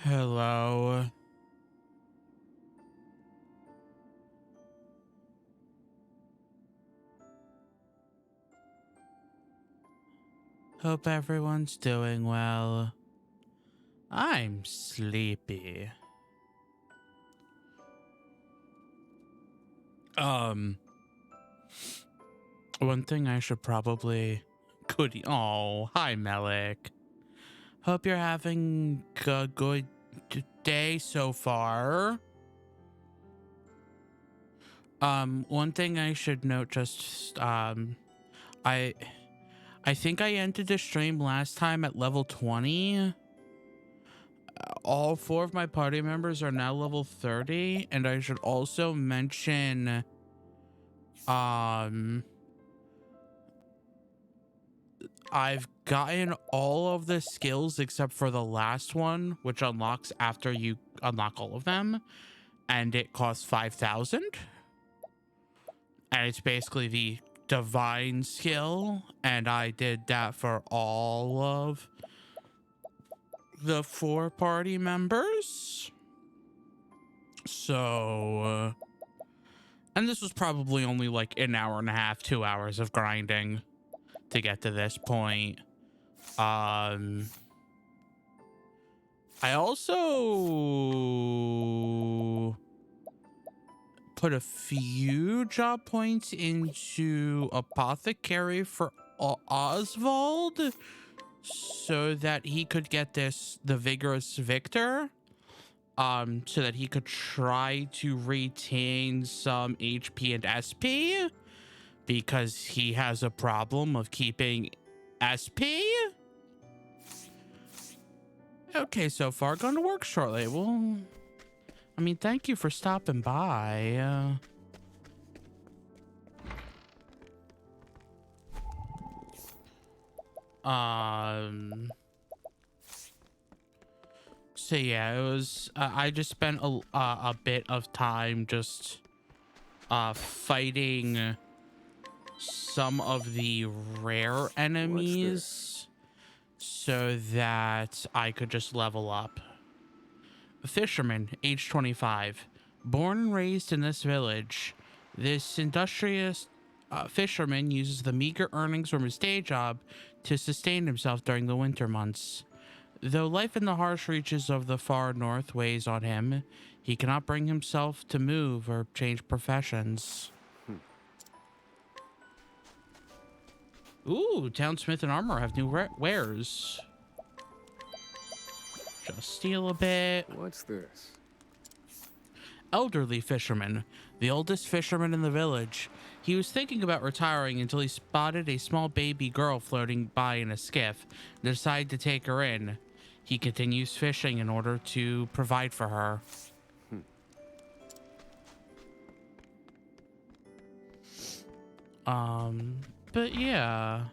Hello. Hope everyone's doing well. I'm sleepy. One thing I should probably Oh, hi Melik. Hope you're having a good day so far. One thing I should note I think I ended the stream last time at level 20. All 4 of my party members are now level 30, and I should also mention I've gotten all of the skills except for the last one, which unlocks after you unlock all of them, and it costs 5,000. And it's basically the divine skill, and I did that for all of the 4 party members. So and this was probably only like an hour and a half, 2 hours of grinding to get to this point. I also put a few job points into Apothecary for Oswald so that he could get the Vigorous Victor, so that he could try to retain some HP and SP, because he has a problem of keeping SP. Okay, so far, going to work shortly. Well, I mean, thank you for stopping by. So yeah, it was, I just spent a bit of time just, fighting some of the rare enemies so that I could just level up. A fisherman, age 25, born and raised in this village. This industrious fisherman uses the meager earnings from his day job to sustain himself during the winter months. Though life in the harsh reaches of the far north weighs on him, he cannot bring himself to move or change professions. Ooh, Townsmith and Armor have new wares. Just steal a bit. What's this? Elderly fisherman, the oldest fisherman in the village. He was thinking about retiring until he spotted a small baby girl floating by in a skiff and decided to take her in. He continues fishing in order to provide for her. But yeah.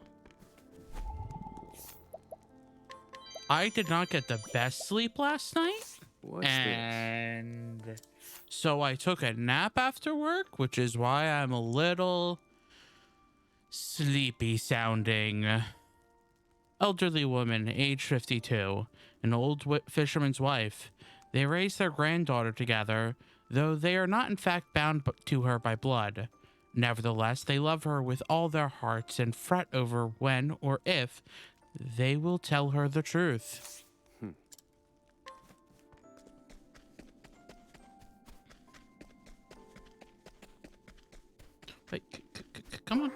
I did not get the best sleep last night. What's this? So I took a nap after work, which is why I'm a little sleepy sounding. Elderly woman, age 52, an old fisherman's wife. They raise their granddaughter together, though they are not in fact bound to her by blood. Nevertheless, they love her with all their hearts and fret over when or if they will tell her the truth. Wait, come on.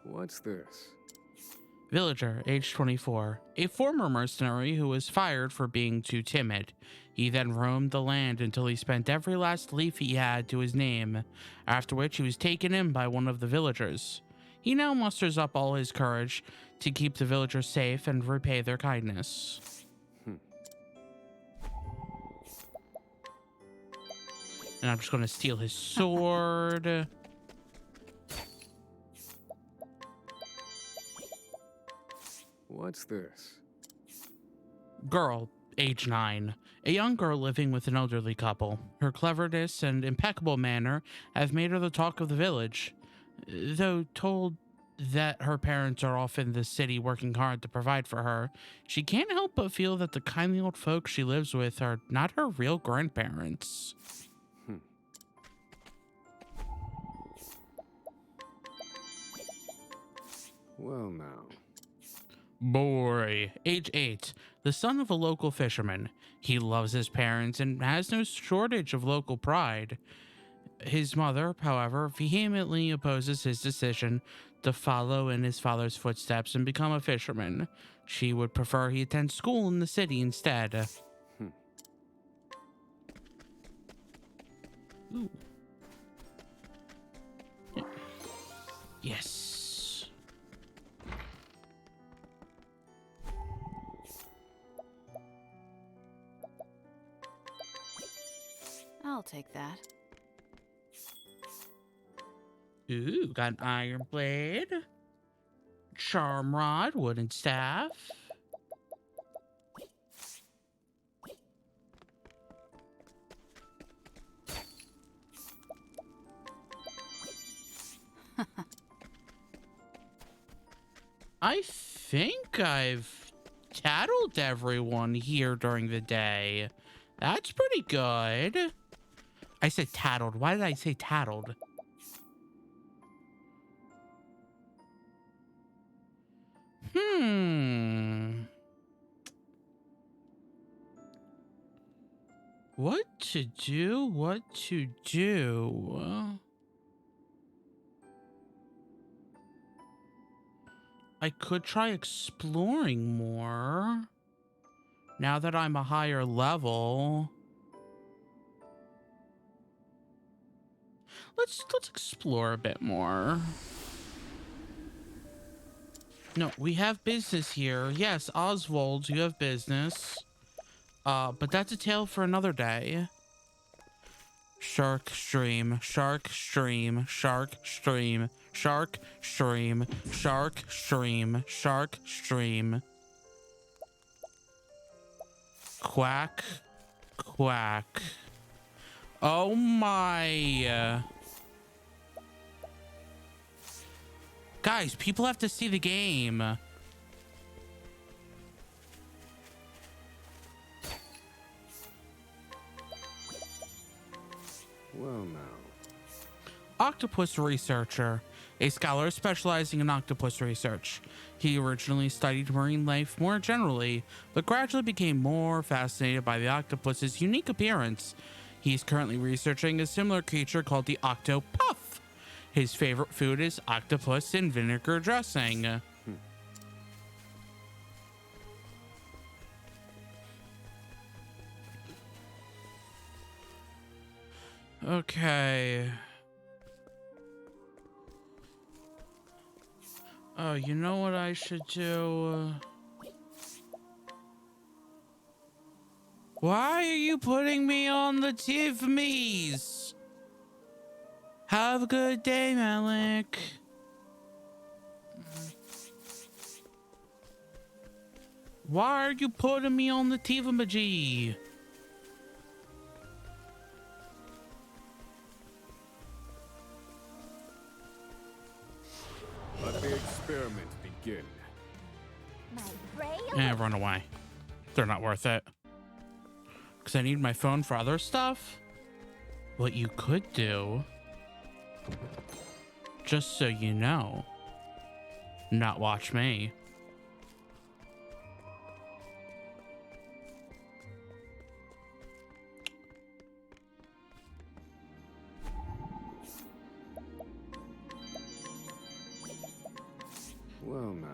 What's this? Villager, age 24, a former mercenary who was fired for being too timid. He then roamed the land until he spent every last leaf he had to his name, after which he was taken in by one of the villagers. He now musters up all his courage to keep the villagers safe and repay their kindness. And I'm just going to steal his sword. What's this? Girl, age 9. A young girl living with an elderly couple. Her cleverness and impeccable manner have made her the talk of the village. Though told that her parents are off in the city working hard to provide for her, she can't help but feel that the kindly old folks she lives with are not her real grandparents. Well, now. Boy, age 8, the son of a local fisherman. He loves his parents and has no shortage of local pride. His mother, however, vehemently opposes his decision to follow in his father's footsteps and become a fisherman. She would prefer he attend school in the city instead. Ooh. Yes. I'll take that. Ooh, got an iron blade, charm rod, wooden staff. I think I've tattled everyone here during the day. That's pretty good. I said tattled. Why did I say tattled? What to do? What to do? I could try exploring more. Now that I'm a higher level. Let's explore a bit more. No, we have business here. Yes, Oswald, you have business. But that's a tale for another day. Shark stream, shark stream, shark stream, shark stream, shark stream, shark stream. Quack, quack. Oh my. Guys, people have to see the game. Well, now. Octopus researcher, a scholar specializing in octopus research. He originally studied marine life more generally, but gradually became more fascinated by the octopus's unique appearance. He's currently researching a similar creature called the Octopath. His favorite food is octopus and vinegar dressing. Okay. Oh, you know what I should do? Why are you putting me on the Tiffany's? Have a good day, Malik. Why are you putting me on the Tiffany? Let the experiment begin. Run away. They're not worth it. Because I need my phone for other stuff. What you could do, just so you know, not watch me. Well, now.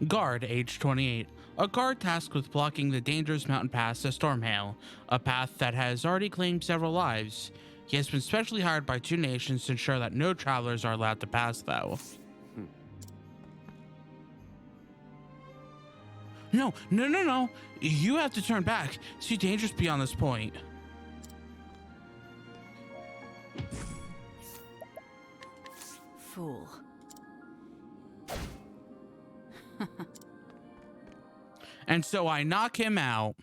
Guard, age 28. A guard tasked with blocking the dangerous mountain pass to Stormhail, a path that has already claimed several lives. He has been specially hired by 2 nations to ensure that no travelers are allowed to pass, though. No. You have to turn back. It's too dangerous beyond this point. Fool. And so I knock him out.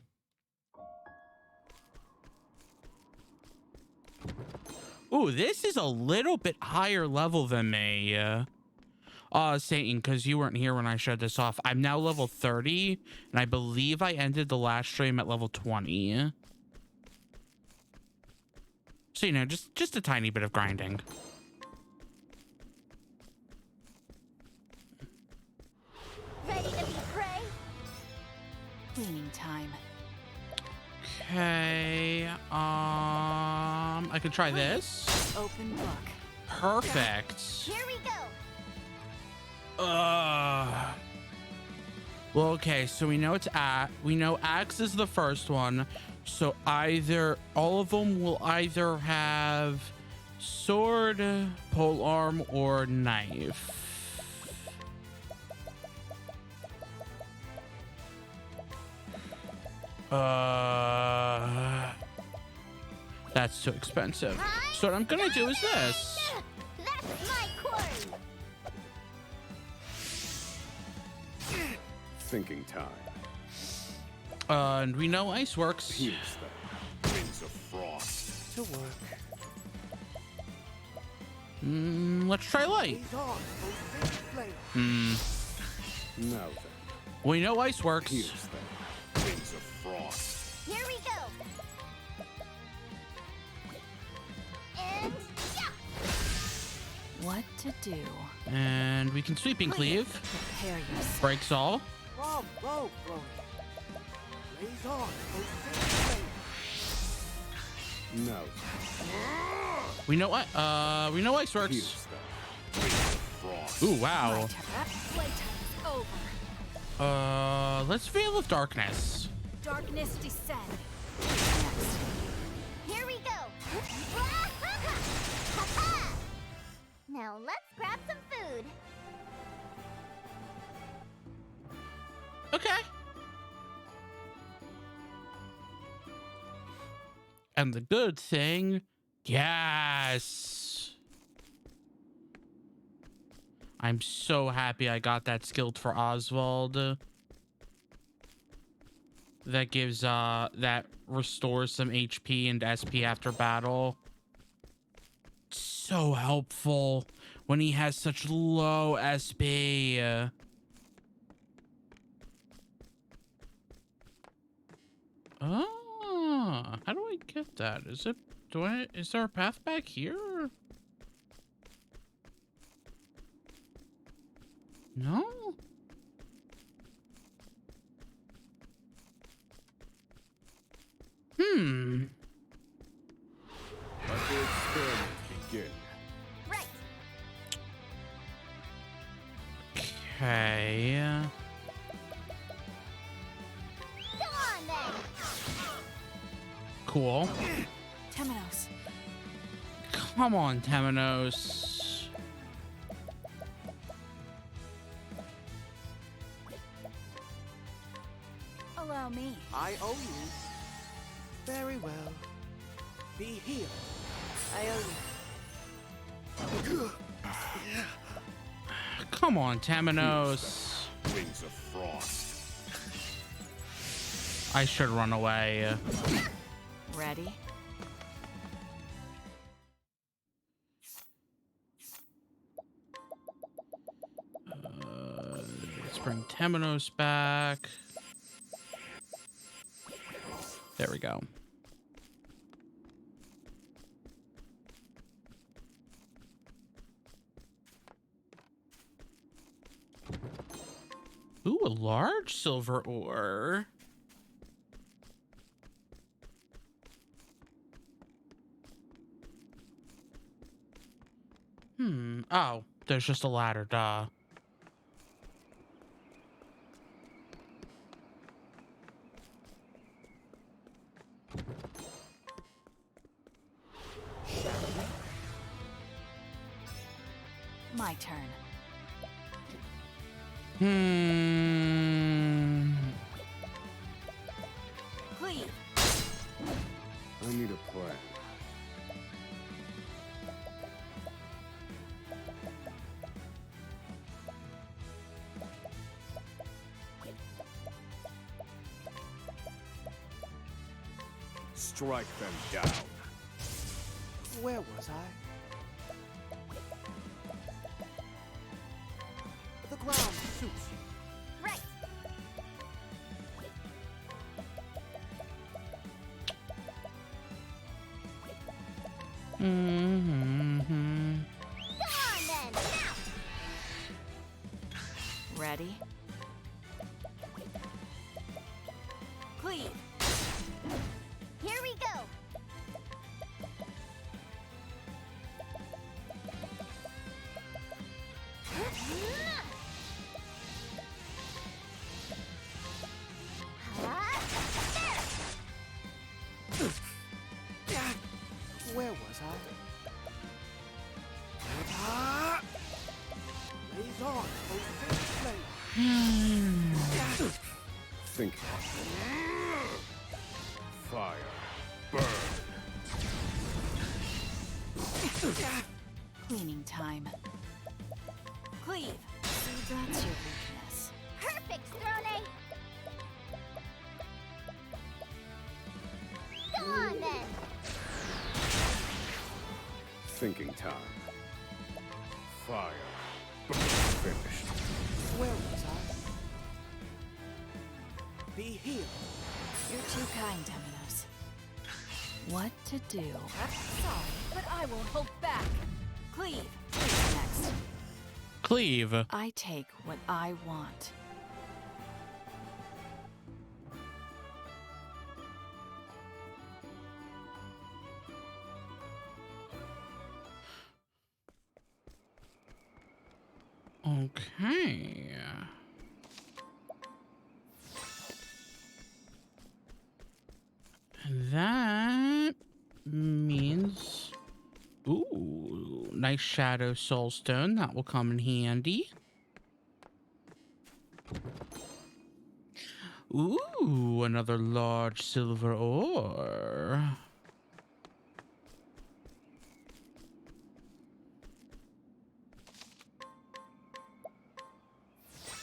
Ooh, this is a little bit higher level than me. Satan, because you weren't here when I showed this off. I'm now level 30, and I believe I ended the last stream at level 20. So, you know, just a tiny bit of grinding. Ready to be prey? Cleaning time. Okay, I could try this. Open book. Perfect. Here we go. Well, okay, so we know we know axe is the first one. So either all of them will either have sword, polearm, or knife. That's too expensive. So what I'm gonna do is this. That's my corn. Thinking time. And we know ice works. Pierce them. Winds of frost. To work. Let's try light. He's on. Flame. Now then. We know ice works. Pierce them. Winds of frost. Here we go. And yeah. What to do? And we can sweeping cleave. Prepare yourself. Breaks all. From bow throwing. Blaze on. Flame. Now then. We know what we know ice works. Pierce them. Winds of frost. Ooh, wow. Playtime is over. Let's Veil of Darkness. Darkness descend. Next. Here we go. Now let's grab some food. Okay. And the good thing, yes. I'm so happy I got that skilled for Oswald. That gives that restores some HP and SP after battle. So helpful when he has such low SP. How do I get that? Is there a path back here? No? Let the experiment begin. Right. Okay. Go on then. Cool. Temenos. Come on, Temenos. Allow me. I owe you. Very well. Be healed. I owe you. Come on, Temenos. Wings of frost. I should run away. Ready? Let's bring Temenos back. There we go. Ooh, a large silver ore. Oh, there's just a ladder, duh. My turn. Please. I need a plan. Strike them down. Where was I? Well, Suits you. right. Mm-hmm. Go on then. Now. Ready? Cleave. Here we go. Where was I? Ah! Blaze on, O Flame. Think. Fire. Burn. Cleaning time. Cleave. See, that's your weakness. Perfect, Throne. Go on then. Thinking time. Fire. Finished. Where was I? Be healed. You're too kind, Dominos. What to do? Sorry, but I won't hold back. Cleave. Who's next? Cleave. I take what I want. Okay. That means... Ooh, nice Shadow Soulstone. That will come in handy. Ooh, another large silver ore.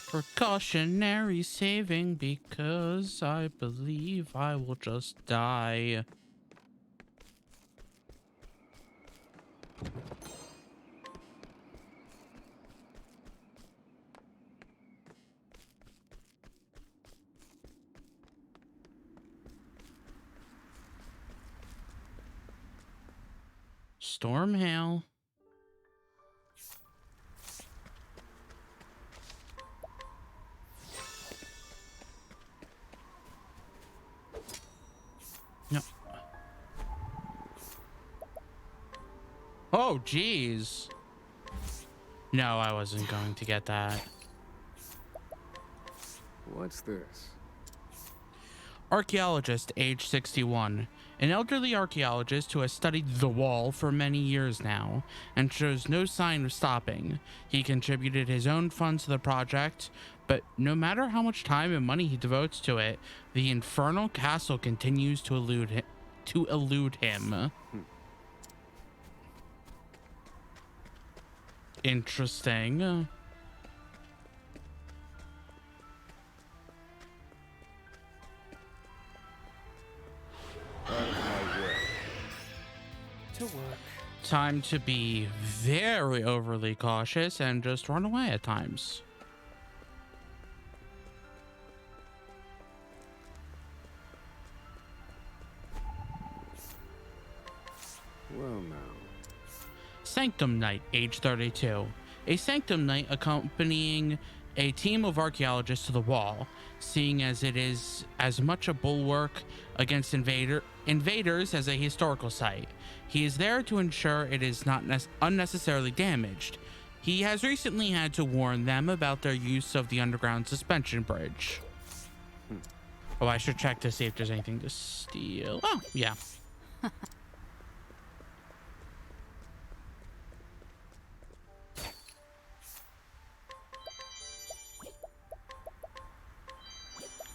Precautionary saving because I believe I will just die. Storm hail. No. Oh, geez. No, I wasn't going to get that. What's this? Archaeologist, age 61. An elderly archaeologist who has studied the wall for many years now and shows no sign of stopping. He contributed his own funds to the project, but no matter how much time and money he devotes to it, the infernal castle continues to elude him. Interesting. Out of my way. To work. Time to be very overly cautious and just run away at times. Well now. Sanctum Knight, age 32. A Sanctum Knight accompanying a team of archaeologists to the wall, seeing as it is as much a bulwark against invaders as a historical site. He is there to ensure it is not unnecessarily damaged. He has recently had to warn them about their use of the underground suspension bridge. Oh, I should check to see if there's anything to steal. Oh, yeah.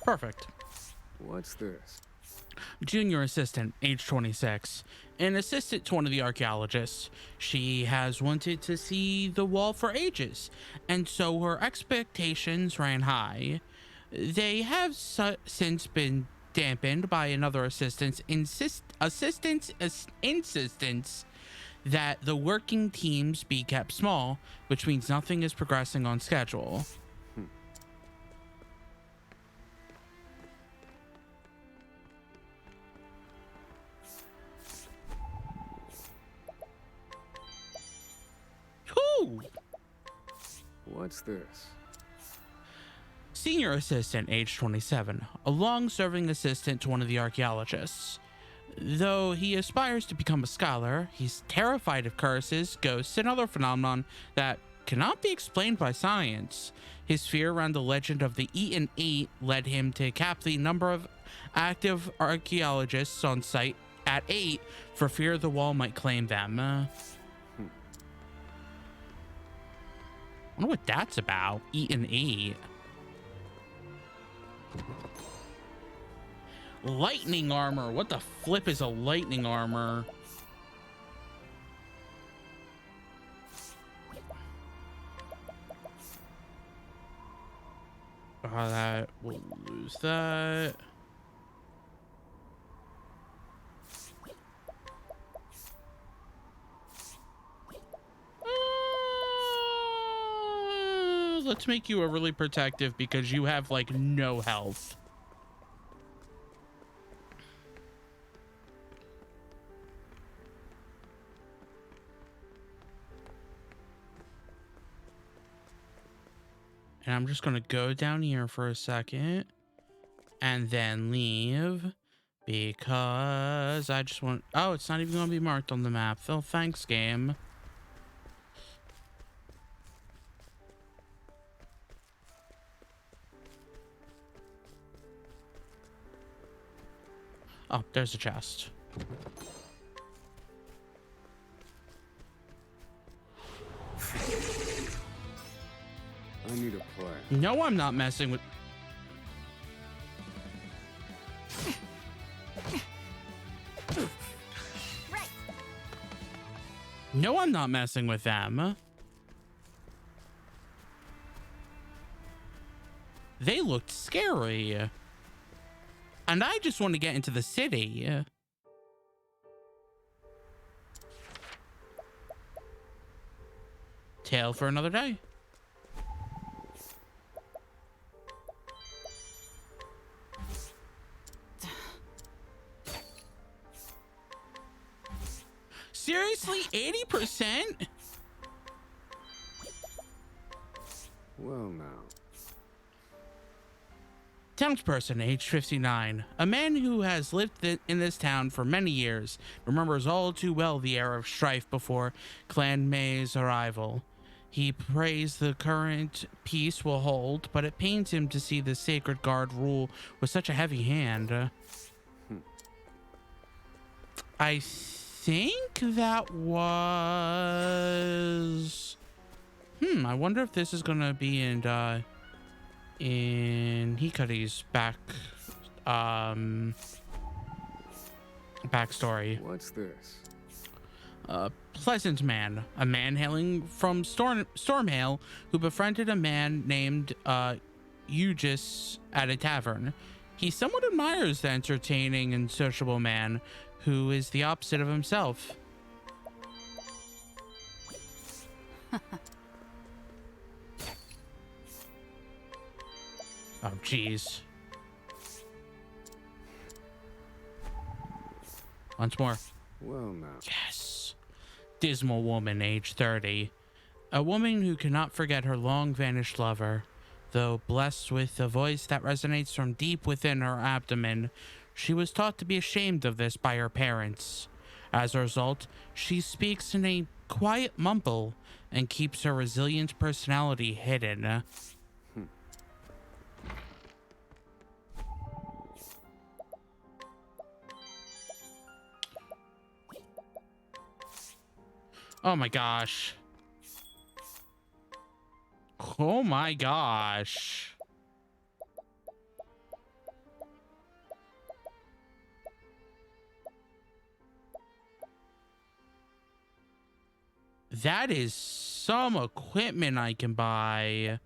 Perfect. What's this? Junior assistant, age 26. An assistant to one of the archaeologists. She has wanted to see the wall for ages, and so her expectations ran high. They have since been dampened by another assistant's insistence that the working teams be kept small, which means nothing is progressing on schedule. Whew. What's this? Senior assistant, age 27, a long-serving assistant to one of the archaeologists. Though he aspires to become a scholar, he's terrified of curses, ghosts, and other phenomenon that cannot be explained by science. His fear around the legend of the Eaten Eight led him to cap the number of active archaeologists on site at 8 for fear the wall might claim them. I wonder what that's about. Eaten Eight. Lightning armor. What the flip is a lightning armor? That we'll lose that. Let's make you a really protective because you have like no health. And I'm just gonna go down here for a second and then leave because I just want, oh, it's not even gonna be marked on the map. Oh, thanks, game. Oh, there's a chest. I need a plan. No, I'm not messing with... Right. No, I'm not messing with them. They looked scary. And I just want to get into the city. Tale for another day. Seriously, 80%? Well, now. Townsperson, age 59. A man who has lived in this town for many years, remembers all too well the era of strife before Clan May's arrival. He prays the current peace will hold, but it pains him to see the sacred guard rule with such a heavy hand. I think that was... I wonder if this is gonna be in Hikari's backstory. What's this? A pleasant man, a man hailing from Stormhail, who befriended a man named Eugis at a tavern. He somewhat admires the entertaining and sociable man, who is the opposite of himself. Oh, jeez. Once more. Well, now. Yes. Dismal woman, age 30. A woman who cannot forget her long-vanished lover. Though blessed with a voice that resonates from deep within her abdomen, she was taught to be ashamed of this by her parents. As a result, she speaks in a quiet mumble and keeps her resilient personality hidden. Oh my gosh. Oh my gosh. That is some equipment I can buy.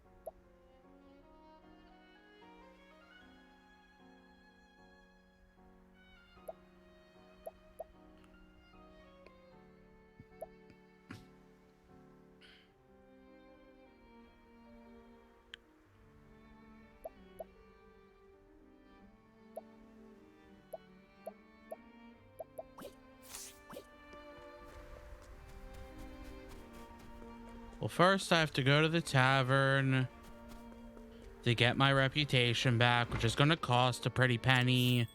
Well, first I have to go to the tavern to get my reputation back, which is going to cost a pretty penny.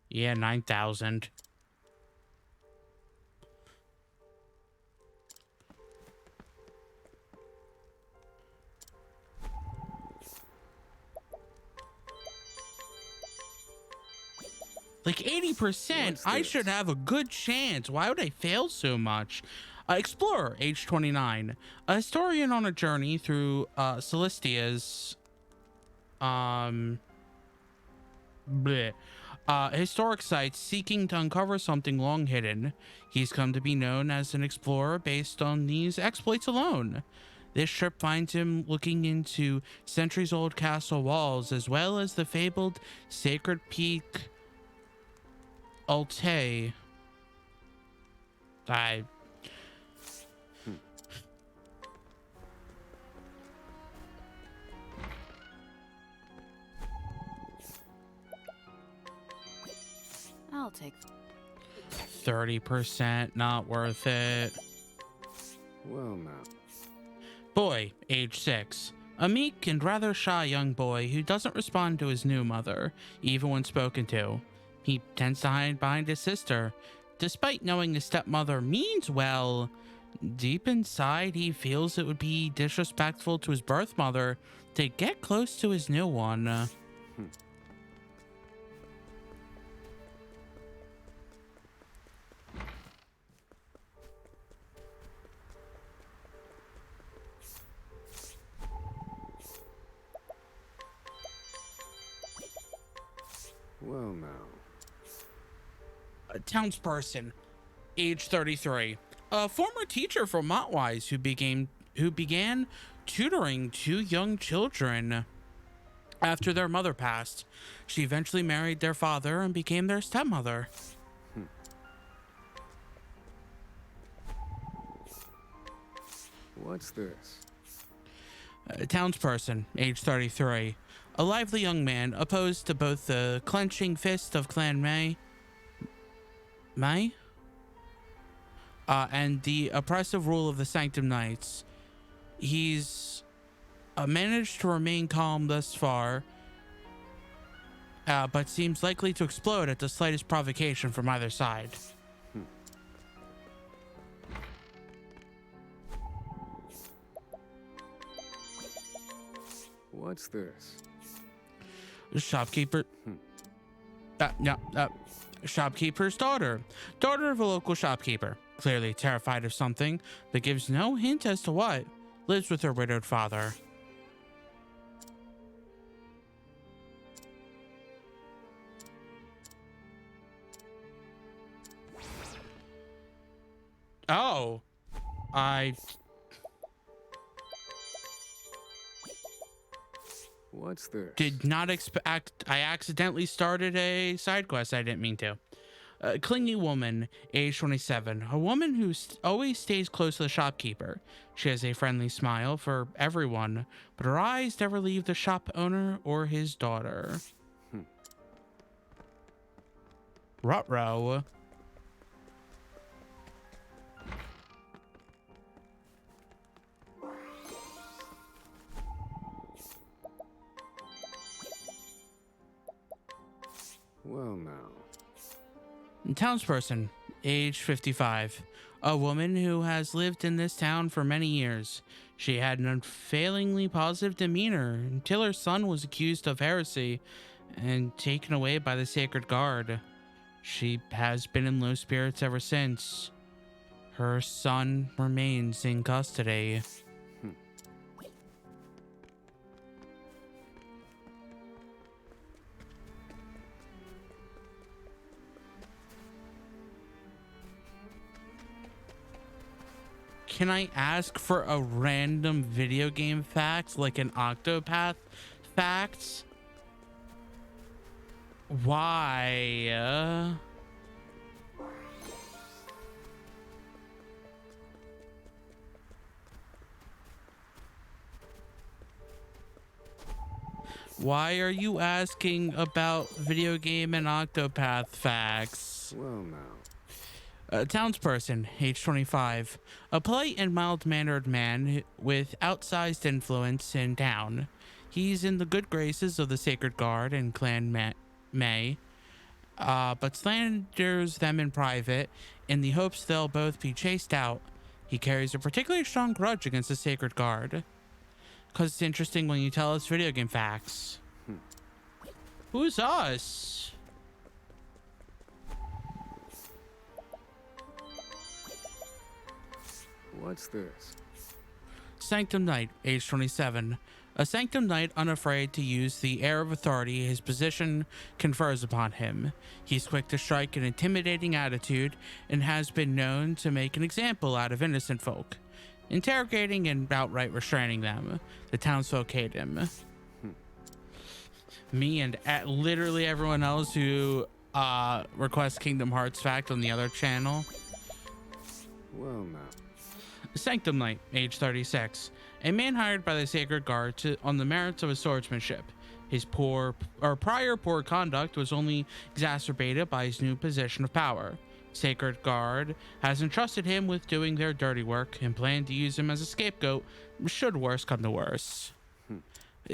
Yeah, 9,000. Like 80%, I should have a good chance. Why would I fail so much? Explorer, age 29. A historian on a journey through Celestia's bleh, historic sites, seeking to uncover something long hidden. He's come to be known as an explorer based on these exploits alone. This trip finds him looking into centuries-old castle walls, as well as the fabled Sacred Peak Alte. I'll take 30%, not worth it. Well, now. Boy, age 6. A meek and rather shy young boy who doesn't respond to his new mother, even when spoken to. He tends to hide behind his sister. Despite knowing his stepmother means well, deep inside he feels it would be disrespectful to his birth mother to get close to his new one. Well, now. A townsperson, age 33. A former teacher from Montwise who began tutoring two young children after their mother passed. She eventually married their father and became their stepmother. What's this? A townsperson, age 33. A lively young man opposed to both the clenching fist of Clan May and the oppressive rule of the Sanctum Knights. He's managed to remain calm thus far, but seems likely to explode at the slightest provocation from either side. What's this? Shopkeeper. Shopkeeper's daughter. Daughter of a local shopkeeper. Clearly terrified of something, but gives no hint as to what. Lives with her widowed father. Oh. What's this? Did not expect. I accidentally started a side quest I didn't mean to. A clingy woman, age 27. A woman who always stays close to the shopkeeper. She has a friendly smile for everyone, but her eyes never leave the shop owner or his daughter. Ruh-roh. Well, now. Townsperson, age 55. A woman who has lived in this town for many years. She had an unfailingly positive demeanor until her son was accused of heresy and taken away by the Sacred Guard. She has been in low spirits ever since. Her son remains in custody. Can I ask for a random video game fact, like an Octopath fact? Why? Why are you asking about video game and Octopath facts? Well, now. A townsperson, age 25. A polite and mild-mannered man with outsized influence in town. He's in the good graces of the Sacred Guard and Clan May, but slanders them in private in the hopes they'll both be chased out. He carries a particularly strong grudge against the Sacred Guard. Because it's interesting when you tell us video game facts. Who's us? What's this? Sanctum Knight, age 27. A Sanctum Knight unafraid to use the air of authority his position confers upon him. He's quick to strike an intimidating attitude and has been known to make an example out of innocent folk, interrogating and outright restraining them. The townsfolk hate him. Me and literally everyone else who requests Kingdom Hearts fact on the other channel. Well, now. Sanctum Knight, age 36. A man hired by the Sacred Guard on the merits of his swordsmanship. His prior poor conduct was only exacerbated by his new position of power. Sacred Guard has entrusted him with doing their dirty work and planned to use him as a scapegoat should worse come to worse.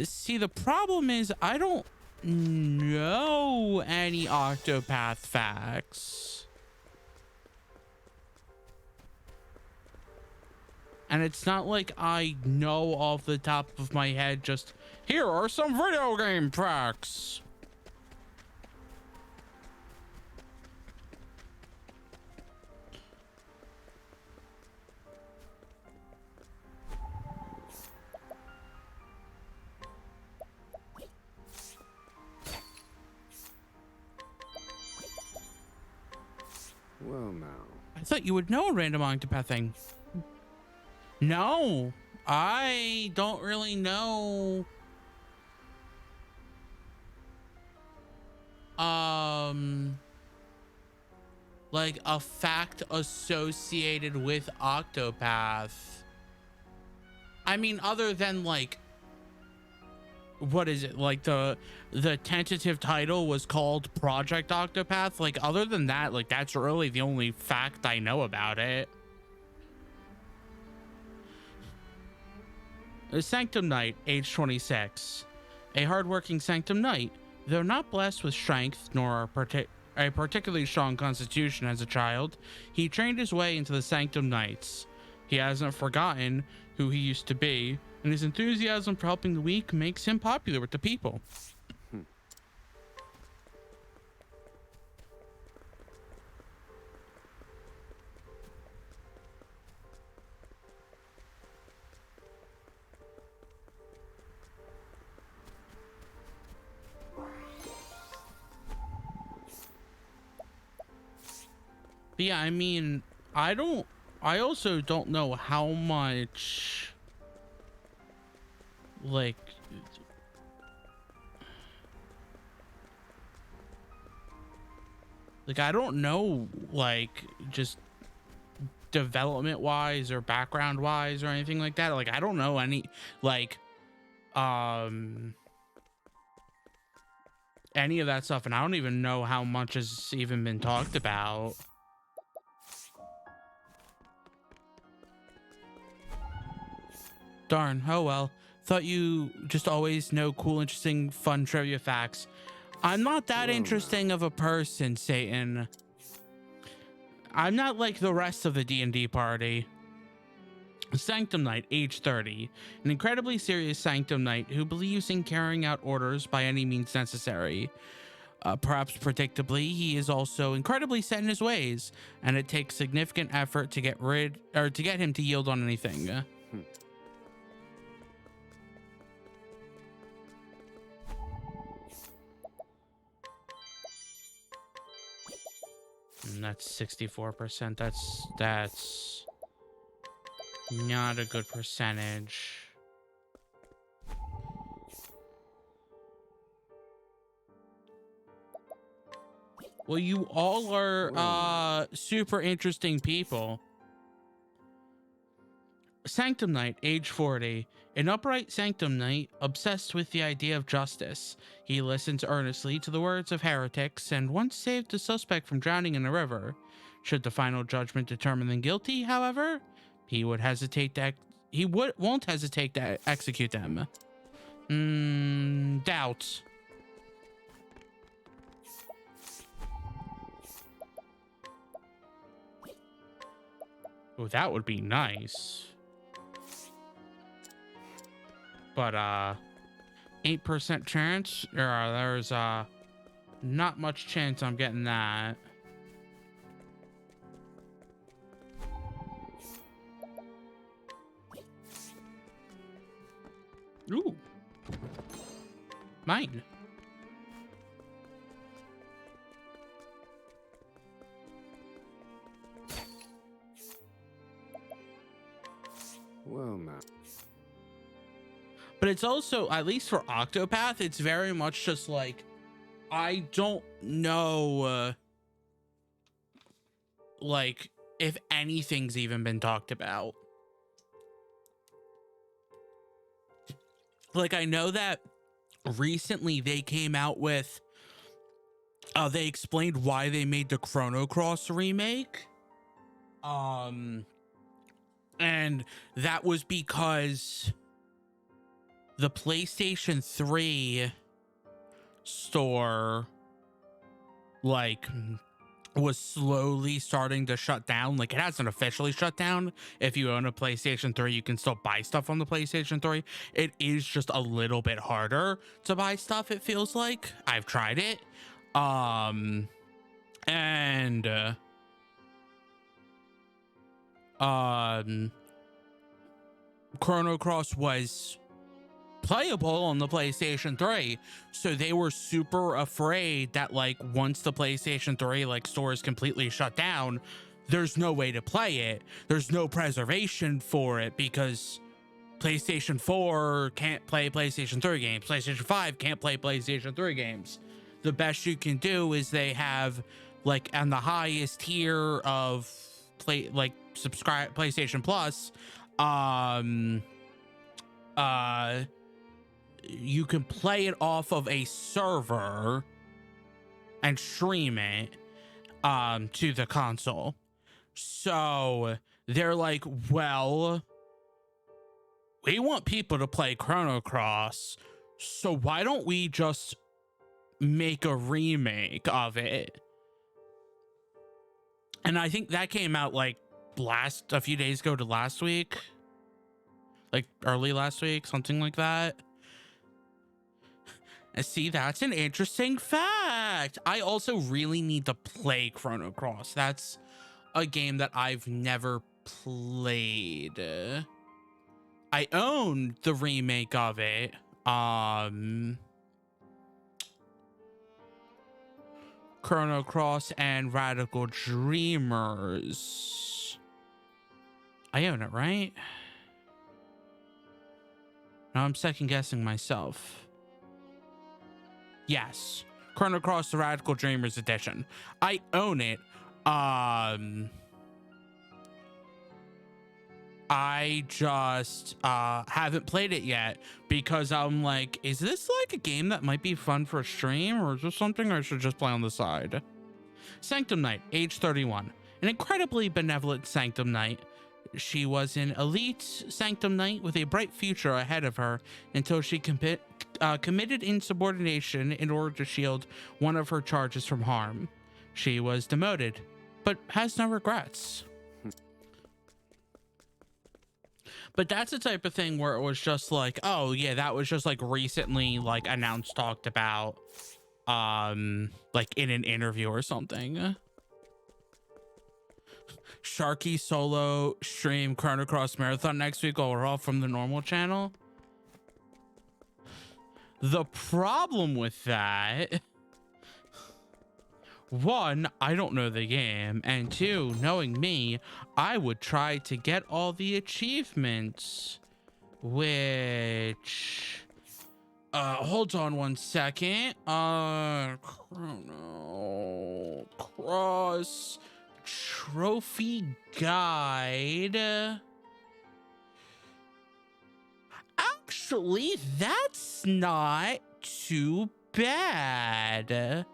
See, the problem is I don't know any Octopath facts. And it's not like I know off the top of my head just, here are some video game facts. Well, now. I thought you would know a random Octopath thing. No, I don't really know. Like a fact associated with Octopath. I mean, other than like, what is it? Like the tentative title was called Project Octopath. Like other than that, like that's really the only fact I know about it. A Sanctum Knight, age 26. A hardworking Sanctum Knight, though not blessed with strength nor a particularly strong constitution as a child, he trained his way into the Sanctum Knights. He hasn't forgotten who he used to be, and his enthusiasm for helping the weak makes him popular with the people. But yeah, I mean, I also don't know how much, like, I don't know, like, just development wise or background wise or anything like that. Like, I don't know any, like, any of that stuff. And I don't even know how much has even been talked about. Darn, oh well. Thought you just always know cool, interesting, fun trivia facts. I'm not that interesting of a person, Satan. I'm not like the rest of the D&D party. Sanctum Knight, age 30. An incredibly serious Sanctum Knight who believes in carrying out orders by any means necessary. Perhaps predictably, he is also incredibly set in his ways, and it takes significant effort to get him to yield on anything. And that's 64%. That's not a good percentage. Well, you all are super interesting people. Sanctum Knight, age 40. An upright Sanctum Knight obsessed with the idea of justice. He listens earnestly to the words of heretics and once saved a suspect from drowning in a river. Should the final judgment determine them guilty, however, he won't hesitate to execute them. Doubt. Oh, that would be nice. But 8% chance. There's not much chance I'm getting that. Ooh. Mine. Well, now. But it's also, at least for Octopath, it's very much just like, I don't know, like, if anything's even been talked about. Like, I know that recently they came out with, they explained why they made the Chrono Cross remake. And that was because the PlayStation 3 store, like, was slowly starting to shut down. Like, it hasn't officially shut down. If you own a PlayStation 3, you can still buy stuff on the PlayStation 3. It is just a little bit harder to buy stuff, it feels like. I've tried it. Chrono Cross was playable on the PlayStation 3, so they were super afraid that, like, once the PlayStation 3 like store is completely shut down, there's no way to play it. There's no preservation for it because PlayStation 4 can't play PlayStation 3 games. PlayStation 5 can't play PlayStation 3 games. The best you can do is they have, like, on the highest tier of subscribe PlayStation Plus, you can play it off of a server and stream it to the console. So they're like, well, we want people to play Chrono Cross, so why don't we just make a remake of it? And I think that came out like a few days ago to last week, like early last week, something like that. See, that's an interesting fact. I also really need to play Chrono Cross. That's a game that I've never played. I own the remake of it. Chrono Cross and Radical Dreamers. I own it, right? Now I'm second guessing myself. Yes, Chrono Cross the Radical Dreamers edition. I own it. I just haven't played it yet because I'm like, is this like a game that might be fun for a stream, or is this something I should just play on the side? Sanctum Knight, age 31. An incredibly benevolent Sanctum Knight. She was an elite Sanctum Knight with a bright future ahead of her until she committed insubordination in order to shield one of her charges from harm. She was demoted, but has no regrets. But that's the type of thing where it was just like, oh yeah, that was just like recently like announced, talked about, like in an interview or something. Sharky solo stream Chrono Cross Marathon next week overall from the normal channel. The problem with that, one, I don't know the game, and two, knowing me, I would try to get all the achievements, which, hold on one second. Chrono Cross Trophy Guide. Actually, that's not too bad.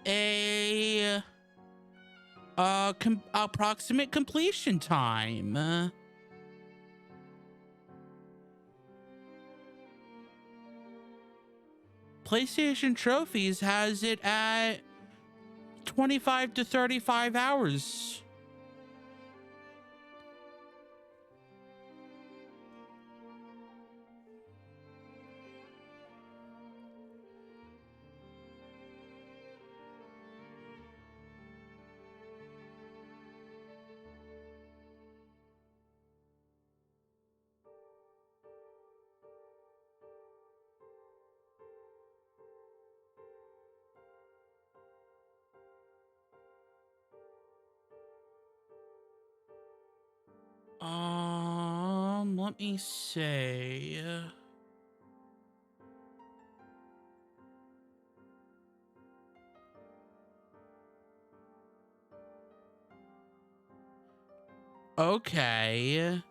a approximate completion time. PlayStation Trophies has it at 25 to 35 hours. Let me say. Okay.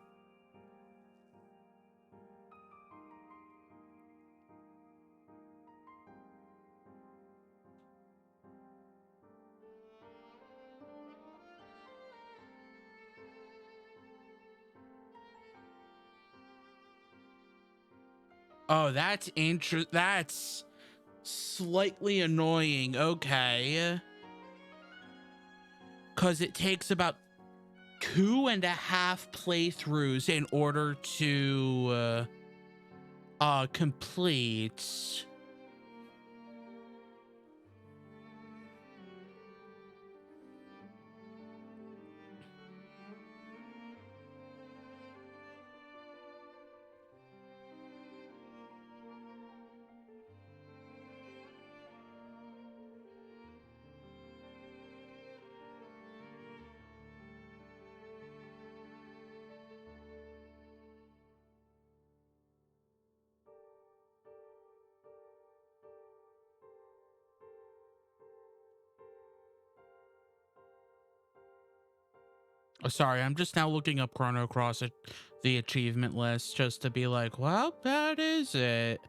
Oh, that's slightly annoying. Okay. Because it takes about 2.5 playthroughs in order to complete. Oh, sorry, I'm just now looking up Chrono Cross at the achievement list just to be like, well, that is it.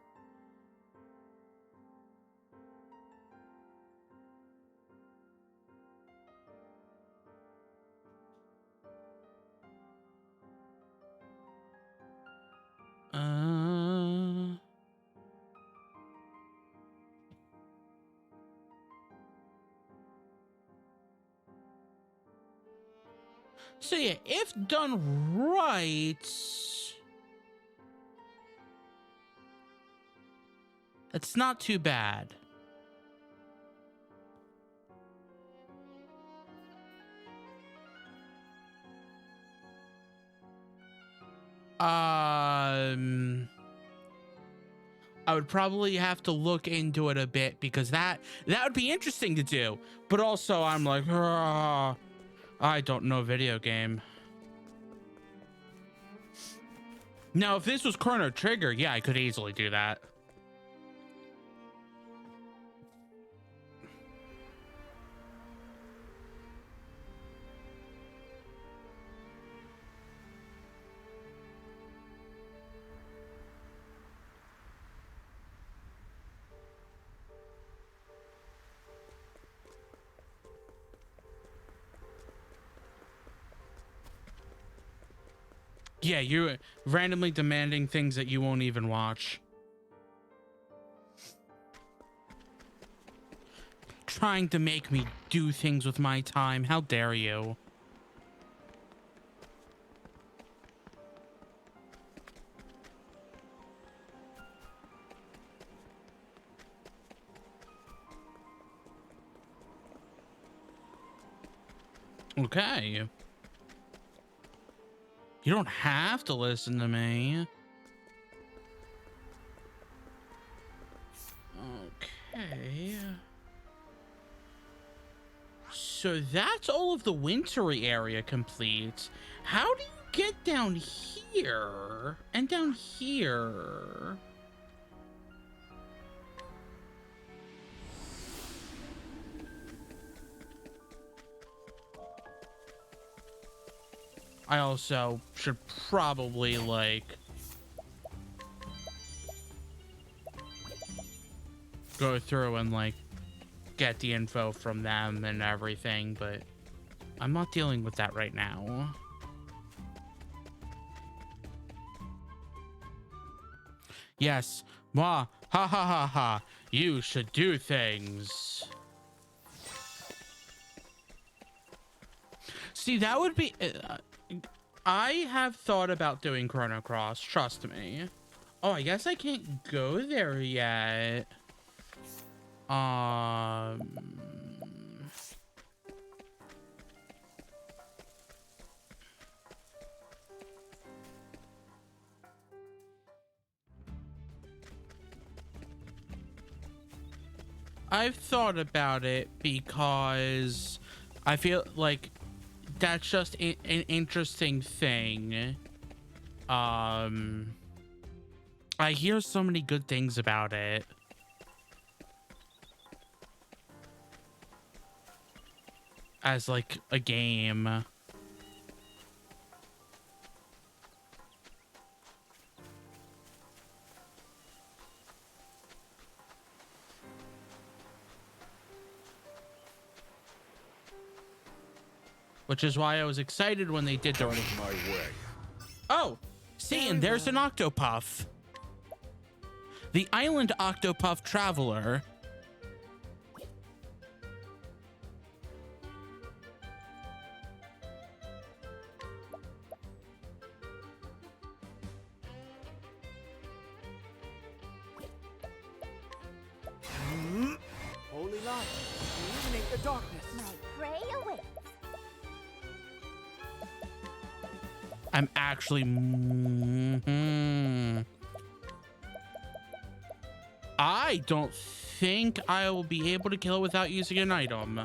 So yeah, if done right, it's not too bad. I would probably have to look into it a bit because that would be interesting to do. But also, I'm like, I don't know video game. Now, if this was Chrono Trigger, yeah, I could easily do that. Yeah, you're randomly demanding things that you won't even watch. Trying to make me do things with my time. How dare you? Okay. You don't have to listen to me. Okay. So that's all of the wintry area complete. How do you get down here and down here? I also should probably like go through and like get the info from them and everything, but I'm not dealing with that right now. Yes, ha ha ha ha. You should do things. See, that would be... I have thought about doing Chrono Cross, trust me. Oh, I guess I can't go there yet. I've thought about it because I feel like that's just an interesting thing. I hear so many good things about it. As like a game. Which is why I was excited when they did the... My way. Oh, see, and there's an Octopath. The Island Octopath Traveler. Holy light, illuminate the darkness. My prey awaits. I'm actually... I don't think I will be able to kill it without using an item.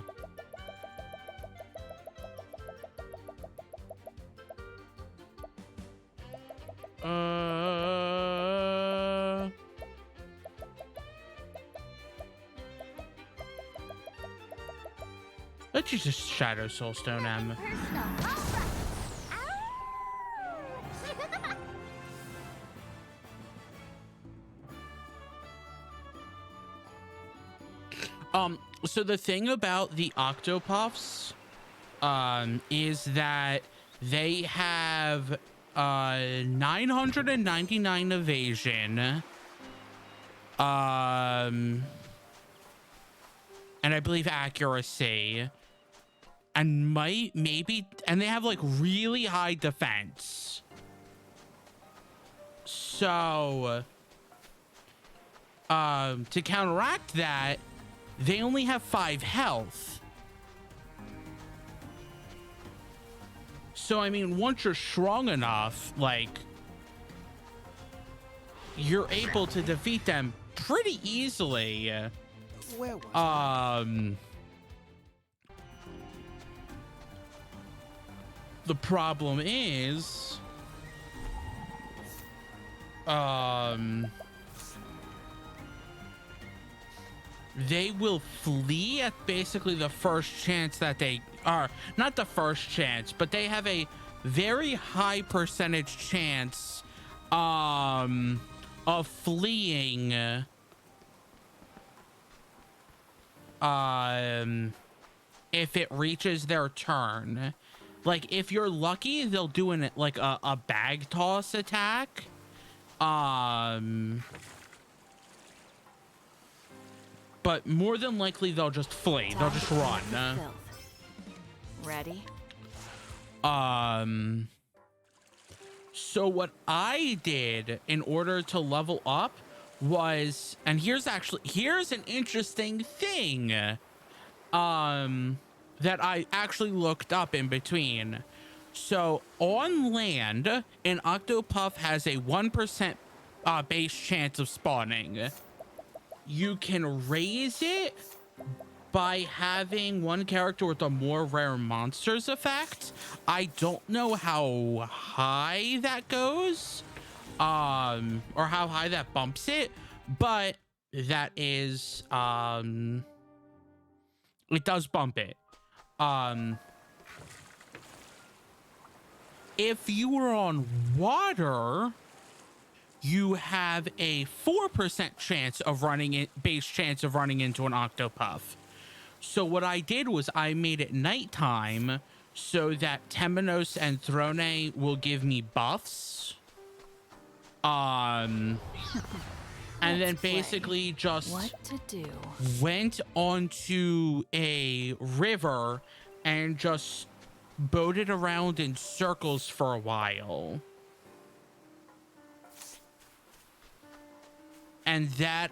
Let's use a Shadow Soulstone M. Personal. All right. So the thing about the Octopuffs, is that they have, 999 evasion, and I believe accuracy, and maybe, and they have like really high defense. So, to counteract that, they only have 5 health. So, I mean, once you're strong enough, like, you're able to defeat them pretty easily. Where was The problem is, they will flee at basically the first chance that they are, not the first chance, but they have a very high percentage chance of fleeing if it reaches their turn. Like, if you're lucky, they'll do like a bag toss attack. But more than likely, they'll just flee. They'll just run. Ready? So what I did in order to level up was, and here's an interesting thing, that I actually looked up in between. So on land, an Octopuff has a 1% base chance of spawning. You can raise it by having one character with a more rare monsters effect. I don't know how high that goes, or how high that bumps it, but that is, it does bump it. If you are on water, you have a 4% chance of base chance of running into an Octopuff. So what I did was I made it nighttime so that Temenos and Throne will give me buffs. And then basically just what to do. went onto a river and just boated around in circles for a while. And that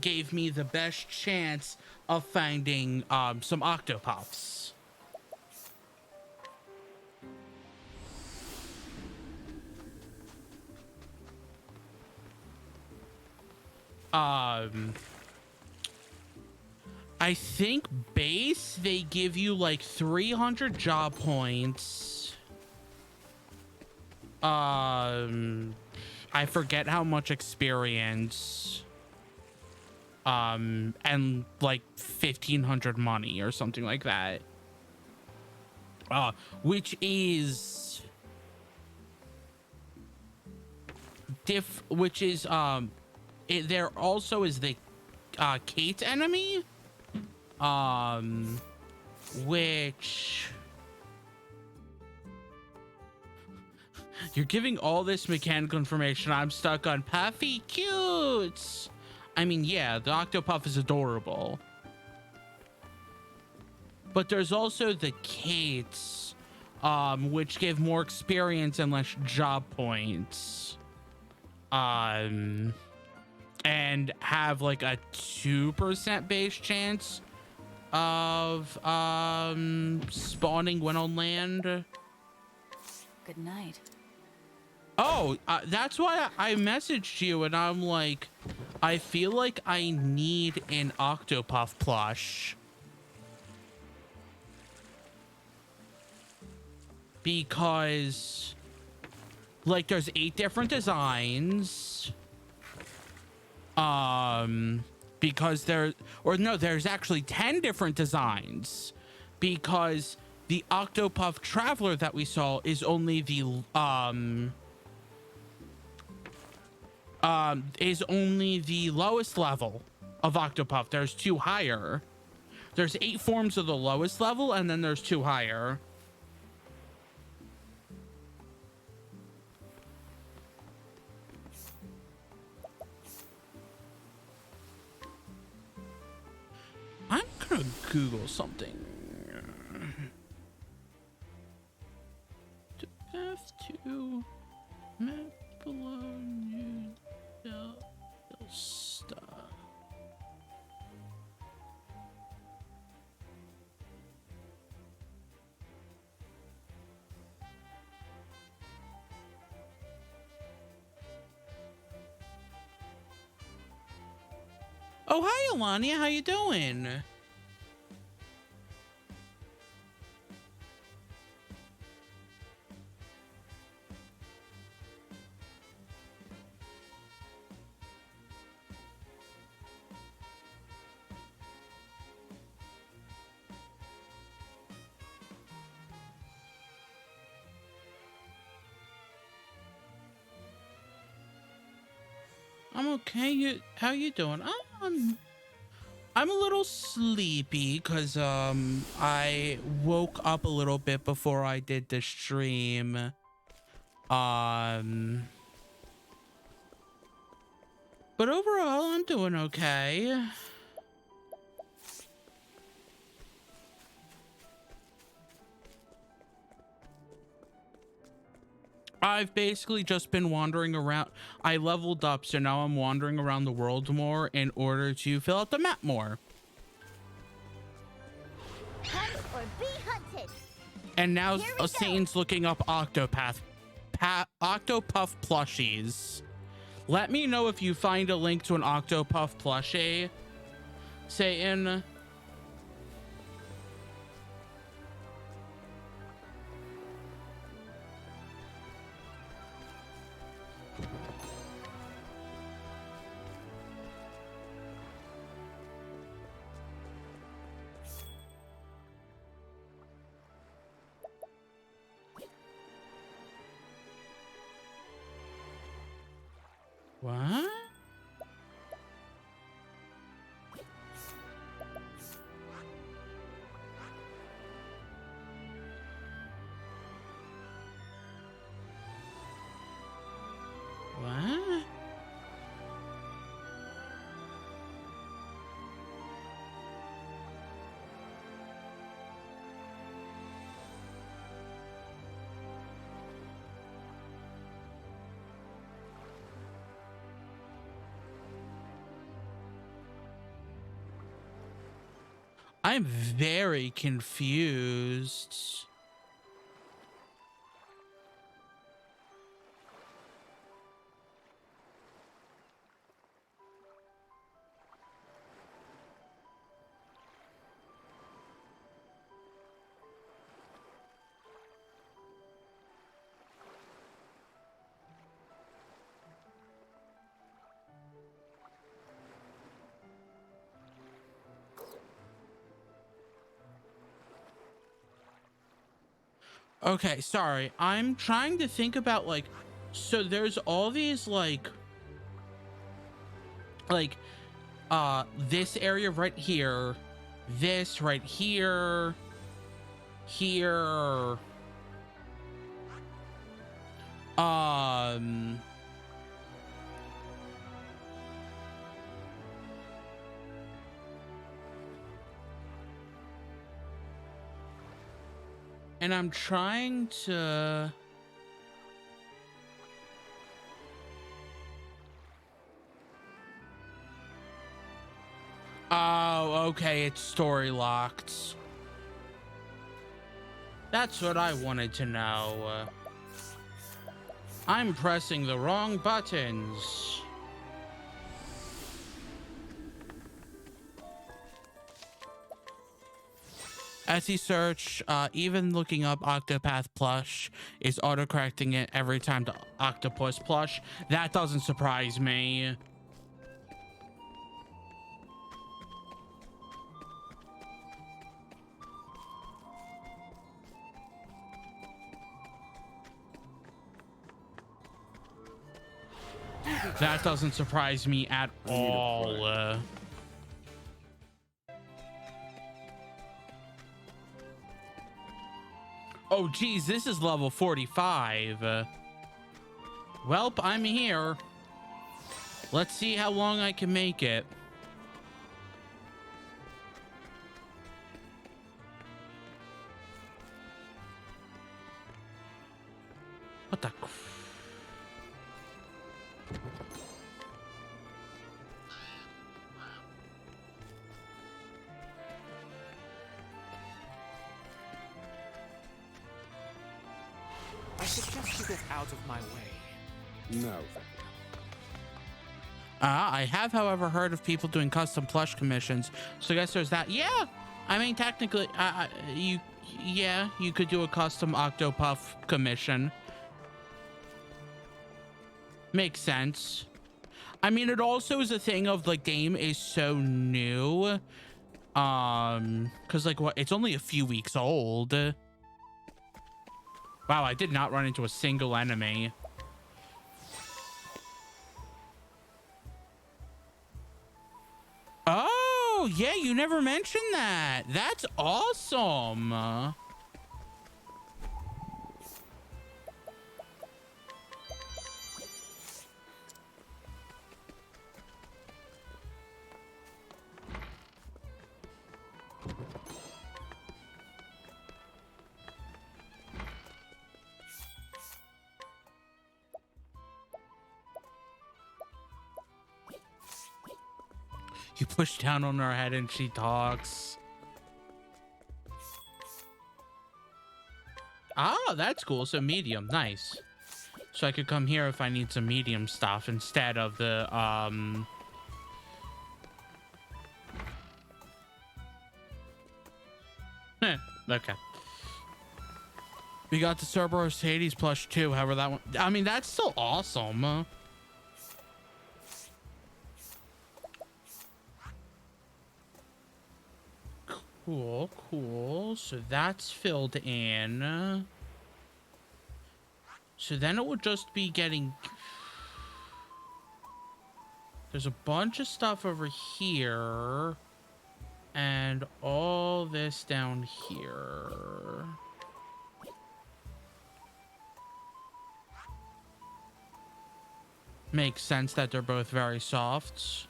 gave me the best chance of finding some Octopaths. I think base, they give you like 300 job points. I forget how much experience. And like 1,500 money or something like that. Which is there also is the Kate enemy, which you're giving all this mechanical information. I'm stuck on Puffy Cutes. I mean, yeah, the Octopath is adorable, but there's also the Kates, which give more experience and less job points, and have like a 2% base chance of spawning when on land. Good night. Oh, that's why I messaged you, and I'm like, I feel like I need an Octopath plush. Because, like, there's 8 different designs. Because there's actually 10 different designs. Because the Octopath Traveler that we saw is only the, lowest level of Octopath. There's 2 higher. There's 8 forms of the lowest level, and then there's 2 higher. I'm gonna Google something. The path to map below New Delta. Oh, hi, Alania. How you doing? I'm okay. How you doing? I'm a little sleepy because I woke up a little bit before I did the stream. But overall I'm doing okay. I've basically just been wandering around. I leveled up, so now I'm wandering around the world more in order to fill out the map more. Hunt or be hunted. And now Satan's looking up Octopath plushies. Let me know if you find a link to an Octopath plushie, Satan. What? I'm very confused. Okay, sorry. I'm trying to think about like, so there's all these like this area right here, this right here, here, um, and I'm trying to, oh, okay, it's story locked. That's what I wanted to know. I'm pressing the wrong buttons. Etsy search, even looking up Octopath plush is autocorrecting it every time to octopus plush. That doesn't surprise me. That doesn't surprise me at all. Oh, geez, this is level 45. Welp, I'm here. Let's see how long I can make it. What the... I suggest you get out of my way. No. I have, however, heard of people doing custom plush commissions. So I guess there's that. Yeah, I mean, technically, you could do a custom Octopath commission. Makes sense. I mean, it also is a thing of the game is so new. Because like what? It's only a few weeks old. Wow, I did not run into a single enemy. Oh, yeah, you never mentioned that. That's awesome. You push down on her head and she talks. Ah, that's cool. So medium, nice. So I could come here if I need some medium stuff instead of the okay. We got the Cerberus Hades plush too. However, that one. I mean, that's still awesome. Cool, cool. So that's filled in. So then it would just be getting... There's a bunch of stuff over here. And all this down here. Makes sense that they're both very soft.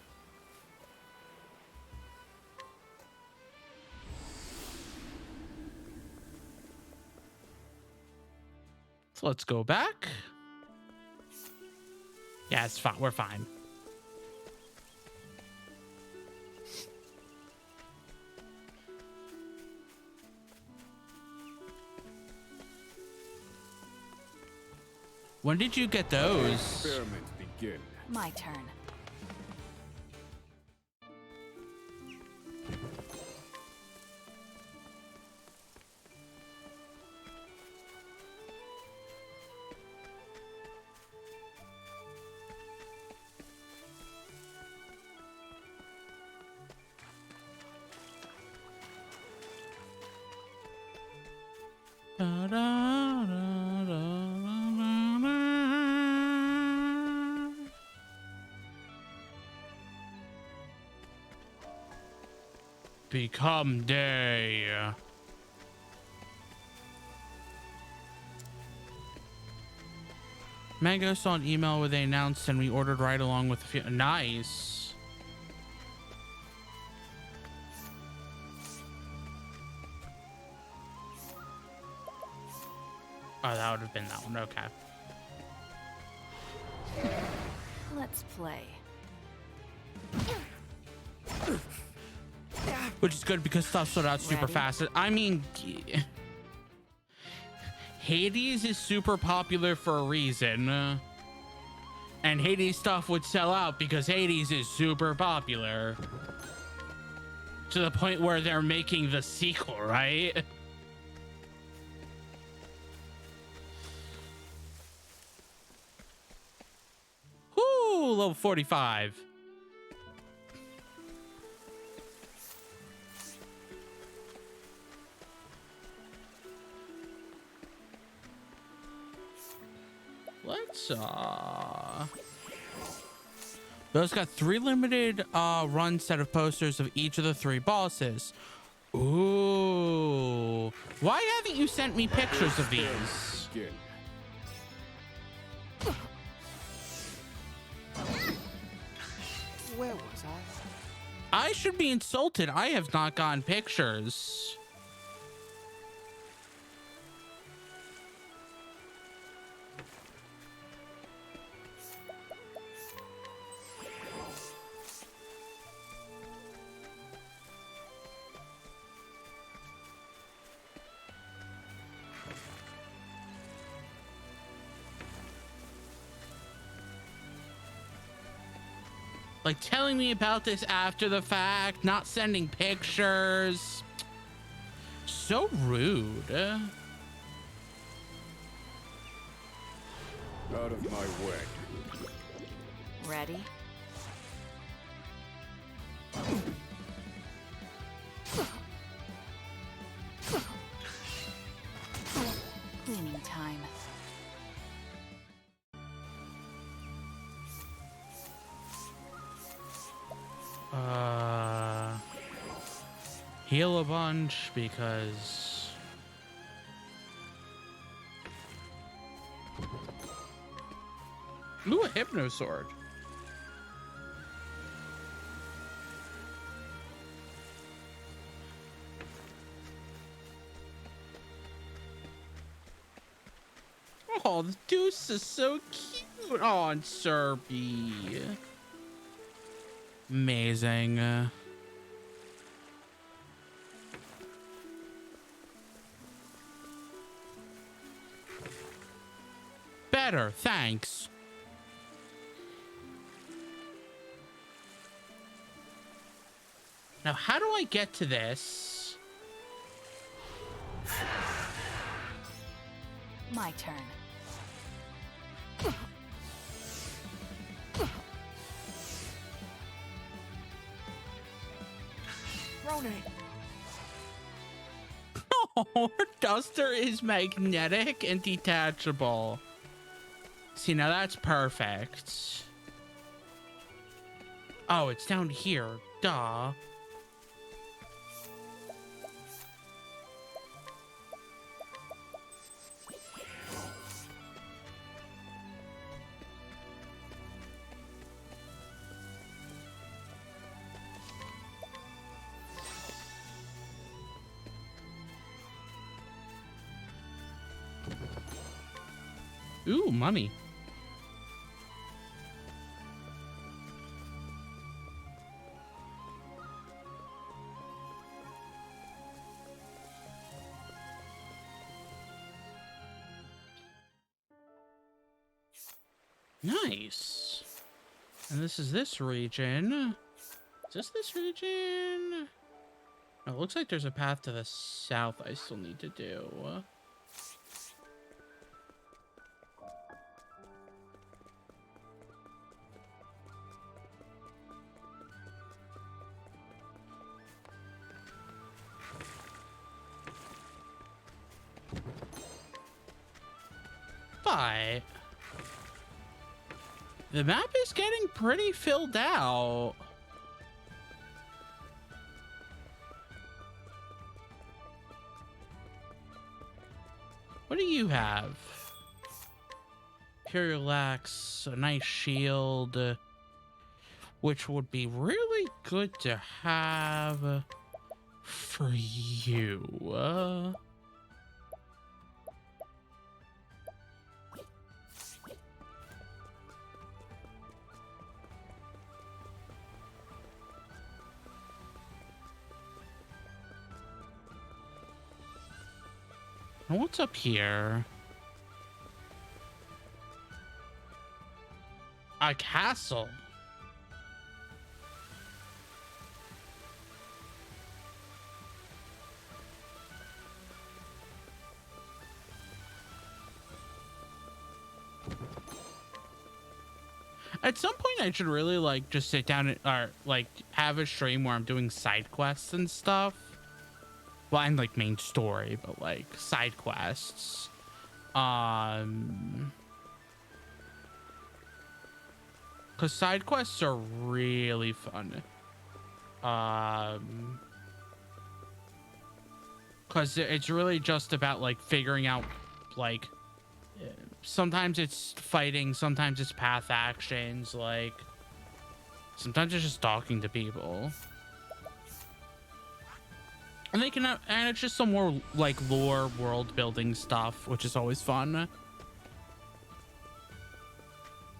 So let's go back. Yeah, it's fine. We're fine. When did you get those? Experiment begin. My turn. Become day. Mango saw an email where they announced and we ordered right along with a few. Nice. Oh, that would have been that one. Okay. Let's play. Which is good because stuff sold out super Ready? fast. I mean, Hades is super popular for a reason. And Hades stuff would sell out because Hades is super popular. To the point where they're making the sequel, right? Whoo, level 45. Let's Those got 3 limited run set of posters of each of the 3 bosses. Ooh. Why haven't you sent me pictures of these? Begin. Where was I? I should be insulted. I have not gotten pictures. Like telling me about this after the fact, not sending pictures. So rude. Out of my way. Ready? Cleaning time. Heal a bunch because ooh, a hypno sword. Oh, the Deuce is so cute. Oh, and Serpy. Amazing. Better, thanks. Now, how do I get to this? My turn. Ronan! Oh, her duster is magnetic and detachable. See, now that's perfect. Oh, it's down here. Duh. Ooh, money. Nice. And this is this region. Is this region? Oh, it looks like there's a path to the south I still need to do. But the map is getting pretty filled out. What do you have? Imperial Axe, a nice shield, which would be really good to have for you. And what's up here? A castle. At some point, I should really like just sit down and, or like have a stream where I'm doing side quests and stuff. Well, and like main story, but like side quests. Because side quests are really fun. Because it's really just about like figuring out like sometimes it's fighting, sometimes it's path actions, like sometimes it's just talking to people. And they can, and it's just some more like lore world building stuff, which is always fun.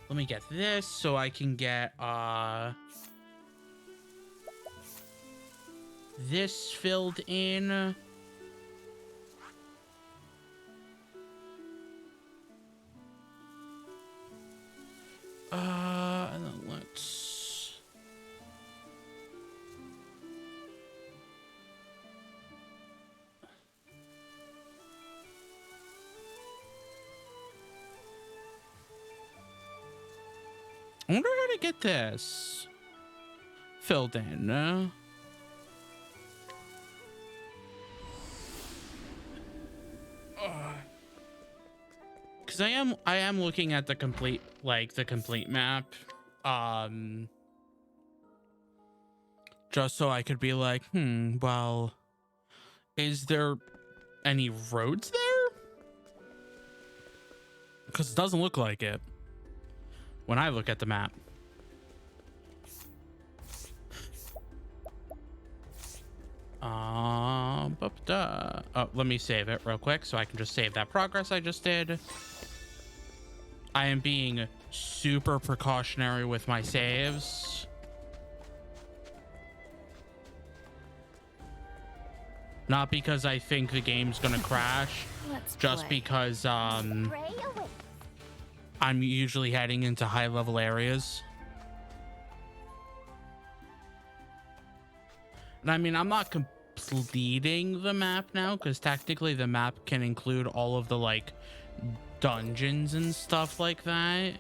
Let me get this so I can get this filled in. And then let's I wonder how to get this filled in. Because I am looking at the complete map, just so I could be like, well, is there any roads there? Because it doesn't look like it when I look at the map. Oh, let me save it real quick so I can just save that progress I just did. I am being super precautionary with my saves. Not because I think the game's gonna crash, just because I'm usually heading into high level areas. And I mean, I'm not completing the map now, because technically the map can include all of the like dungeons and stuff like that.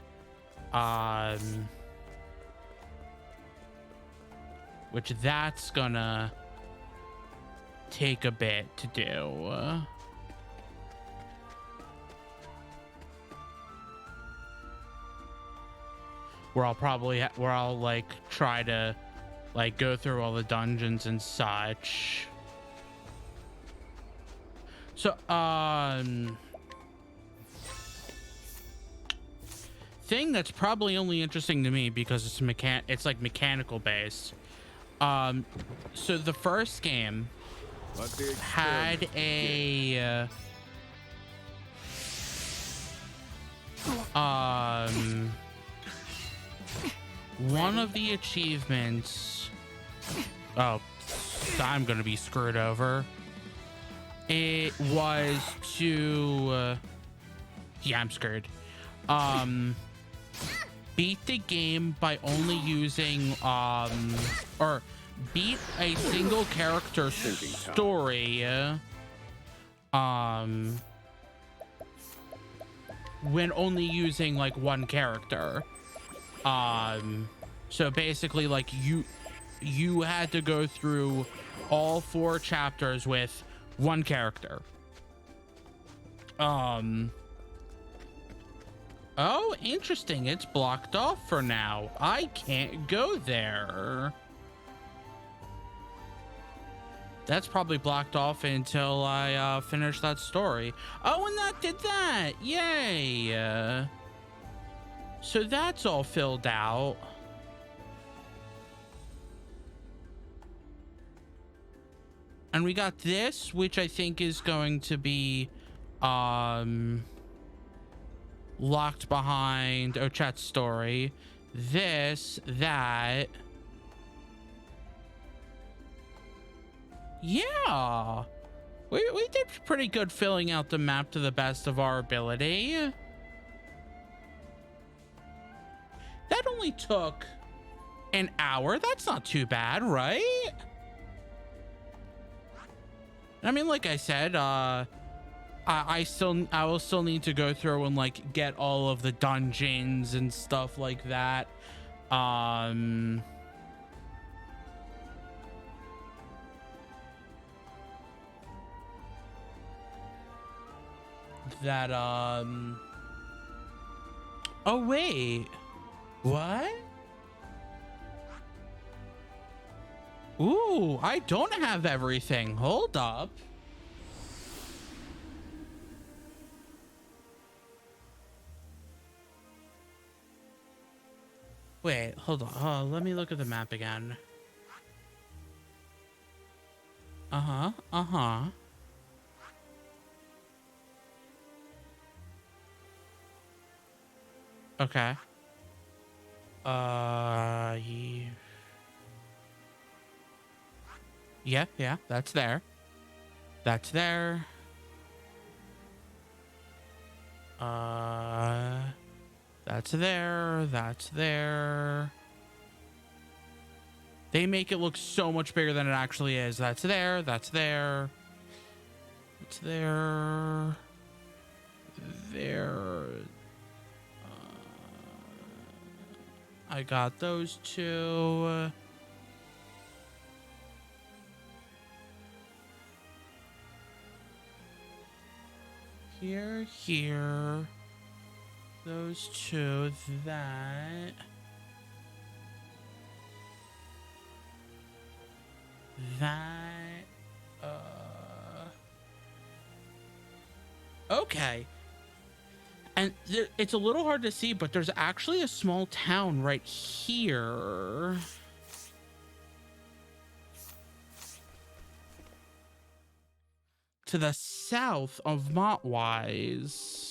Which that's gonna take a bit to do. Where I'll like try to like go through all the dungeons and such. So thing that's probably only interesting to me because it's like mechanical based. So the first game had a one of the achievements. Oh, I'm gonna be screwed over. It was to yeah, I'm screwed. beat the game by only using or beat a single character story when only using like one character. So basically like you had to go through all 4 chapters with one character. Oh, interesting. It's blocked off for now. I can't go there. That's probably blocked off until I finish that story. Oh, and that did that. Yay. So that's all filled out. And we got this, which I think is going to be locked behind Ochet's story. This, that. Yeah. We did pretty good filling out the map to the best of our ability. That only took an hour. That's not too bad, right? I mean, like I said, I will still need to go through and like get all of the dungeons and stuff like that. Oh wait, what? Ooh, I don't have everything. Hold up. Wait, hold on. Oh, let me look at the map again. Uh-huh. Okay. Yeah, that's there. That's there. That's there. That's there. They make it look so much bigger than it actually is. That's there. That's there. It's there. There. I got those 2. Here. Those 2, that. Okay. And it's a little hard to see, but there's actually a small town right here. To the south of Montwise.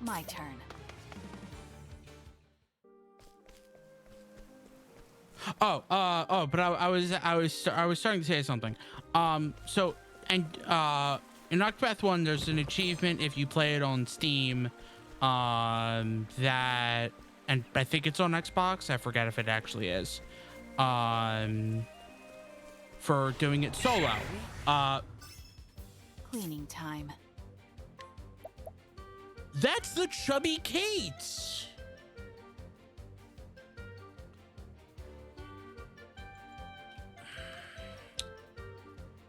My turn. But I was starting to say something. So in Octopath 1, there's an achievement if you play it on Steam, that, and I think it's on Xbox. I forget if it actually is, for doing it solo. Cleaning time. That's the chubby Kate.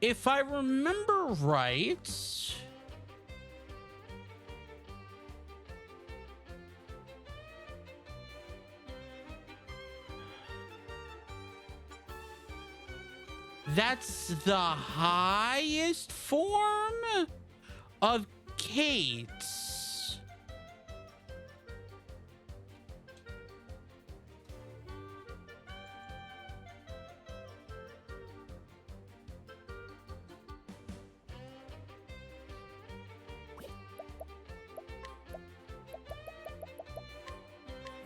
If I remember right, that's the highest form of Kate.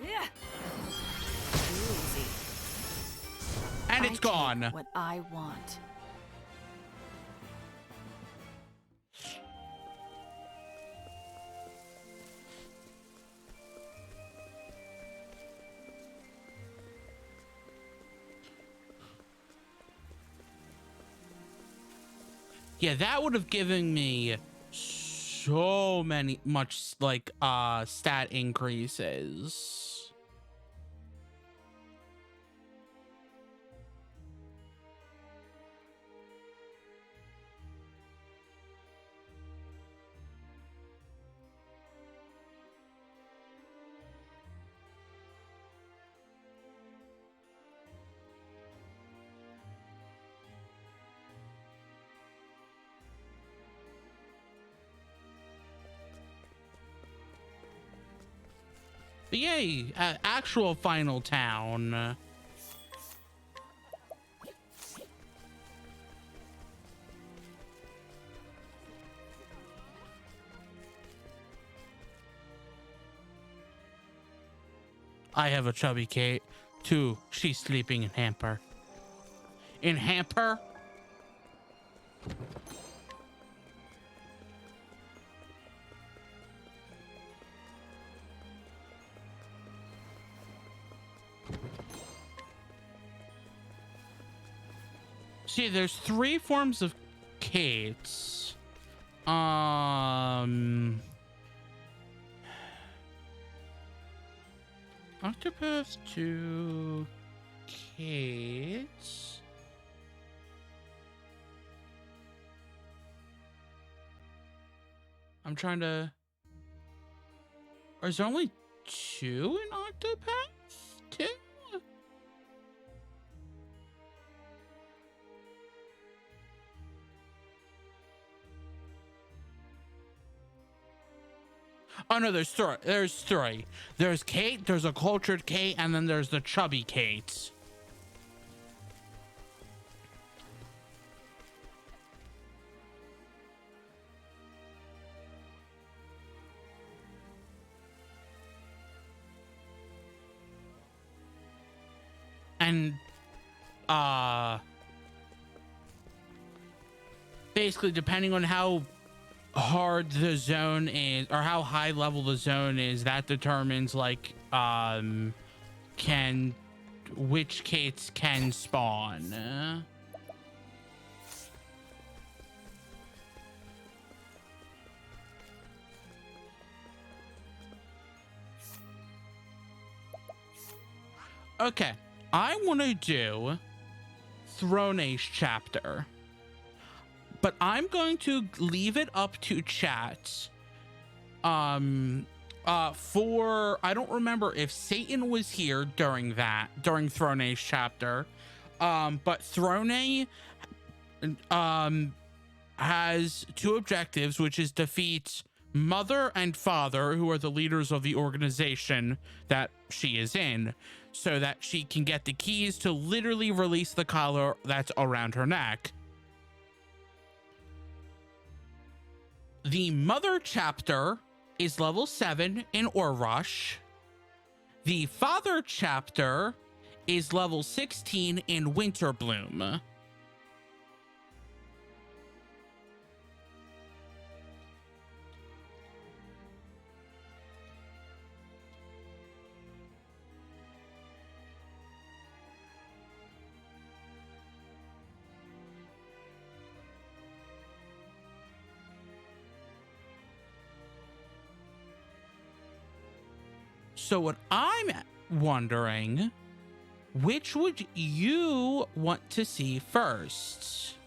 Yeah. Too easy. And it's I gone. take what I want. Yeah, that would have given me so much like stat increases. But yay, actual final town. I have a chubby Kate. 2, she's sleeping in hamper. In hamper? See, there's 3 forms of Kates. Octopath to Kates. I'm trying to. Or is there only 2 in Octopath? 2? Oh no, there's 3. There's 3. There's Kate, there's a cultured Kate, and then there's the chubby Kate. And basically depending on how hard the zone is or how high level the zone is, that determines like which Kates can spawn. Okay, I want to do Throne Age chapter, but I'm going to leave it up to chat. For I don't remember if Satan was here during Throne Age chapter, but Throne has 2 objectives, which is defeat Mother and Father, who are the leaders of the organization that she is in, so that she can get the keys to literally release the collar that's around her neck. The Mother chapter is level 7 in Ore Rush. The Father chapter is level 16 in Winter Bloom. So what I'm wondering, which would you want to see first?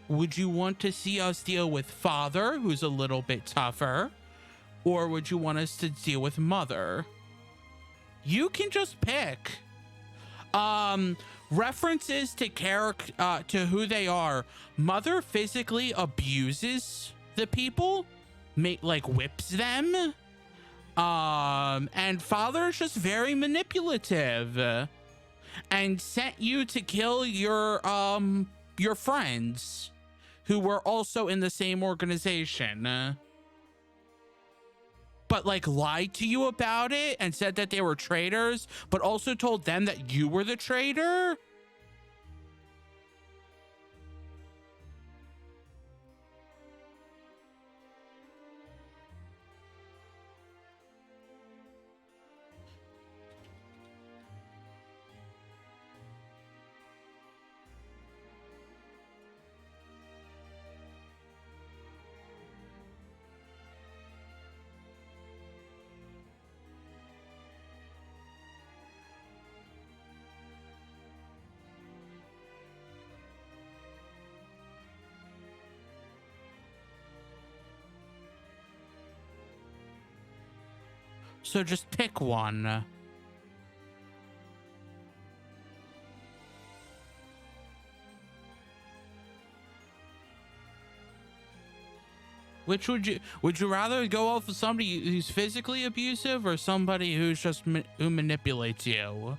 Would you want to see us deal with Father, who's a little bit tougher? Or would you want us to deal with Mother? You can just pick. References to to who they are. Mother physically abuses the people, like whips them. And Father's just very manipulative and sent you to kill your friends who were also in the same organization. but like lied to you about it and said that they were traitors, but also told them that you were the traitor? So just pick one. Which would you rather go off with somebody who's physically abusive or somebody who's just who manipulates you?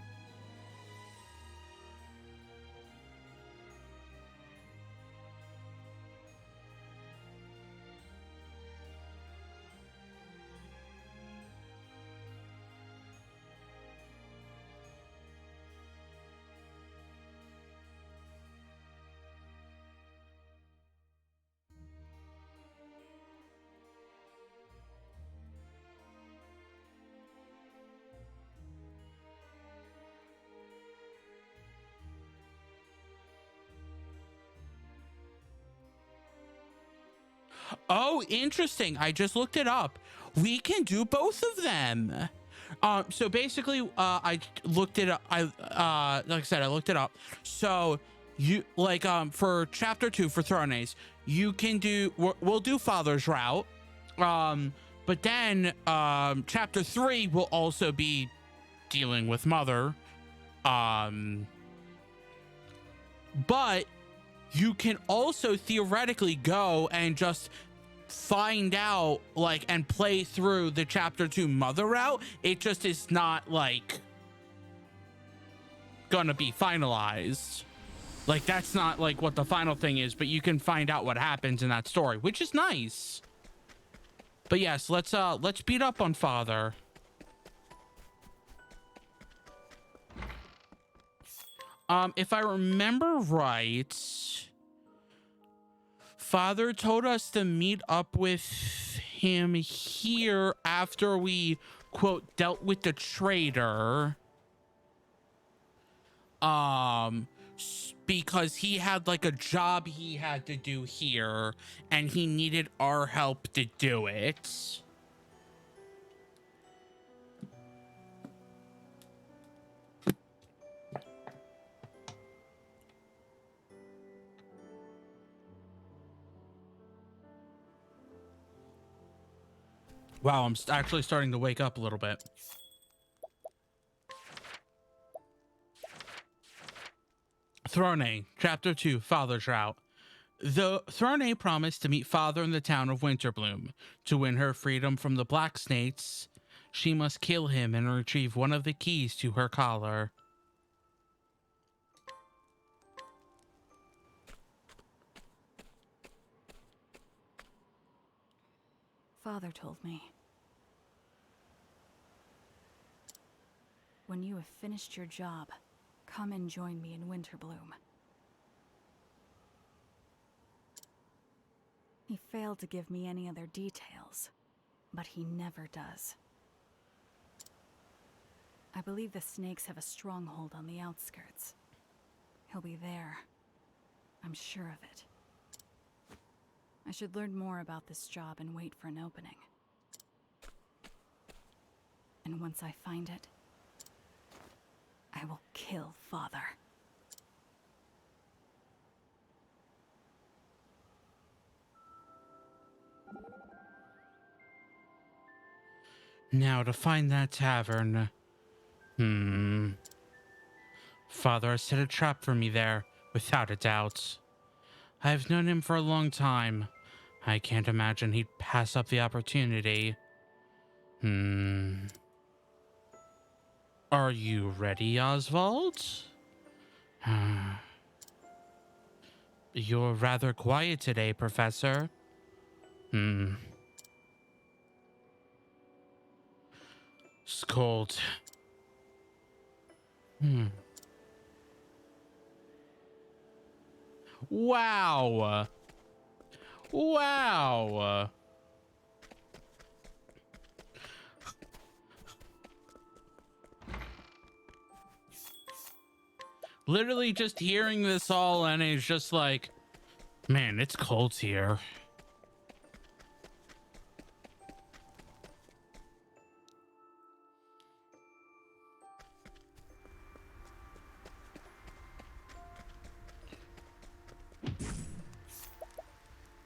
Oh, interesting. I just looked it up. We can do both of them. So basically, I looked it up. Like I said, I looked it up. So you like, for chapter 2 for Thrones, you can do, we'll do Father's route. But then, chapter 3 will also be dealing with Mother. But you can also theoretically go and just find out, like, and play through the chapter 2 Mother route. It just is not, like, gonna be finalized. Like, that's not, like, what the final thing is, but you can find out what happens in that story, which is nice. But yes, let's beat up on Father. If I remember right, Father told us to meet up with him here after we, quote, dealt with the traitor. Because he had like a job he had to do here and he needed our help to do it. Wow, I'm actually starting to wake up a little bit. Throne, Chapter 2, Father's Route. The Throne promised to meet Father in the town of Winterbloom. To win her freedom from the Black Snakes, she must kill him and retrieve one of the keys to her collar. Father told me. When you have finished your job, come and join me in Winterbloom. He failed to give me any other details, but he never does. I believe the snakes have a stronghold on the outskirts. He'll be there. I'm sure of it. I should learn more about this job and wait for an opening. And once I find it, I will kill Father. Now to find that tavern. Father has set a trap for me there, without a doubt. I've known him for a long time. I can't imagine he'd pass up the opportunity. Are you ready, Oswald? You're rather quiet today, Professor. It's cold. Hmm. Wow. Wow. Literally just hearing this all and it's just like, man, it's cold here.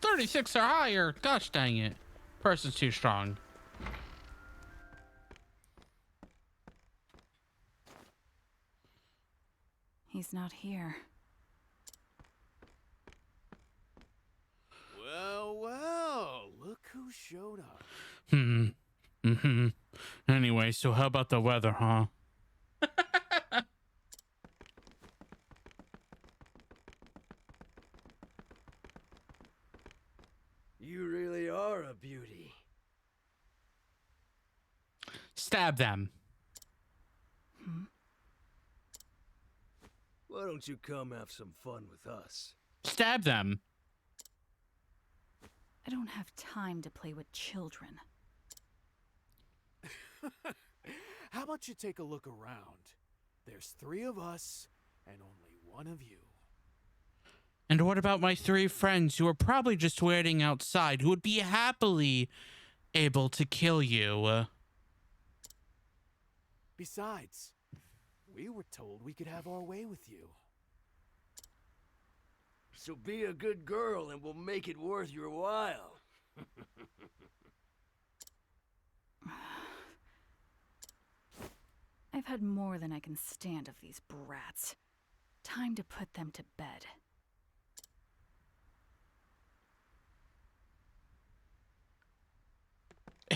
"36 or higher. Gosh dang it. Person's too strong." He's not here. Well, look who showed up. Anyway, so how about the weather, huh? You really are a beauty. Stab them. Why don't you come have some fun with us? Stab them. I don't have time to play with children. How about you take a look around? There's 3 of us and only 1 of you. And what about my 3 friends who are probably just waiting outside, who would be happily able to kill you? Besides, we were told we could have our way with you. So be a good girl and we'll make it worth your while. I've had more than I can stand of these brats. Time to put them to bed.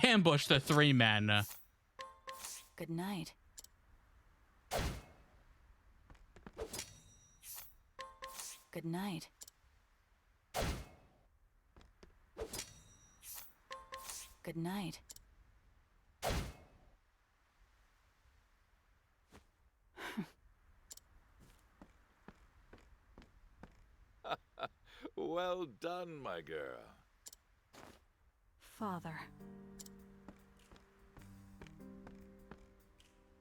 Ambush the 3 men. Good night. Good night. Good night. Well done, my girl. Father.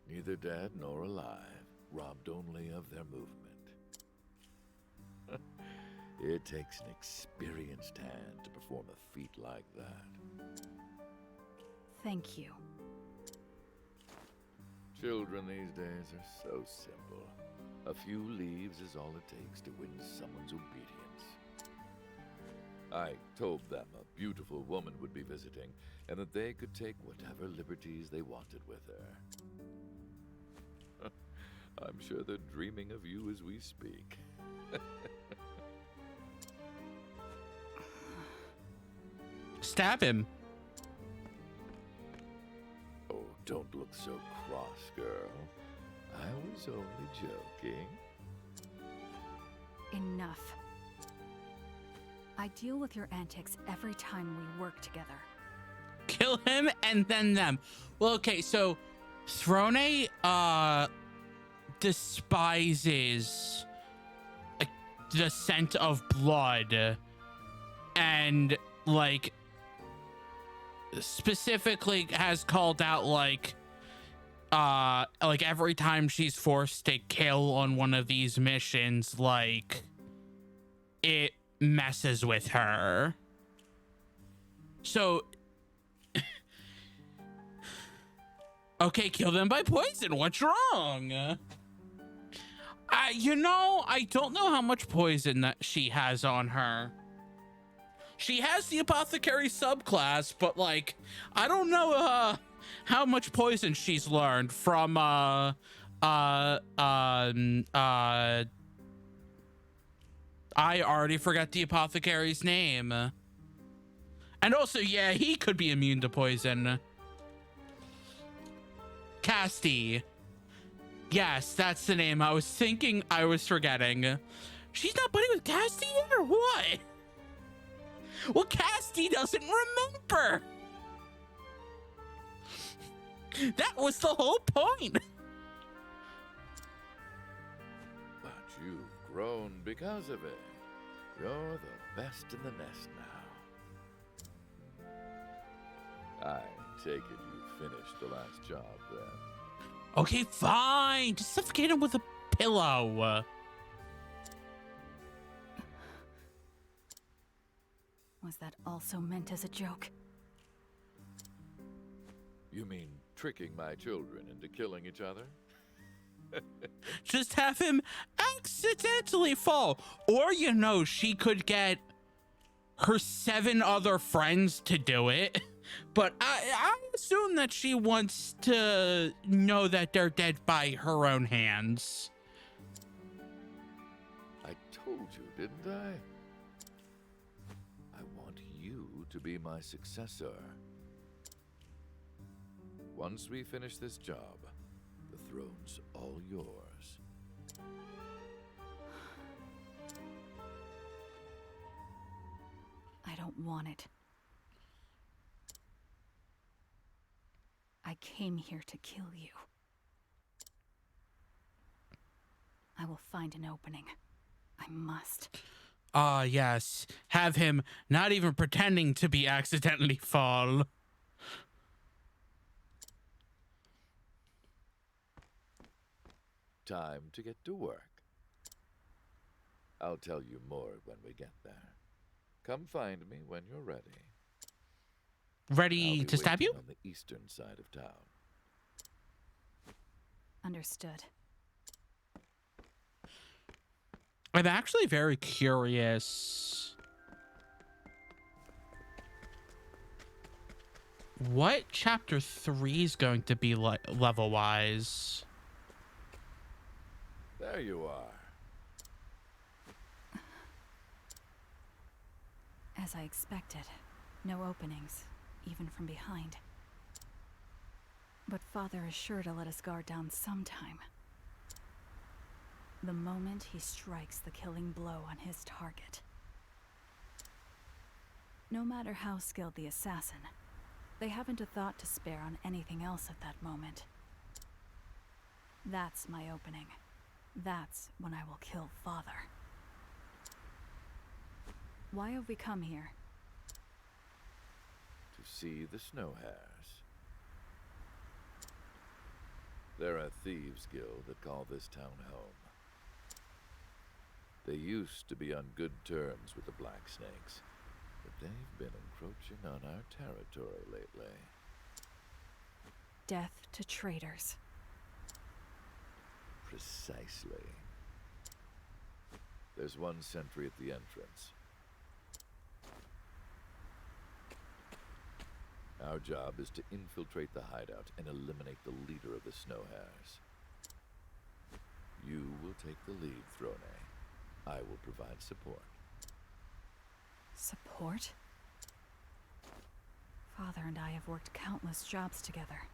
Neither dead nor alive, robbed only of their movement. It takes an experienced hand to perform a feat like that. Thank you. Children these days are so simple. A few leaves is all it takes to win someone's obedience. I told them a beautiful woman would be visiting, and that they could take whatever liberties they wanted with her. I'm sure they're dreaming of you as we speak. Stab him. Oh, don't look so cross, girl. I was only joking. Enough. I deal with your antics every time we work together. Kill him and then them. Well, okay, so Throne despises the scent of blood, and like specifically has called out like every time she's forced to kill on one of these missions, like it messes with her. So okay, kill them by poison. What's wrong? You know, I don't know how much poison that she has on her. She has the apothecary subclass, but like, I don't know how much poison she's learned from I already forgot the apothecary's name. And also, yeah, he could be immune to poison. Casti. Yes, that's the name. I was thinking I was forgetting. She's not buddy with Casti yet, or what? Well, Casti doesn't remember. That was the whole point. But you've grown because of it. You're the best in the nest now. I take it you finished the last job then. Okay, fine. Just suffocate him with a pillow. Was that also meant as a joke? You mean tricking my children into killing each other? Just have him accidentally fall. Or, you know, she could get her 7 other friends to do it. But I assume that she wants to know that they're dead by her own hands. I told you, didn't I? I want you to be my successor. Once we finish this job, the throne's all yours. I don't want it. I came here to kill you. I will find an opening. I must. Ah, yes. Have him not even pretending to be accidentally fall. Time to get to work. I'll tell you more when we get there. Come find me when you're ready. I'll Ready be to stab you? waiting on the eastern side of town. Understood. I'm actually very curious. What chapter 3 is going to be like level-wise? There you are. As I expected. No openings, even from behind. But Father is sure to let us guard down sometime. The moment he strikes the killing blow on his target. No matter how skilled the assassin, they haven't a thought to spare on anything else at that moment. That's my opening. That's when I will kill Father. Why have we come here? To see the snow hares. They're a thieves' guild that call this town home. They used to be on good terms with the Black Snakes, but they've been encroaching on our territory lately. Death to traitors. Precisely. There's one sentry at the entrance. Our job is to infiltrate the hideout and eliminate the leader of the snow hares. You will take the lead, Throne. I will provide support. Support? Father and I have worked countless jobs together.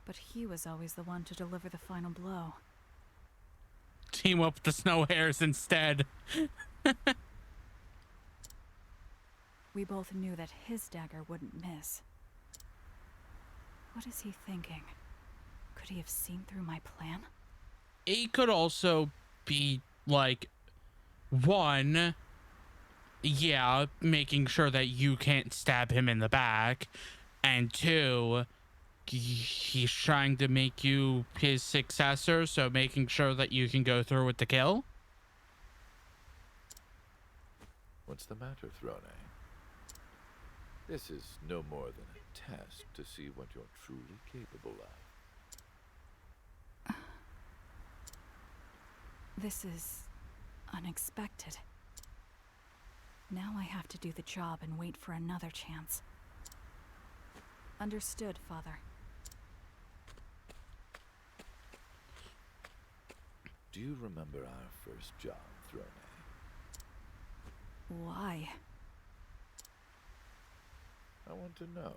But he was always the one to deliver the final blow. Team up with the snow hares instead. We both knew that his dagger wouldn't miss. What is he thinking? Could he have seen through my plan? It could also be like, one, yeah, making sure that you can't stab him in the back, and two, he's trying to make you his successor, so making sure that you can go through with the kill. What's the matter, Throne? This is no more than a test to see what you're truly capable of. This is unexpected. Now I have to do the job and wait for another chance. Understood, Father. Do you remember our first job, Throne? Why? I want to know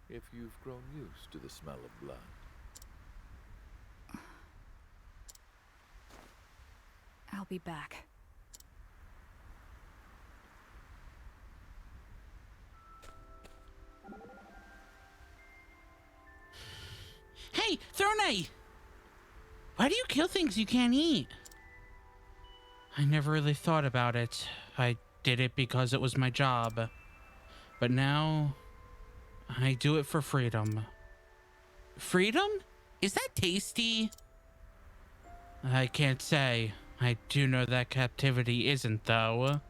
if you've grown used to the smell of blood. I'll be back. Throne, why do you kill things you can't eat? I never really thought about it. I did it because it was my job. But now, I do it for freedom. Freedom? Is that tasty? I can't say. I do know that captivity isn't, though.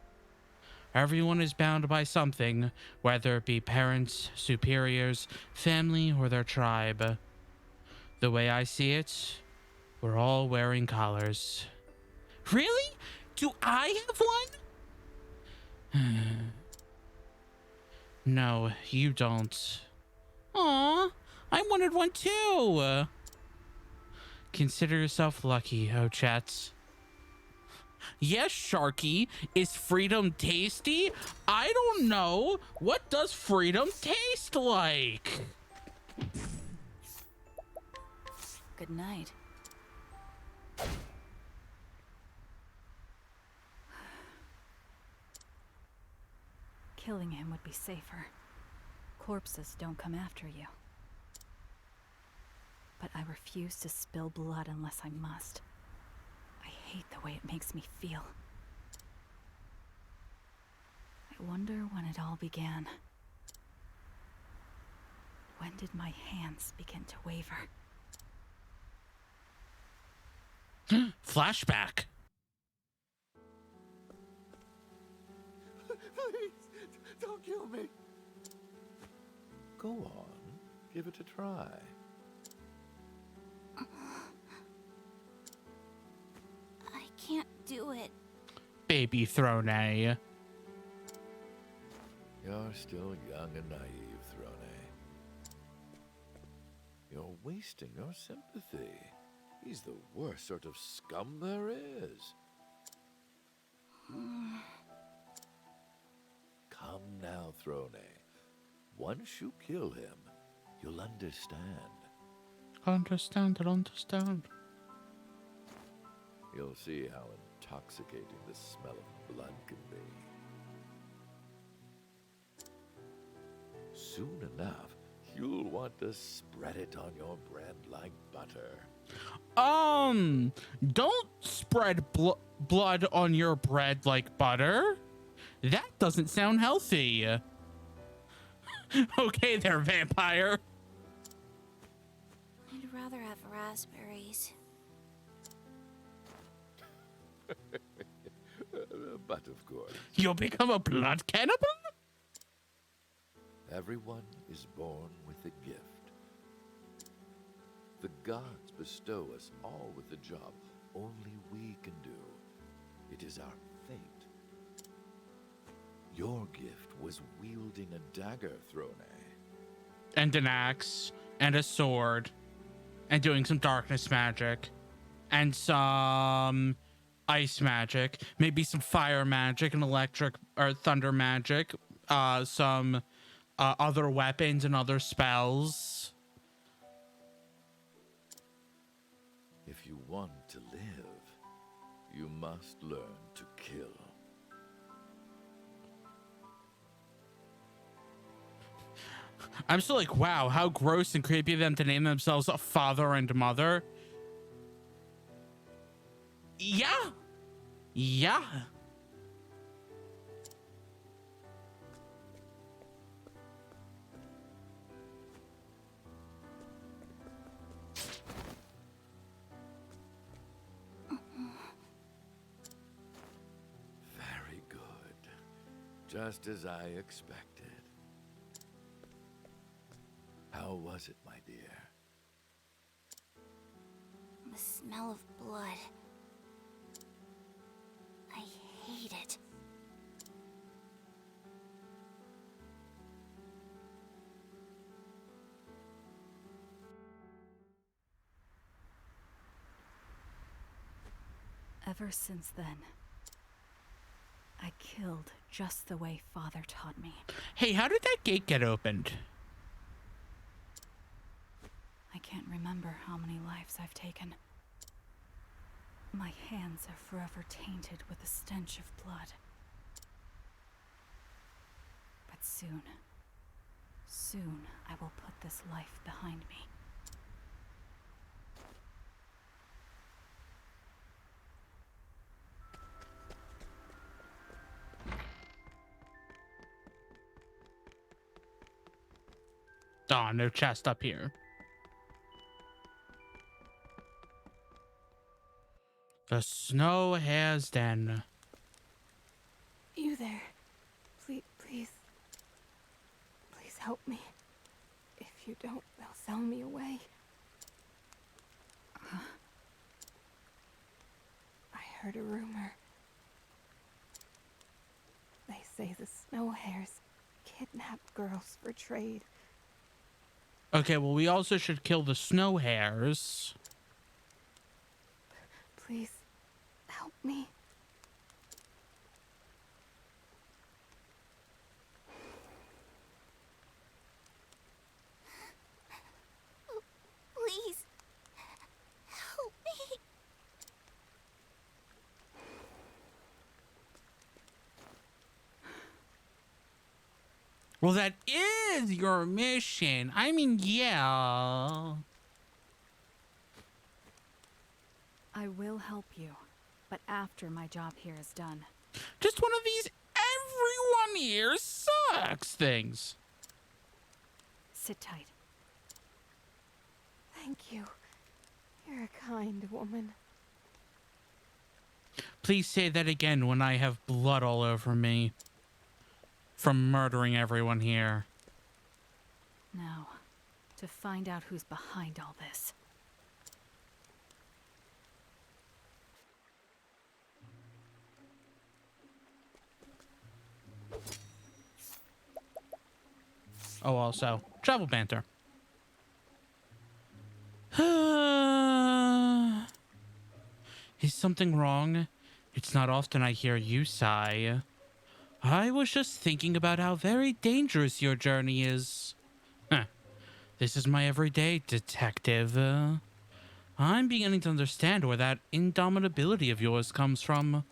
Everyone is bound by something, whether it be parents, superiors, family, or their tribe. The way I see it, we're all wearing collars. Really? Do I have one? No, you don't. Aw, I wanted one too. Consider yourself lucky, oh chats. Yes, Sharky, is freedom tasty? I don't know. What does freedom taste like? Good night. Killing him would be safer. Corpses don't come after you. But I refuse to spill blood unless I must. I hate the way it makes me feel. I wonder when it all began. When did my hands begin to waver? Flashback. Please, don't kill me. Go on, give it a try. I can't do it. Baby Throne. You're still young and naive, Throne. You're wasting your sympathy. He's the worst sort of scum there is. Come now, Throne. Once you kill him, you'll understand. Understand. You'll see how intoxicating the smell of blood can be. Soon enough, you'll want to spread it on your bread like butter. Don't spread blood on your bread like butter. That doesn't sound healthy. Okay there, vampire. I'd rather have raspberries. But of course, You'll become a blood cannibal? everyone is born with a gift. The gods bestow us all with a job only we can do. It is our fate. Your gift was wielding a dagger, Throne. And an axe. And a sword. And doing some darkness magic. And some ice magic. Maybe some fire magic and electric or thunder magic. Some other weapons and other spells. If you want to live, you must learn to kill. I'm still like, wow, how gross and creepy of them to name themselves a father and mother. Yeah. Yeah. Very good. Just as I expected. How was it, my dear? The smell of blood. I hate it. Ever since then, I killed just the way Father taught me. Hey, how did that gate get opened? I can't remember how many lives I've taken. My hands are forever tainted with the stench of blood. But soon I will put this life behind me. Oh, no chest up here. The Snow Hare's Den. You there. Please help me. If you don't, they'll sell me away. I heard a rumor. They say the Snow Hares kidnap girls for trade. Okay, well, we also should kill the Snow Hares. Please, help me. Please, help me. Well, that is your mission. I mean, yeah. I will help you, but after my job here is done. Just one of these everyone here sucks things. Sit tight. Thank you. You're a kind woman. Please say that again when I have blood all over me from murdering everyone here. Now, to find out who's behind all this. Oh, also, travel banter. Is something wrong? It's not often I hear you sigh. I was just thinking about how very dangerous your journey is. Huh. This is my everyday detective. I'm beginning to understand where that indomitability of yours comes from.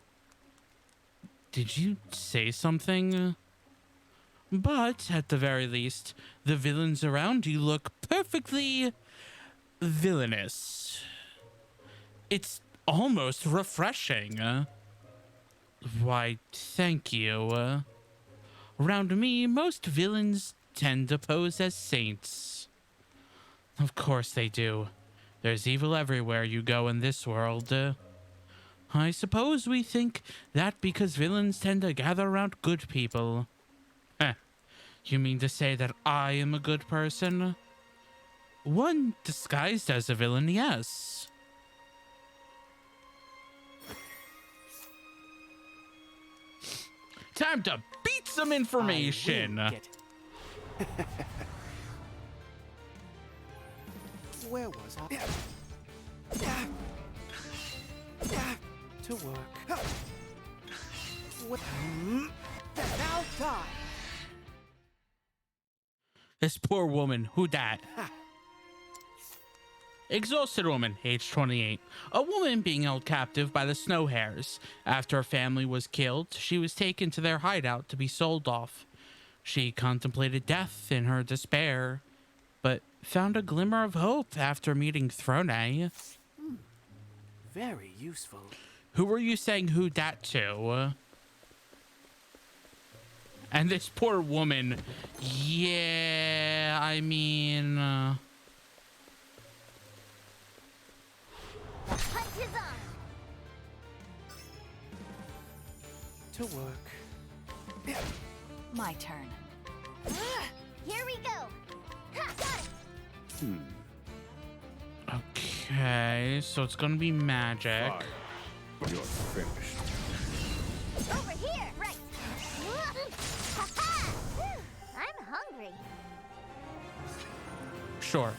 Did you say something? But, at the very least, the villains around you look perfectly villainous. It's almost refreshing. Why, thank you. Around me, most villains tend to pose as saints. Of course they do. There's evil everywhere you go in this world. I suppose we think that because villains tend to gather around good people. You mean to say that I am a good person? One disguised as a villain, yes. Time to beat some information. Where was I? To work. Now die. This poor woman, who dat? Exhausted woman, age 28. A woman being held captive by the Snow Hares. After her family was killed, she was taken to their hideout to be sold off. She contemplated death in her despair, but found a glimmer of hope after meeting Throne. Very useful. Who were you saying who dat to? And this poor woman, yeah, I mean... The hunt is on. To work. My turn. Here we go. Ha, got it. Okay, so it's gonna be magic. Fine. You're finished. Over here, right. Ha-ha! I'm hungry. Sure.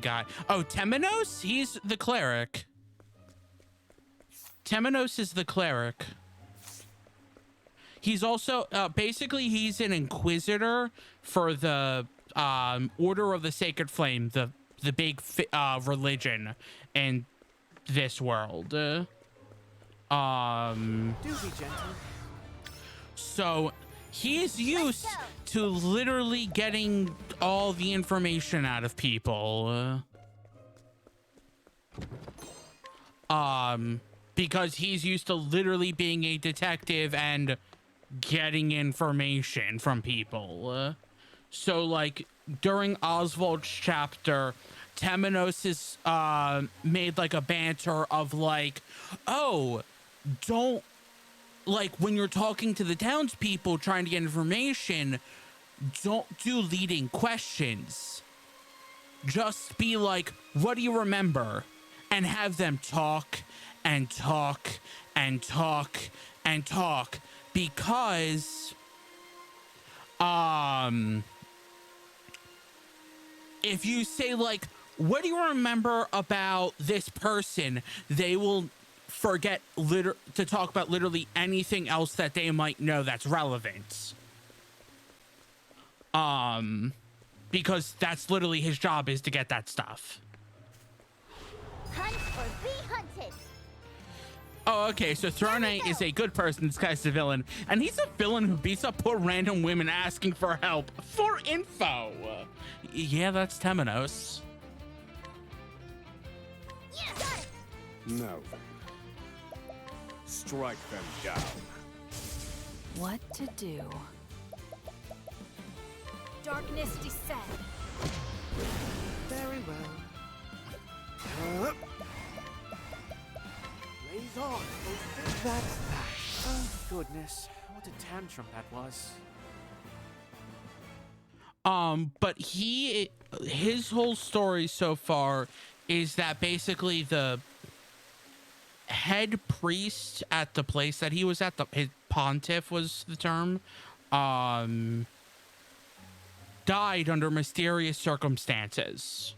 Guy. Oh, Temenos? He's the cleric. Temenos is the cleric. He's also, basically, he's an inquisitor for the Order of the Sacred Flame, the big religion in this world. Do be gentle. So he's used to literally getting all the information out of people. Because he's used to literally being a detective and getting information from people. So like during Oswald's chapter, Temenos is made like a banter of like, oh, don't, like when you're talking to the townspeople trying to get information, don't do leading questions. Just be like, what do you remember? And have them talk and talk and talk and talk, because if you say like, what do you remember about this person, they will forget to talk about literally anything else that they might know that's relevant. Because that's literally his job, is to get that stuff. Hunt or be hunted. Oh, okay, so Throne is a good person disguised as a villain, and he's a villain who beats up poor random women asking for help for info. Yeah, that's Temenos. Yeah, got it. No. Strike them down. What to do? Darkness descend. Very well. Blaze on. That's that. Oh, goodness. What a tantrum that was. But his whole story so far is that basically the head priest at the place that he was at, his pontiff was the term, died under mysterious circumstances.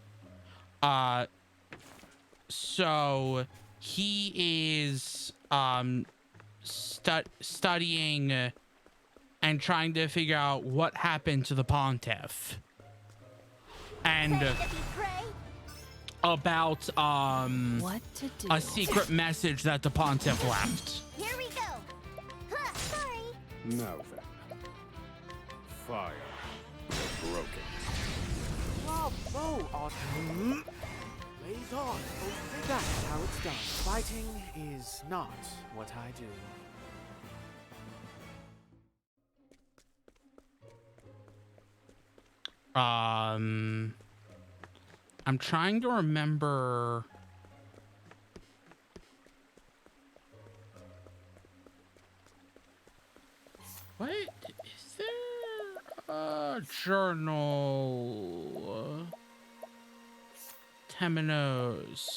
So he is studying and trying to figure out what happened to the pontiff, and about What to do? a secret message that the pontiff left. Here we go. Huh, sorry. Now then. Fire. Broken. Bravo, Autumn. Blaze on. That's how it's done. Fighting is not what I do. I'm trying to remember. What is there? A journal. Temenos.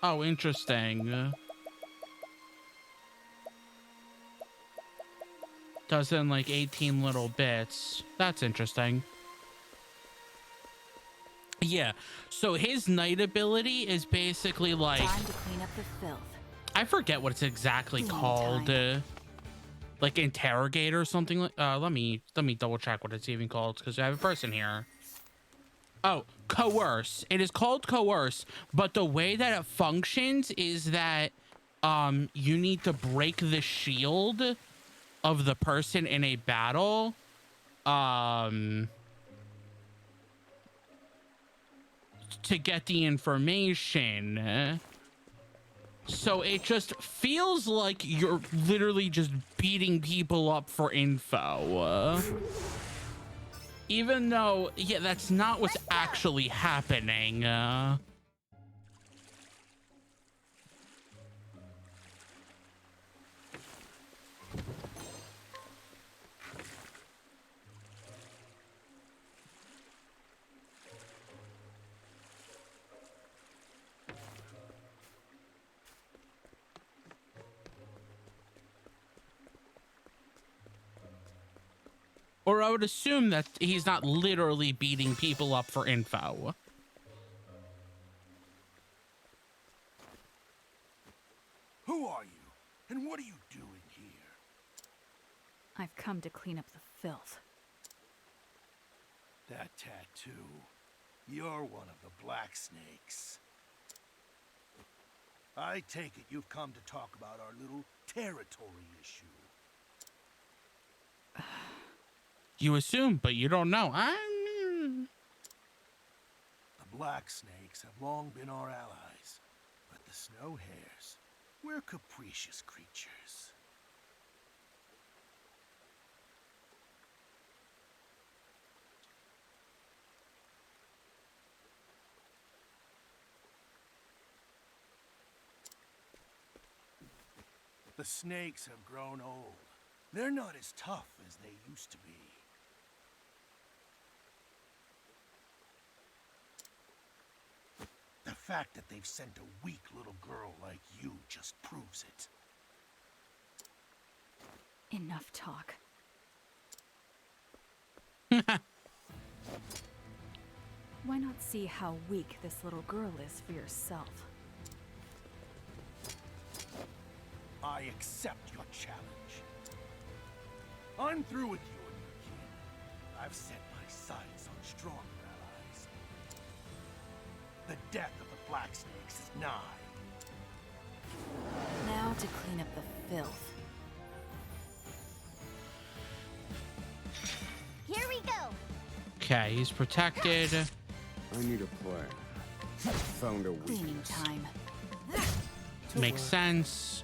Oh, interesting. Does it in like 18 little bits. That's interesting. Yeah, so his night ability is basically like, Time to clean up the filth. I forget what it's exactly called. Like interrogate or something like. Let me double check what it's even called, because I have a person here. Oh, coerce. It is called coerce, but the way that it functions is that you need to break the shield of the person in a battle, to get the information. So it just feels like you're literally just beating people up for info. Even though, yeah, that's not what's actually happening. Or I would assume that he's not literally beating people up for info. Who are you? And what are you doing here? I've come to clean up the filth. That tattoo. You're one of the Black Snakes. I take it you've come to talk about our little territory issue. You assume, but you don't know. The Black Snakes have long been our allies, but the Snow Hares, We're capricious creatures. The snakes have grown old. They're not as tough as they used to be. The fact that they've sent a weak little girl like you just proves it. Enough talk. Why not see how weak this little girl is for yourself? I accept your challenge. I'm through with you and your kin. I've set my sights on stronger allies. The death of the Black Snakes is nigh. Now to clean up the filth. Here we go. Okay, he's protected. I need a plan. Found a Cleaning weakness. time. Makes sense.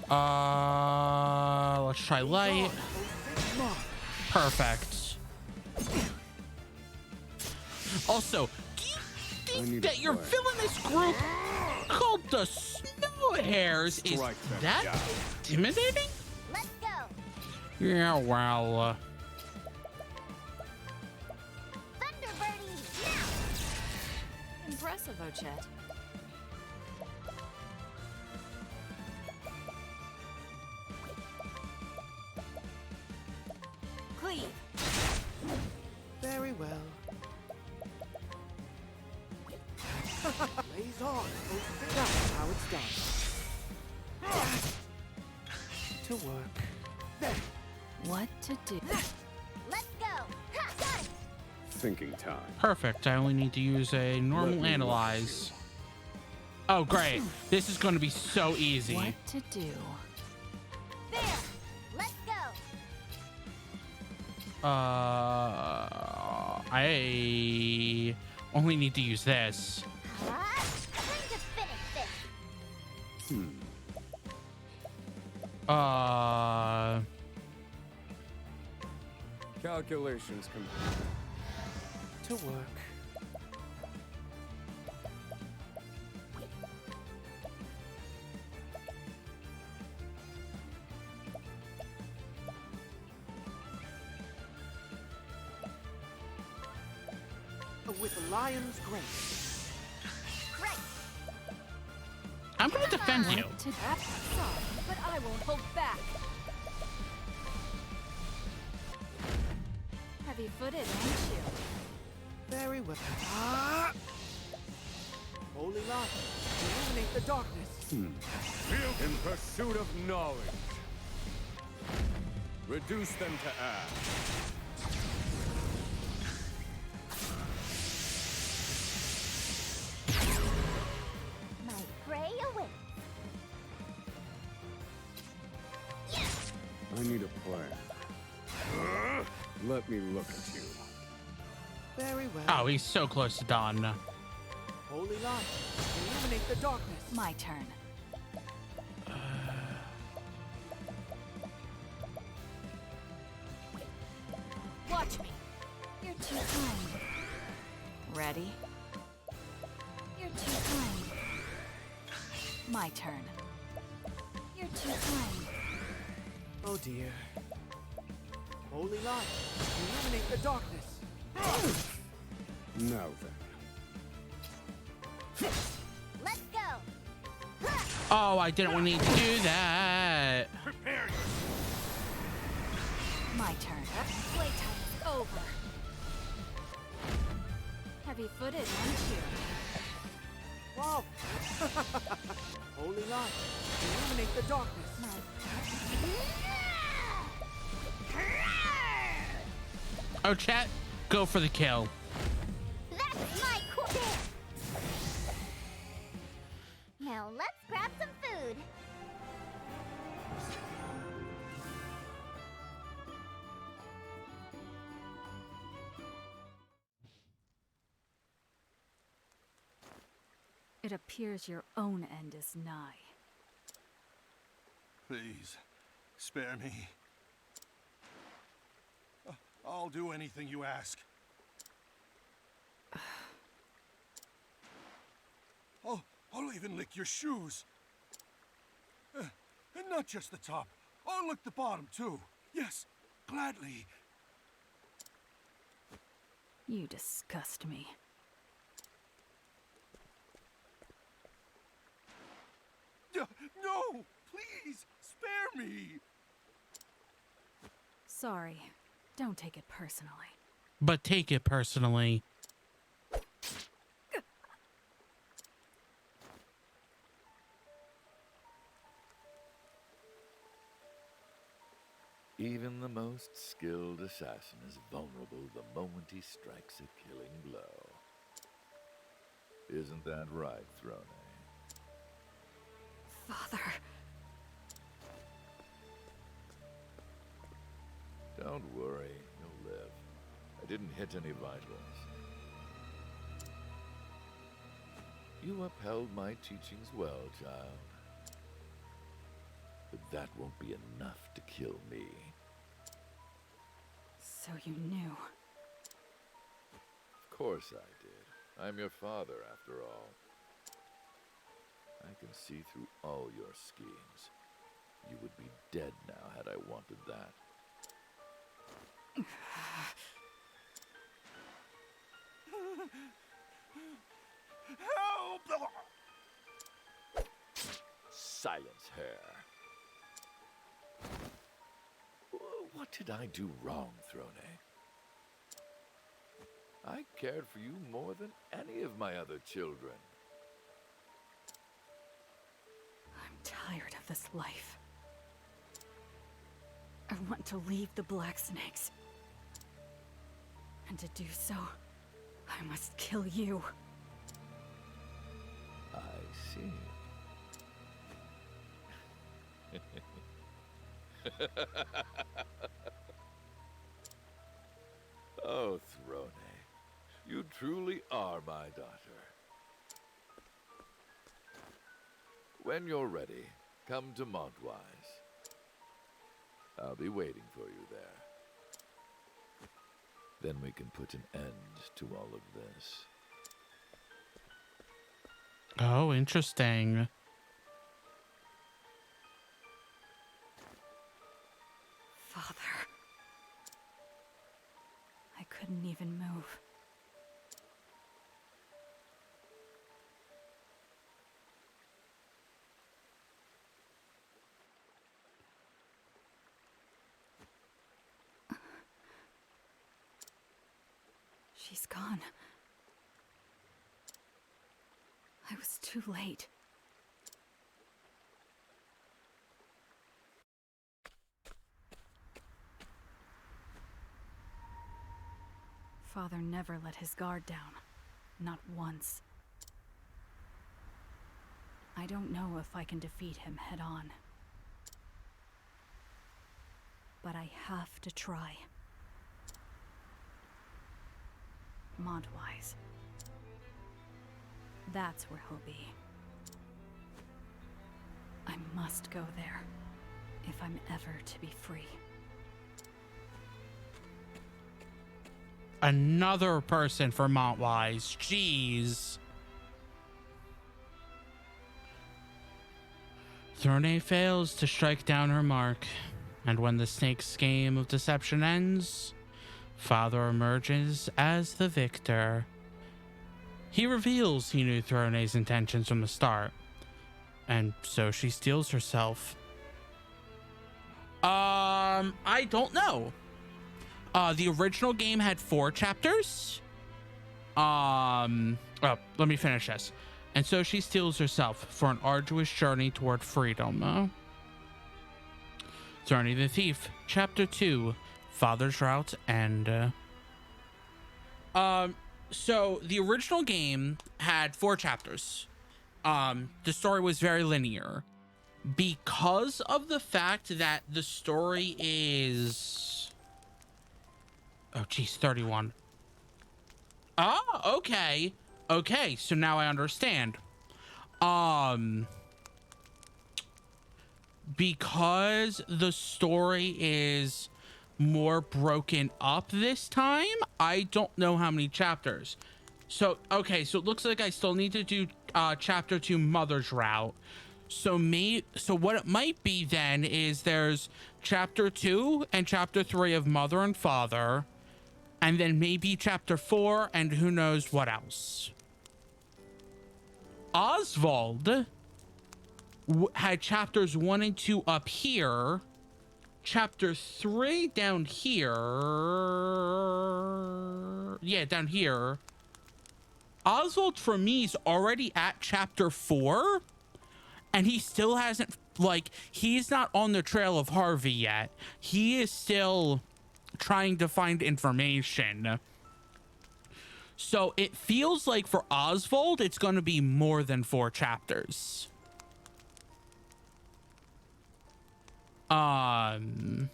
Let's try light. Perfect. Also, do you think that your villainous group called the Snow Hares is Strike them that down. intimidating? Let's go. Yeah, well, Thunderbirdies, now. Impressive, Ochette. Cleave. Very well. Blaze on. That's how it's done. To work. There. What to do? Let's go. Ha, got it. Thinking time. perfect. I only need to use a Let normal me analyze. Oh, great. This is going to be so easy. What to do? There. Let's go. I only need to use this. Time to finish this. Calculations complete. To work. With a lion's grace. Right. I'm going to defend you. What to do? Sorry, but I won't hold back. Heavy-footed, aren't you? Very well. Ah! Holy light, illuminate the darkness. In pursuit of knowledge. Reduce them to ash. My prey awaits. I need a plan. Let me look at you. Very well. Oh, he's so close to Dawn. Holy light, illuminate the darkness. My turn. Watch me. You're too kind. Ready? You're too kind. My turn. You're too kind. Oh dear. Holy light, illuminate the darkness. Now then. Let's go. Oh, I didn't need to do that. My turn. Playtime is over. Heavy-footed, aren't you? Whoa! Holy light, illuminate the darkness. Oh, chat, go for the kill. That's my cool. Now let's grab some food. It appears your own end is nigh. Please, spare me. I'll do anything you ask. I'll even lick your shoes. And not just the top. I'll lick the bottom, too. Yes, gladly. You disgust me. No! Please, spare me! Sorry. Don't take it personally. But take it personally. Even the most skilled assassin is vulnerable the moment he strikes a killing blow. Isn't that right, Throne? Father. Don't worry, you'll live. I didn't hit any vitals. You upheld my teachings well, child. But that won't be enough to kill me. So you knew. Of course I did. I'm your father, after all. I can see through all your schemes. You would be dead now had I wanted that. Help! Silence her. What did I do wrong, Throne? I cared for you more than any of my other children. I'm tired of this life. I want to leave the Black Snakes. And to do so, I must kill you. I see. Oh, Throne, you truly are my daughter. When you're ready, come to Montwise. I'll be waiting for you there. Then we can put an end to all of this. Oh, interesting. Father. I couldn't even move. She's gone. I was too late. Father never let his guard down. Not once. I don't know if I can defeat him head on. But I have to try. Montwise. That's where he'll be. I must go there, if I'm ever to be free. Another person for Montwise. Jeez. Throne fails to strike down her mark, and when the snake's game of deception ends, Father emerges as the victor. He reveals he knew Throne's intentions from the start, and so she steels herself. I don't know. The original game had 4 chapters. Oh, let me finish this. And so she steels herself for an arduous journey toward freedom. Throne the Thief, Chapter 2, Father's Route, and so the original game had 4 chapters. The story was very linear. Because of the fact that the story is... Oh, geez, 31. Oh, okay. Okay, so now I understand. because the story is more broken up this time, I don't know how many chapters. So, okay, so it looks like I still need to do chapter 2 Mother's Route. So what it might be then is there's chapter 2 and chapter 3 of Mother and Father, and then maybe chapter 4 and who knows what else. Oswald had chapters 1 and 2 up here, chapter 3 down here. Yeah, down here. Oswald for me is already at chapter 4, and he still hasn't, like, he's not on the trail of Harvey yet. He is still trying to find information. So it feels like for Oswald, it's going to be more than 4 chapters. And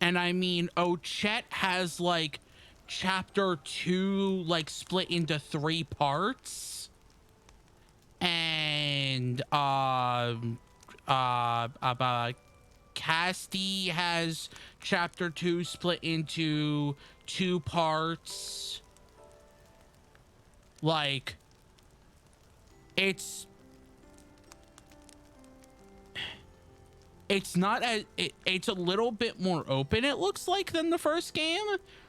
I mean, Chet has like chapter 2 like split into 3 parts, and Casti has chapter 2 split into 2 parts. Like, it's not as it's a little bit more open, it looks like, than the first game.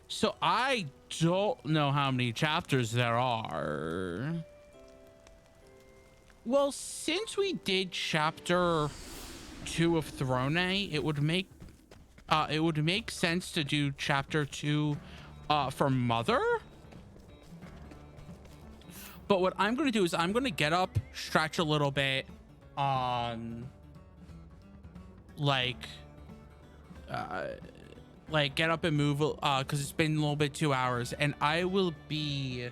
So I don't know how many chapters there are. Well, since we did chapter 2 of Throne, it would make sense to do chapter 2 for Mother. But what I'm going to do is I'm going to get up, stretch a little bit, like get up and move, because it's been a little bit 2 hours, and I will be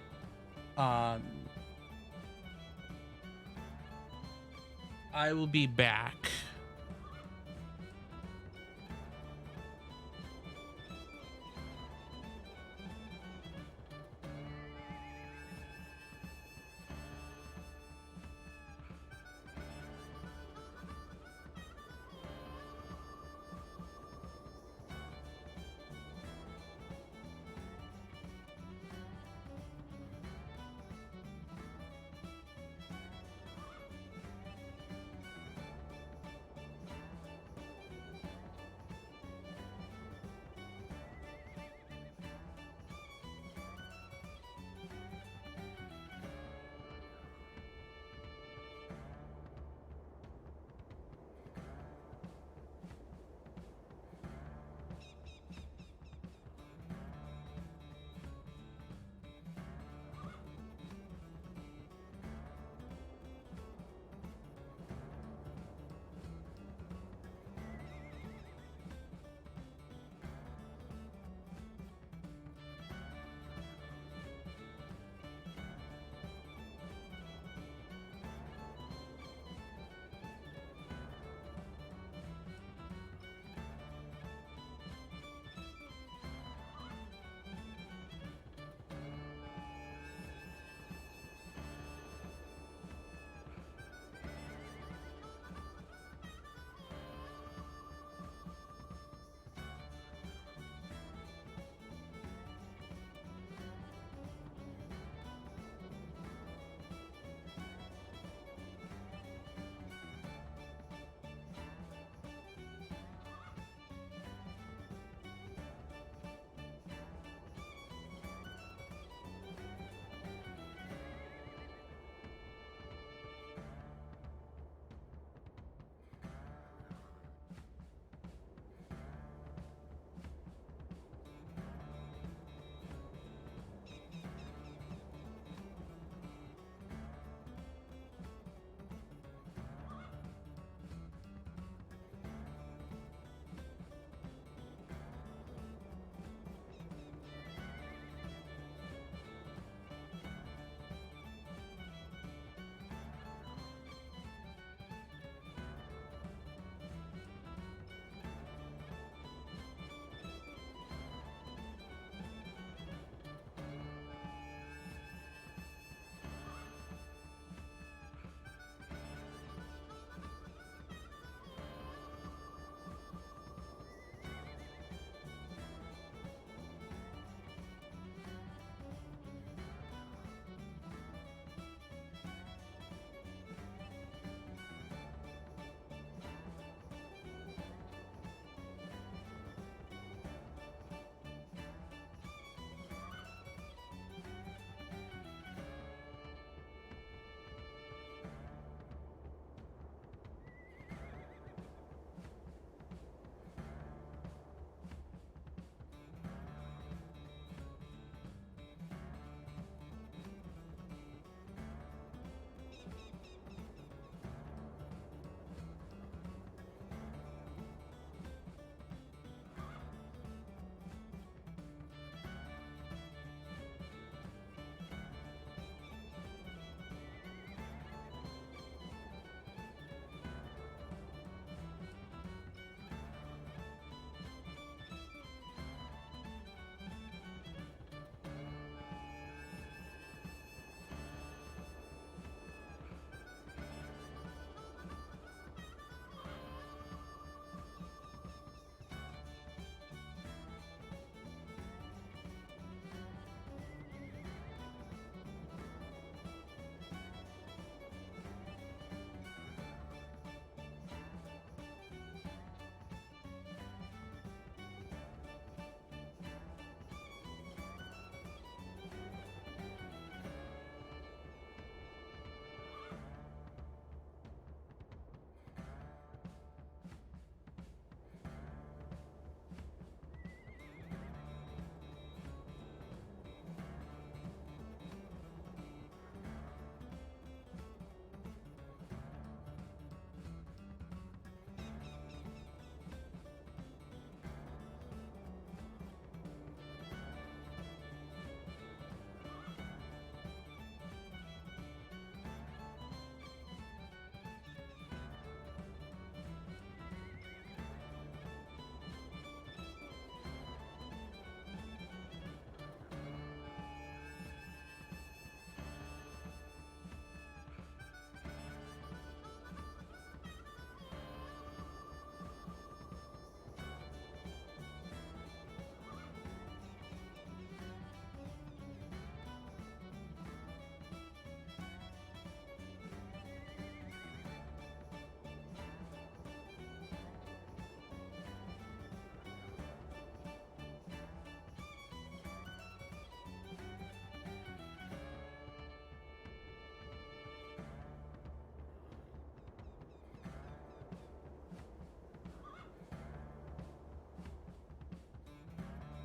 back.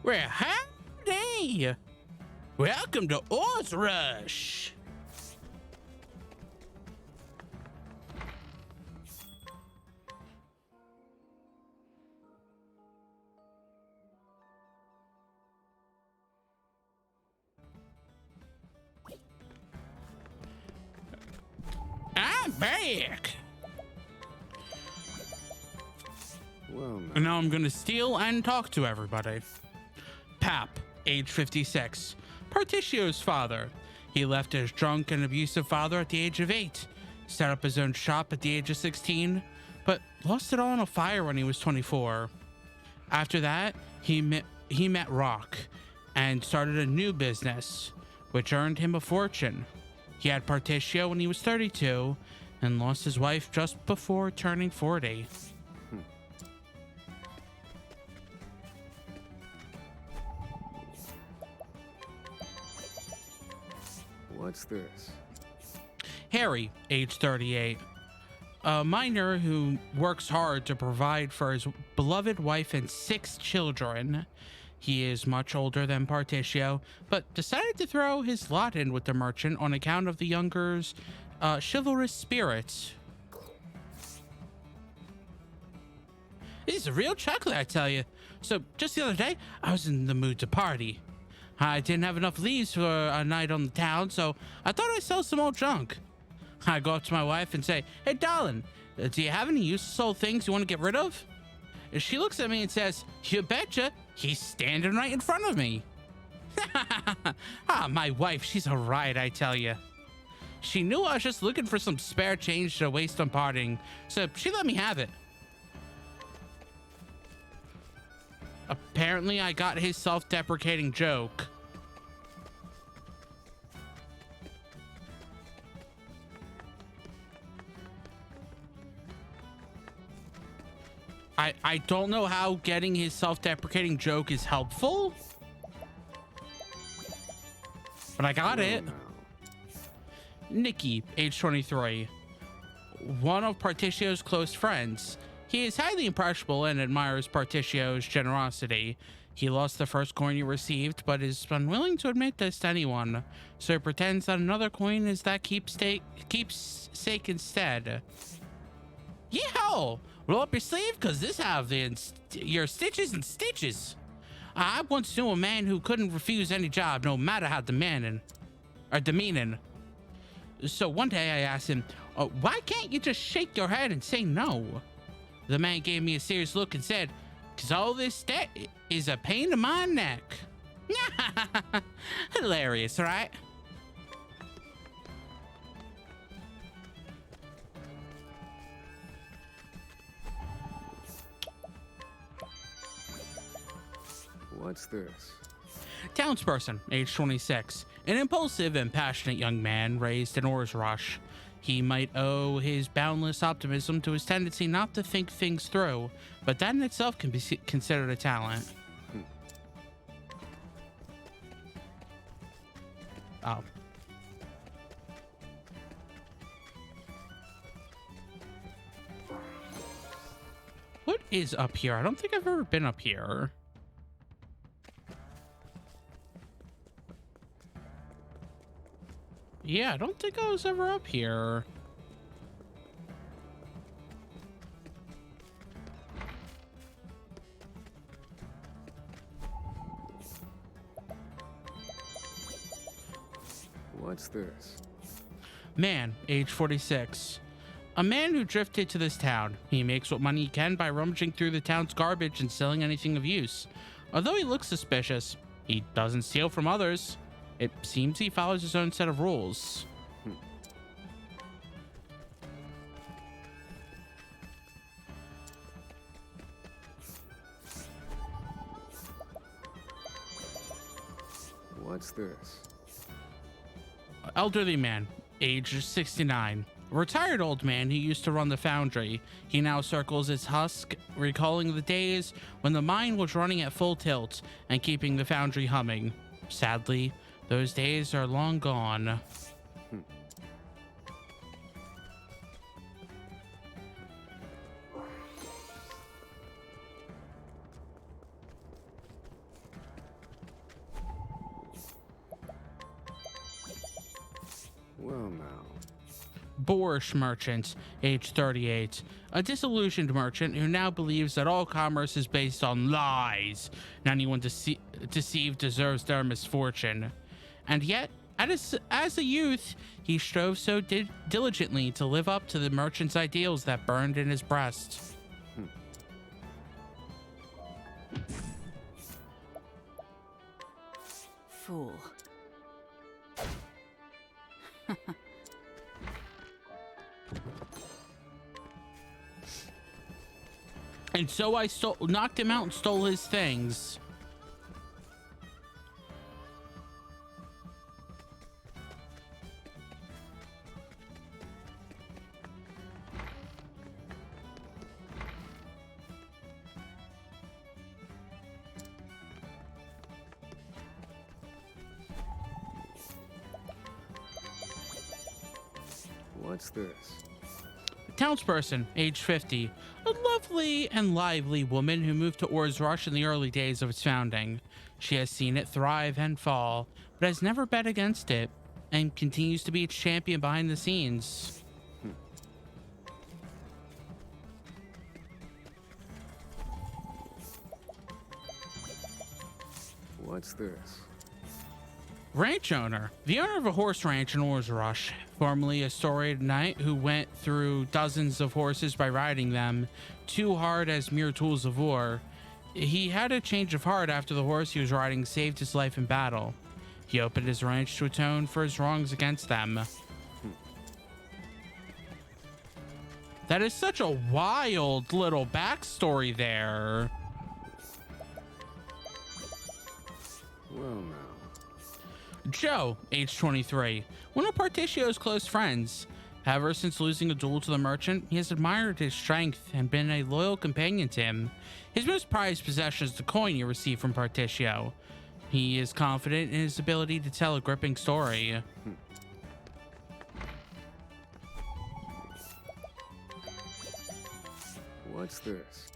Well, howdy! Welcome to Oz Rush! I'm back! Well, And now I'm gonna steal and talk to everybody. Pap, age 56. Partitio's father. He left his drunk and abusive father at the age of 8. Set up his own shop at the age of 16, but lost it all in a fire when he was 24. After that, he met Rock and started a new business, which earned him a fortune. He had Partitio when he was 32 and lost his wife just before turning 40. what's this? Harry, age 38. A miner who works hard to provide for his beloved wife and 6 children. He is much older than Partitio, but decided to throw his lot in with the merchant on account of the younger's chivalrous spirit. This is a real chocolate, I tell you. So just the other day, I was in the mood to party. I didn't have enough leaves for a night on the town, so I thought I'd sell some old junk. I go up to my wife and say, "Hey, darling, do you have any useless old things you want to get rid of?" And she looks at me and says, "You betcha, he's standing right in front of me." My wife, she's a riot, I tell you. She knew I was just looking for some spare change to waste on partying, so she let me have it. Apparently, I got his self-deprecating joke. I don't know how getting his self-deprecating joke is helpful, but I got it. Nikki, age 23. One of Partitio's close friends. He is highly impressionable and admires Partitio's generosity. He lost the first coin he received, but is unwilling to admit this to anyone, so he pretends that another coin is that keepsake instead. Yeehaw! Roll up your sleeve, cause this have your stitches and stitches. I once knew a man who couldn't refuse any job, no matter how demeaning. So one day I asked him, "Why can't you just shake your head and say no?" The man gave me a serious look and said, "'Cause all this debt is a pain in my neck." Hilarious, right? What's this? Townsperson, age 26. An impulsive and passionate young man raised in Oz Rush. He might owe his boundless optimism to his tendency not to think things through, but that in itself can be considered a talent. Oh. What is up here? I don't think I've ever been up here. Yeah, I don't think I was ever up here. What's this? Man, age 46. A man who drifted to this town. He makes what money he can by rummaging through the town's garbage and selling anything of use. Although he looks suspicious, he doesn't steal from others. It seems he follows his own set of rules. What's this? Elderly man, age 69. A retired old man who used to run the foundry. He now circles its husk, recalling the days when the mine was running at full tilt and keeping the foundry humming. Sadly, those days are long gone. Well, now. Boorish merchant, age 38. A disillusioned merchant who now believes that all commerce is based on lies, and anyone deceived deserves their misfortune. And yet, as a youth, he strove so diligently to live up to the merchant's ideals that burned in his breast. Fool. And so I knocked him out and stole his things. What's this? Townsperson, age 50. A lovely and lively woman who moved to Orr's Rush in the early days of its founding. She has seen it thrive and fall, but has never bet against it, and continues to be its champion behind the scenes. What's this? Ranch owner. The owner of a horse ranch in Orr's Rush, formerly a storied knight who went through dozens of horses by riding them too hard as mere tools of war. He had a change of heart after the horse he was riding saved his life in battle. He opened his ranch to atone for his wrongs against them. That is such a wild little backstory there. Well, now. Joe, age 23, one of Particio's close friends. However, since losing a duel to the merchant, he has admired his strength and been a loyal companion to him. His most prized possession is the coin he received from Particio. He is confident in his ability to tell a gripping story. What's this?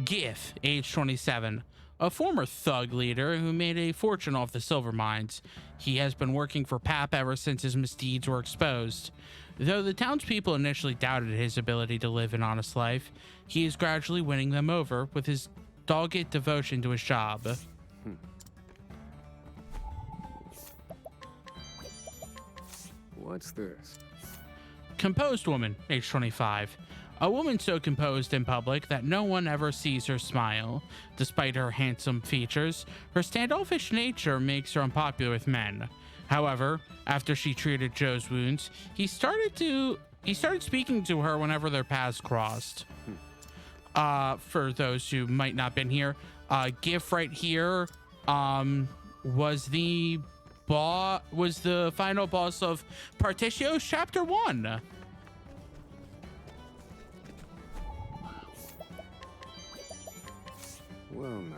Gif, age 27. A former thug leader who made a fortune off the silver mines. He has been working for Pap ever since his misdeeds were exposed. Though the townspeople initially doubted his ability to live an honest life, he is gradually winning them over with his dogged devotion to his job. What's this? Composed woman, age 25. A woman so composed in public that no one ever sees her smile. Despite her handsome features, her standoffish nature makes her unpopular with men. However, after she treated Joe's wounds, he started speaking to her whenever their paths crossed. For those who might not been here, GIF right here was the final boss of Particio's Chapter 1. Well, now.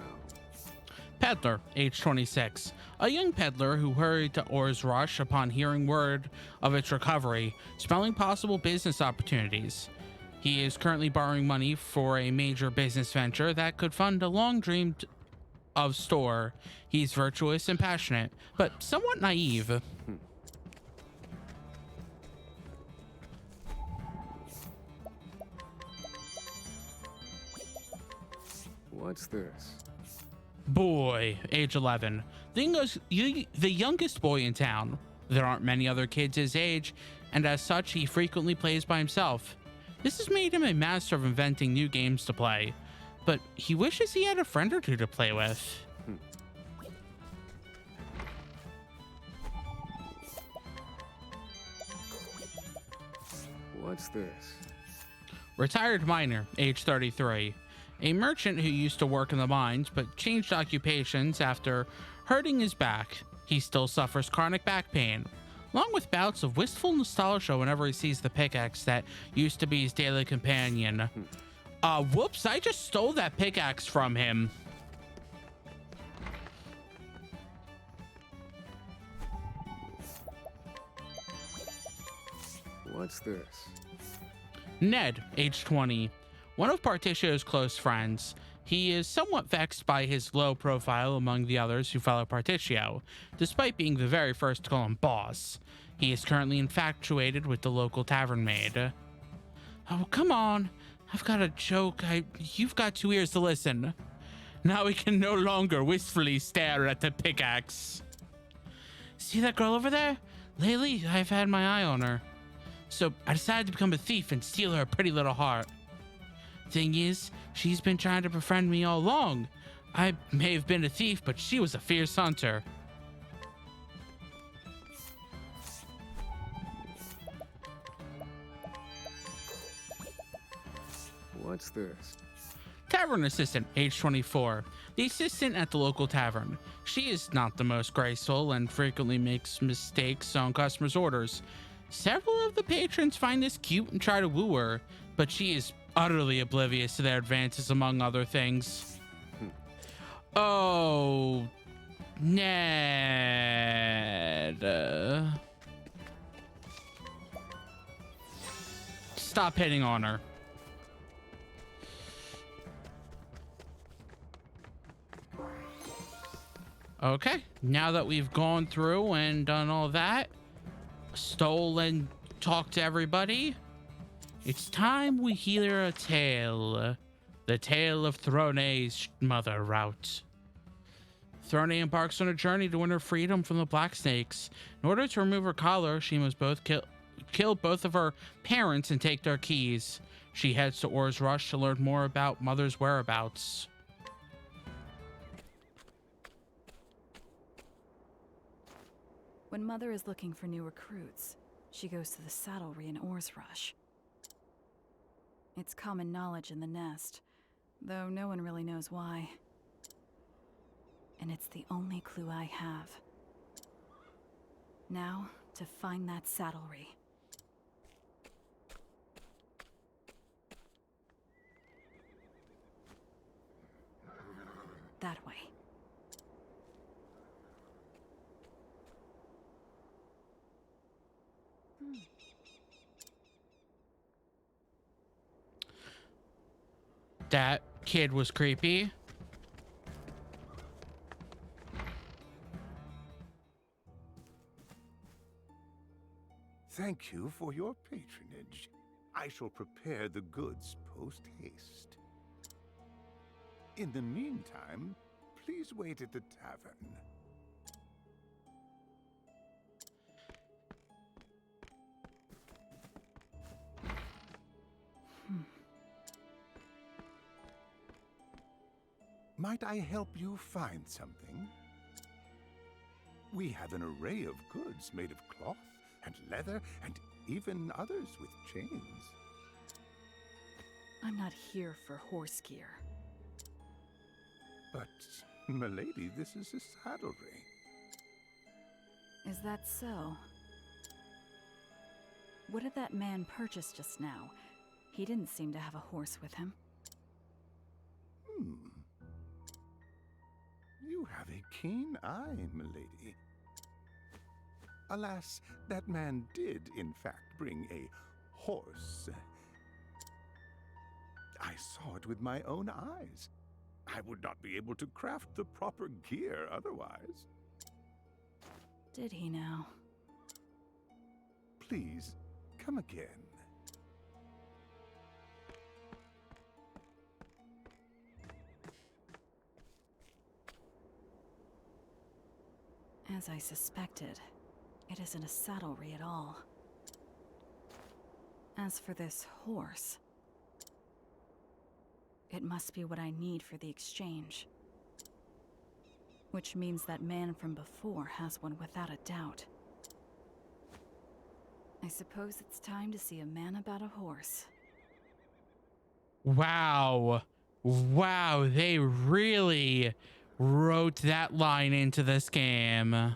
Peddler, age 26. A young peddler who hurried to Orr's Rush upon hearing word of its recovery, smelling possible business opportunities. He is currently borrowing money for a major business venture that could fund a long dreamed of store. He's virtuous and passionate, but somewhat naive. What's this? Boy, age 11. The youngest boy in town. There aren't many other kids his age, and as such, he frequently plays by himself. This has made him a master of inventing new games to play, but he wishes he had a friend or two to play with. What's this? Retired miner, age 33. A merchant who used to work in the mines but changed occupations after hurting his back. He still suffers chronic back pain, along with bouts of wistful nostalgia whenever he sees the pickaxe that used to be his daily companion. Whoops, I just stole that pickaxe from him. What's this? Ned, age 20. One of Particio's close friends. He is somewhat vexed by his low profile among the others who follow Particio, despite being the very first to call him boss. He is currently infatuated with the local tavern maid. Oh, come on. I've got a joke. You've got 2 ears to listen. Now we can no longer wistfully stare at the pickaxe. See that girl over there? Lately, I've had my eye on her. So I decided to become a thief and steal her pretty little heart. Thing is, she's been trying to befriend me all along. I may have been a thief, but she was a fierce hunter. What's this? Tavern assistant, age 24. The assistant at the local tavern. She is not the most graceful and frequently makes mistakes on customers' orders. Several of the patrons find this cute and try to woo her, but she is utterly oblivious to their advances, among other things. Oh, Ned. Stop hitting on her. Okay, now that we've gone through and done all that, stole and talked to everybody, it's time we hear a tale. The tale of Throne's mother route. Throne embarks on a journey to win her freedom from the Black Snakes. In order to remove her collar, she must both kill both of her parents and take their keys. She heads to Or's Rush to learn more about Mother's whereabouts. When Mother is looking for new recruits, she goes to the saddlery in Or's Rush. It's common knowledge in the nest, though no one really knows why. And it's the only clue I have. Now, to find that saddlery. That way. That kid was creepy. Thank you for your patronage. I shall prepare the goods post-haste. In the meantime, please wait at the tavern. Might I help you find something? We have an array of goods made of cloth and leather and even others with chains. I'm not here for horse gear. But, milady, this is a saddlery. Is that so? What did that man purchase just now? He didn't seem to have a horse with him. You have a keen eye, milady. Alas, that man did, in fact, bring a horse. I saw it with my own eyes. I would not be able to craft the proper gear otherwise. Did he now? Please, come again. As I suspected, it isn't a saddlery at all. As for this horse, it must be what I need for the exchange. Which means that man from before has one without a doubt. I suppose it's time to see a man about a horse. Wow. Wow, they really wrote that line into this game. A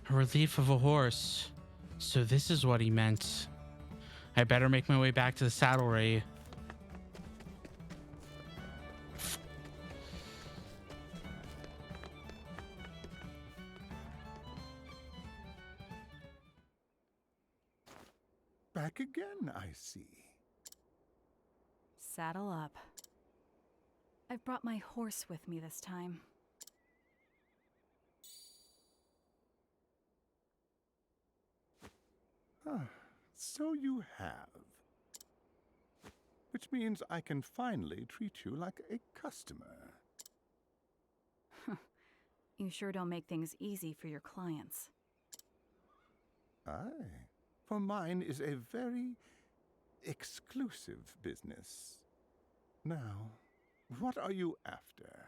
relief of a horse. So this is what he meant. I better make my way back to the saddlery. back again, I see. Saddle up. I've brought my horse with me this time. Ah, so you have. Which means I can finally treat you like a customer. You sure don't make things easy for your clients. Aye, for mine is a very exclusive business. Now, what are you after?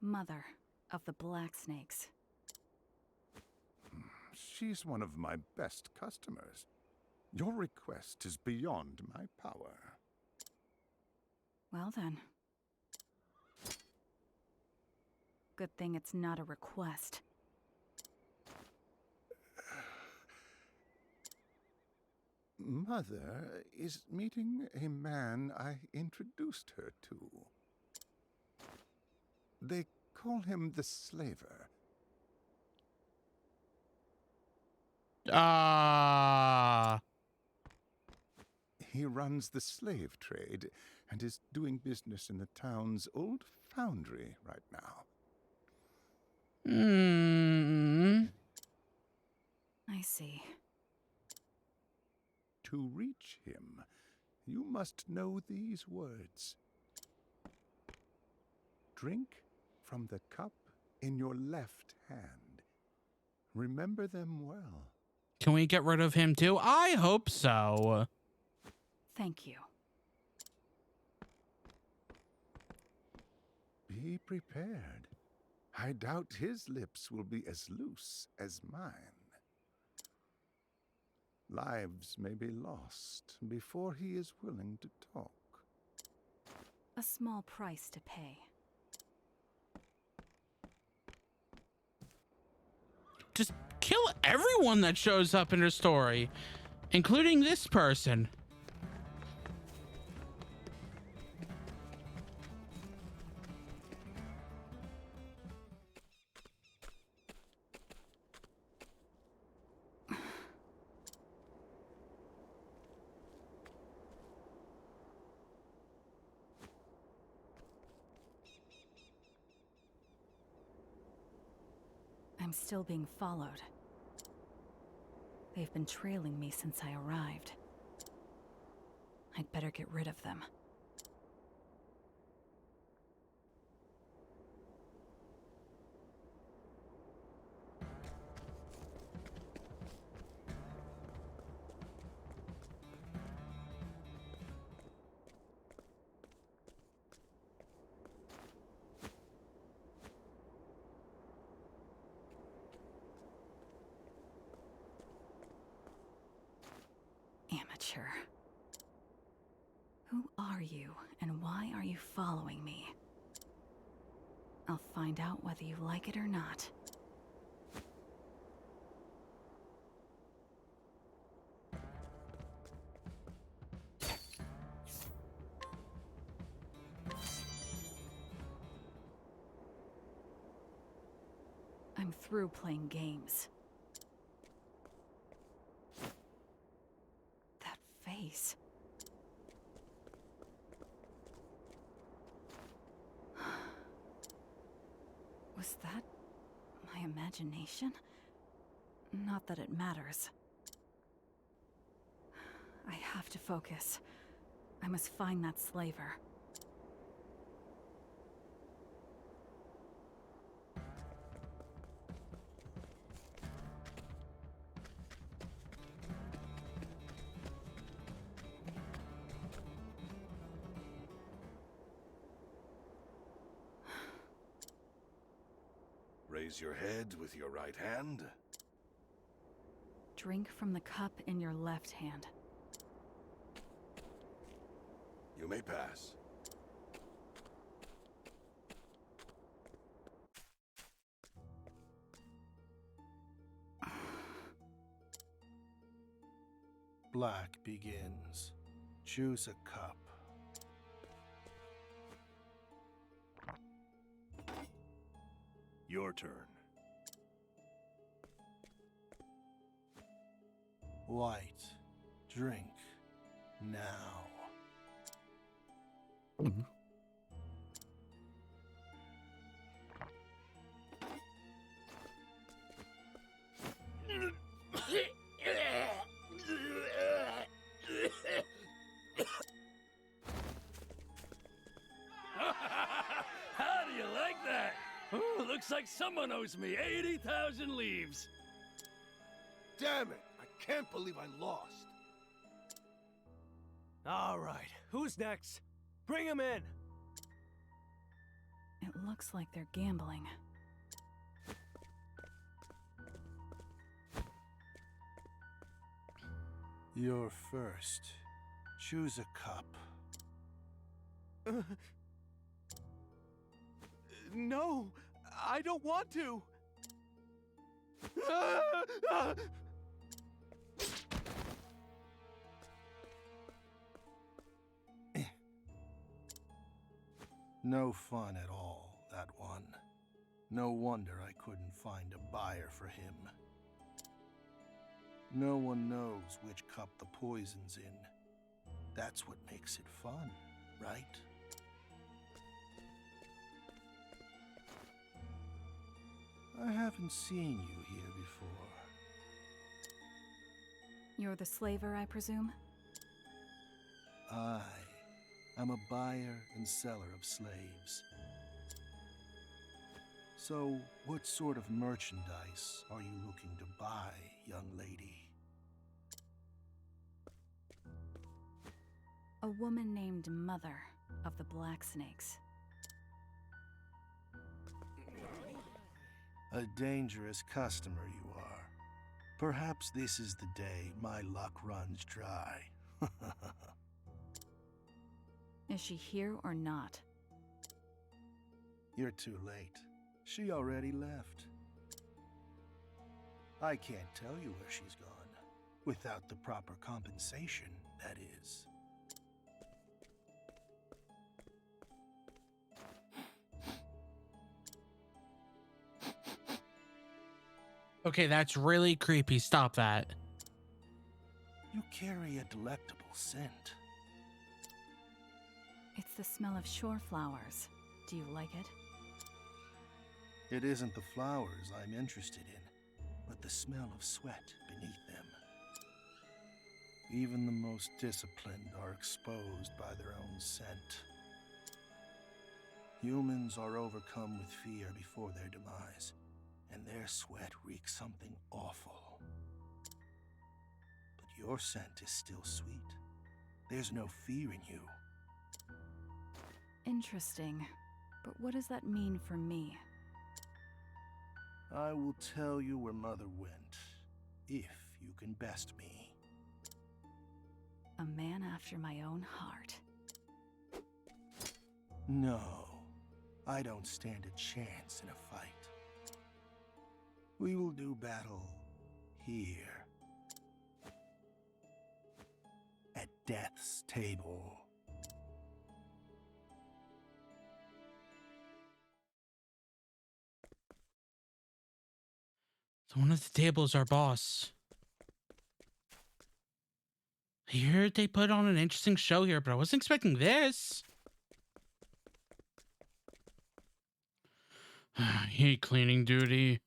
Mother of the Black Snakes. She's one of my best customers. Your request is beyond my power. Well then. Good thing it's not a request. Mother is meeting a man I introduced her to. They call him the Slaver. He runs the slave trade and is doing business in the town's old foundry right now. I see. To reach him, you must know these words. Drink from the cup in your left hand. Remember them well. Can we get rid of him too? I hope so. Thank you. Be prepared. I doubt his lips will be as loose as mine. Lives may be lost before he is willing to talk. A small price to pay. Just kill everyone that shows up in her story, including this person. I'm still being followed. They've been trailing me since I arrived. I'd better get rid of them. Amateur. Who are you, and why are you following me? I'll find out whether you like it or not. I'm through playing games. That face. Was that my imagination? Not that it matters. I have to focus. I must find that slaver. Raise your head with your right hand. Drink from the cup in your left hand. You may pass. Black begins. Choose a cup. Your turn. White, drink now. How do you like that? Ooh, looks like someone owes me 80,000 leaves. Damn it! I can't believe I lost. All right, who's next? Bring him in. It looks like they're gambling. You're first. Choose a cup. No, I don't want to. No fun at all, that one. No wonder I couldn't find a buyer for him. No one knows which cup the poison's in. That's what makes it fun, right? I haven't seen you here before. You're the slaver, I presume? I'm a buyer and seller of slaves. So, what sort of merchandise are you looking to buy, young lady? A woman named Mother of the Black Snakes. A dangerous customer you are. Perhaps this is the day my luck runs dry. Is she here or not? You're too late. She already left. I can't tell you where she's gone. Without the proper compensation, that is. Okay, that's really creepy. Stop that. You carry a delectable scent. It's the smell of shore flowers. Do you like it? It isn't the flowers I'm interested in, but the smell of sweat beneath them. Even the most disciplined are exposed by their own scent. Humans are overcome with fear before their demise, and their sweat reeks something awful. But your scent is still sweet. There's no fear in you. Interesting. But what does that mean for me? I will tell you where Mother went, if you can best me. A man after my own heart. No, I don't stand a chance in a fight. We will do battle here. At Death's table. The one at the table is our boss. I heard they put on an interesting show here, but I wasn't expecting this. I hate cleaning duty,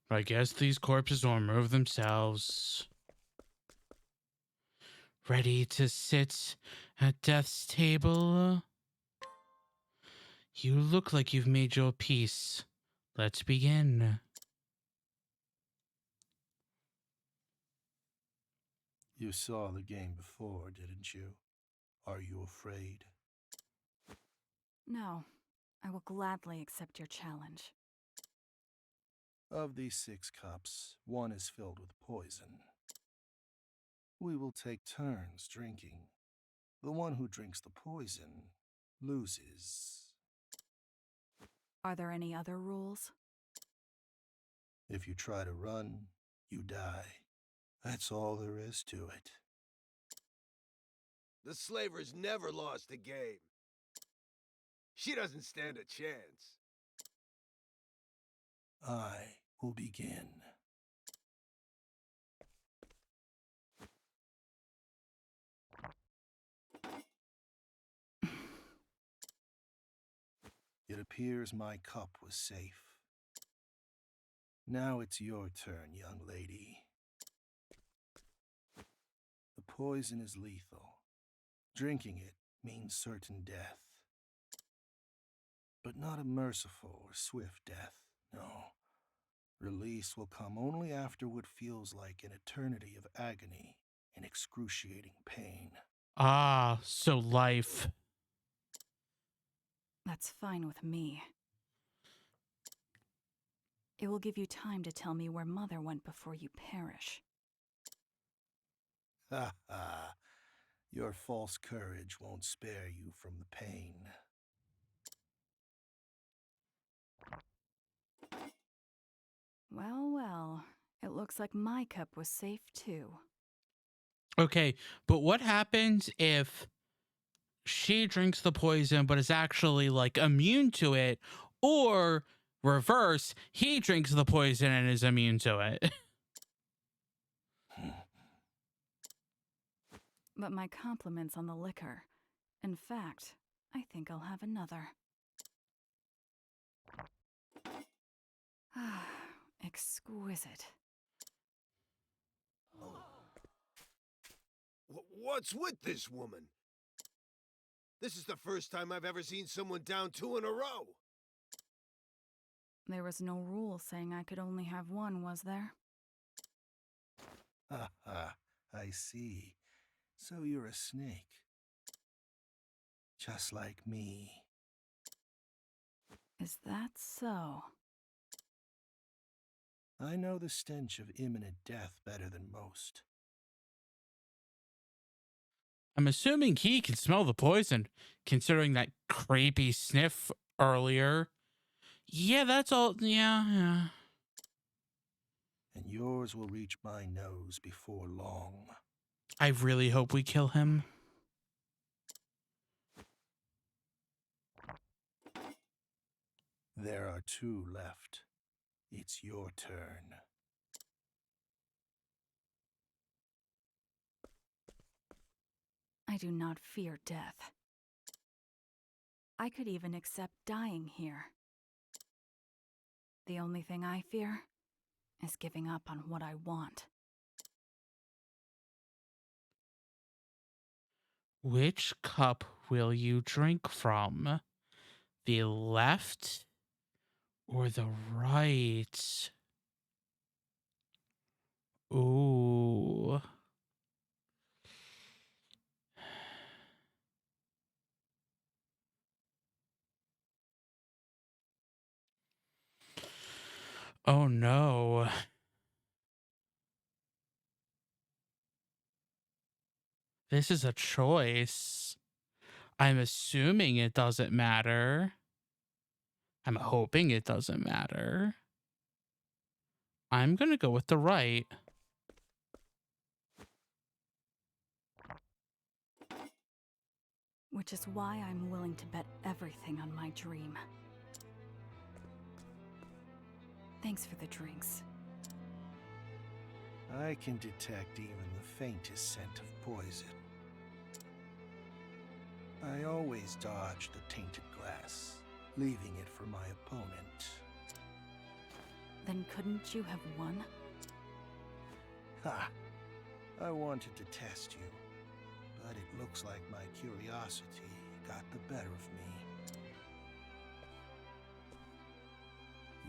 but I guess these corpses will remove themselves. Ready to sit at death's table? You look like you've made your peace. Let's begin. You saw the game before, didn't you? Are you afraid? No, I will gladly accept your challenge. Of these 6 cups, 1 is filled with poison. We will take turns drinking. The one who drinks the poison loses. Are there any other rules? If you try to run, you die. That's all there is to it. The slaver's never lost a game. She doesn't stand a chance. I will begin. appears my cup was safe. Now it's your turn, young lady. The poison is lethal. Drinking it means certain death. But not a merciful or swift death, no. Release will come only after what feels like an eternity of agony and excruciating pain. Ah, so life. That's fine with me. It will give you time to tell me where Mother went before you perish. Ha ha. Your false courage won't spare you from the pain. Well, well. It looks like my cup was safe too. Okay, but what happens if she drinks the poison but is actually like immune to it, or reverse, he drinks the poison and is immune to it? But my compliments on the liquor. In fact, I think I'll have another. Ah, exquisite. What's with this woman? This is the first time I've ever seen someone down 2 in a row. There was no rule saying I could only have one, was there? Ha ha. I see. So you're a snake. Just like me. Is that so? I know the stench of imminent death better than most. I'm assuming he can smell the poison, considering that creepy sniff earlier. Yeah, that's all. Yeah. And yours will reach my nose before long. I really hope we kill him. There are 2 left. It's your turn. I do not fear death. I could even accept dying here. The only thing I fear is giving up on what I want. Which cup will you drink from? The left or the right? Ooh. Oh no. This is a choice. I'm assuming it doesn't matter. I'm hoping it doesn't matter. I'm gonna go with the right. Which is why I'm willing to bet everything on my dream. Thanks for the drinks. I can detect even the faintest scent of poison. I always dodge the tainted glass, leaving it for my opponent. Then couldn't you have won? Ha! I wanted to test you, but it looks like my curiosity got the better of me.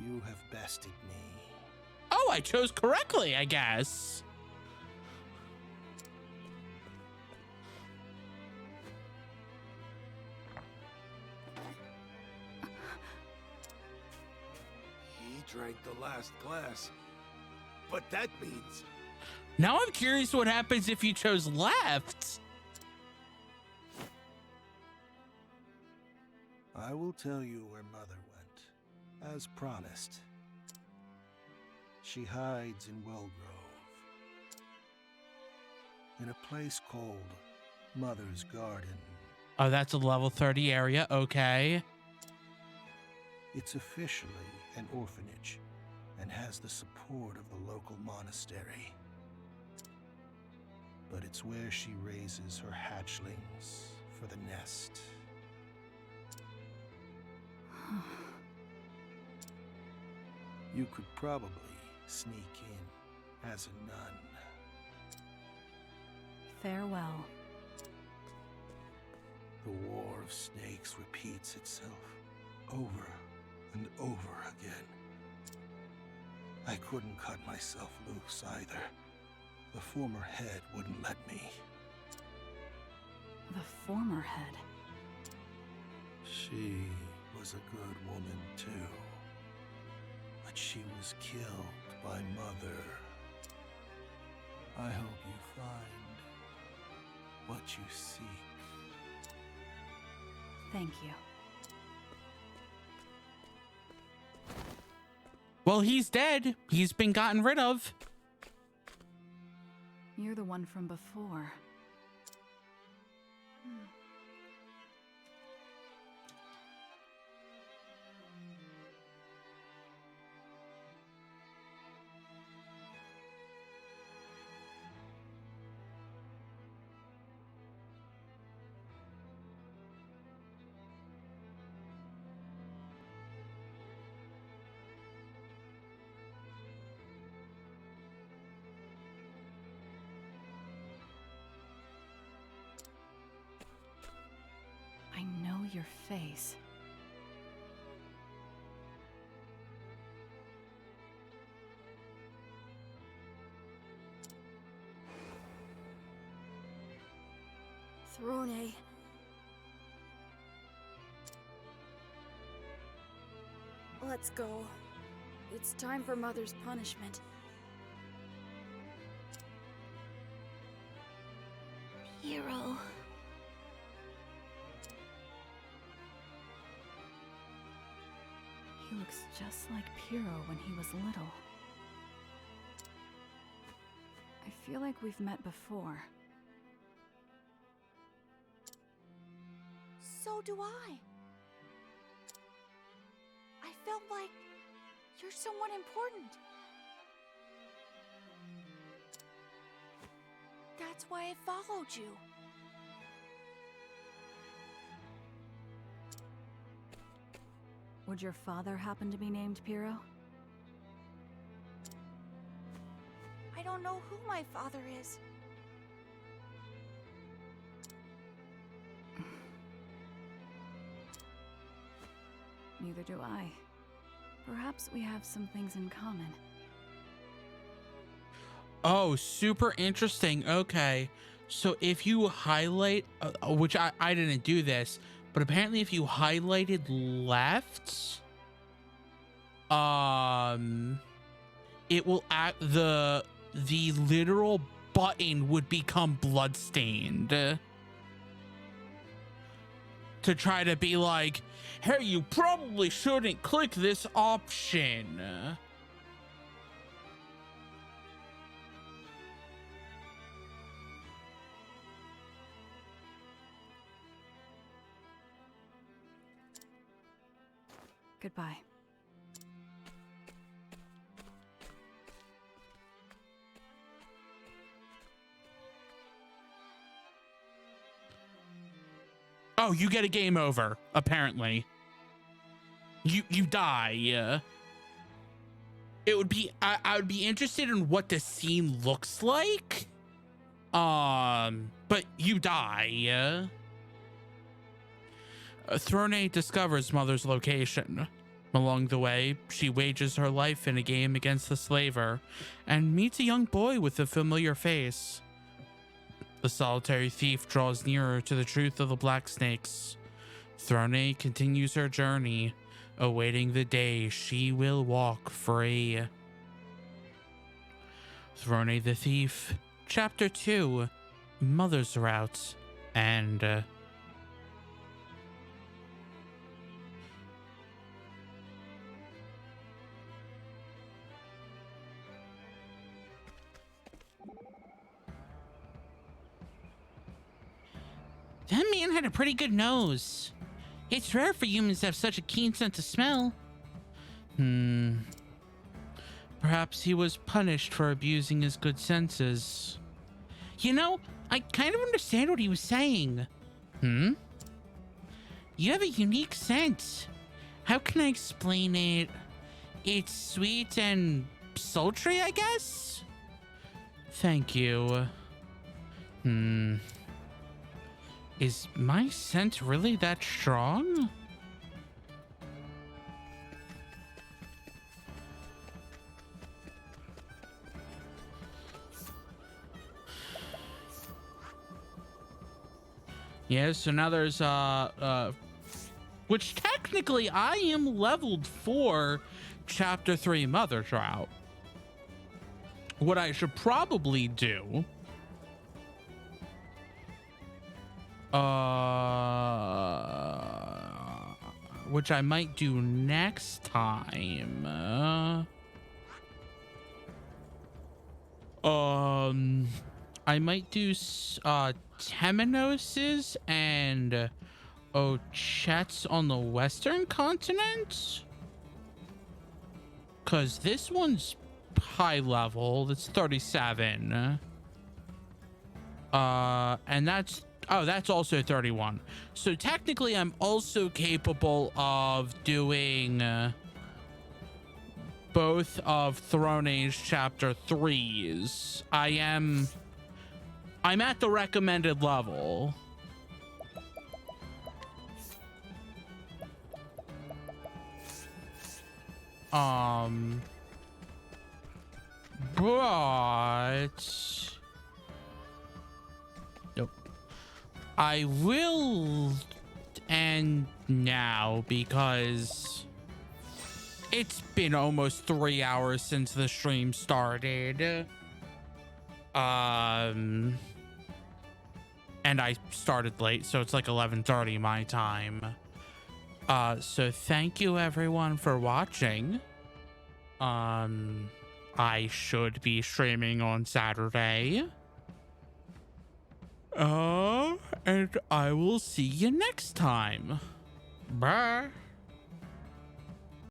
You have bested me. Oh, I chose correctly, I guess. He drank the last glass. But that means... Now I'm curious what happens if you chose left. I will tell you where Mother went, as promised. She hides in Wellgrove, in a place called Mother's Garden. Oh, that's a level 30 area. Okay. It's officially an orphanage and has the support of the local monastery. But it's where she raises her hatchlings for the nest. You could probably sneak in as a nun. Farewell. The war of snakes repeats itself over and over again. I couldn't cut myself loose either. The former head wouldn't let me. The former head. She was a good woman too. But she was killed by Mother. I hope you find what you seek. Thank you. Well, he's dead. He's been gotten rid of. You're the one from before. I know your face. Throne. Let's go. It's time for Mother's punishment. Hero. He looks just like Piero when he was little. I feel like we've met before. So do I. I felt like you're someone important. That's why I followed you. Would your father happen to be named Piero? I don't know who my father is. Neither do I. Perhaps we have some things in common. Oh, super interesting. Okay. So if you highlight, which I didn't do this, but apparently if you highlighted left, it will act, the literal button would become bloodstained. To try to be like, hey, you probably shouldn't click this option. Goodbye. Oh, you get a game over, apparently. You die. It would be, I would be interested in what the scene looks like. But you die. Throne discovers Mother's location. Along the way, she wages her life in a game against the slaver and meets a young boy with a familiar face. The solitary thief draws nearer to the truth of the Black Snakes. Throne continues her journey, awaiting the day she will walk free. Throne the Thief, Chapter 2, Mother's Route, and... That man had a pretty good nose. It's rare for humans to have such a keen sense of smell. Perhaps he was punished for abusing his good senses. You know, I kind of understand what he was saying. You have a unique sense. how can I explain it? It's sweet and sultry, I guess? Thank you. Is my scent really that strong? Yeah, so now there's which technically I am leveled for chapter 3 Mother Drought. What I should probably do, which I might do next time, I might do Temenos and Ochets on the Western continent, because this one's high level. That's 37. And that's also 31. So technically I'm also capable of doing both of Throne Age chapter 3s. I'm at the recommended level. But nope. I will end now because it's been almost 3 hours since the stream started. And I started late, so it's like 11:30 my time. So thank you everyone for watching. I should be streaming on Saturday. And I will see you next time. Bye.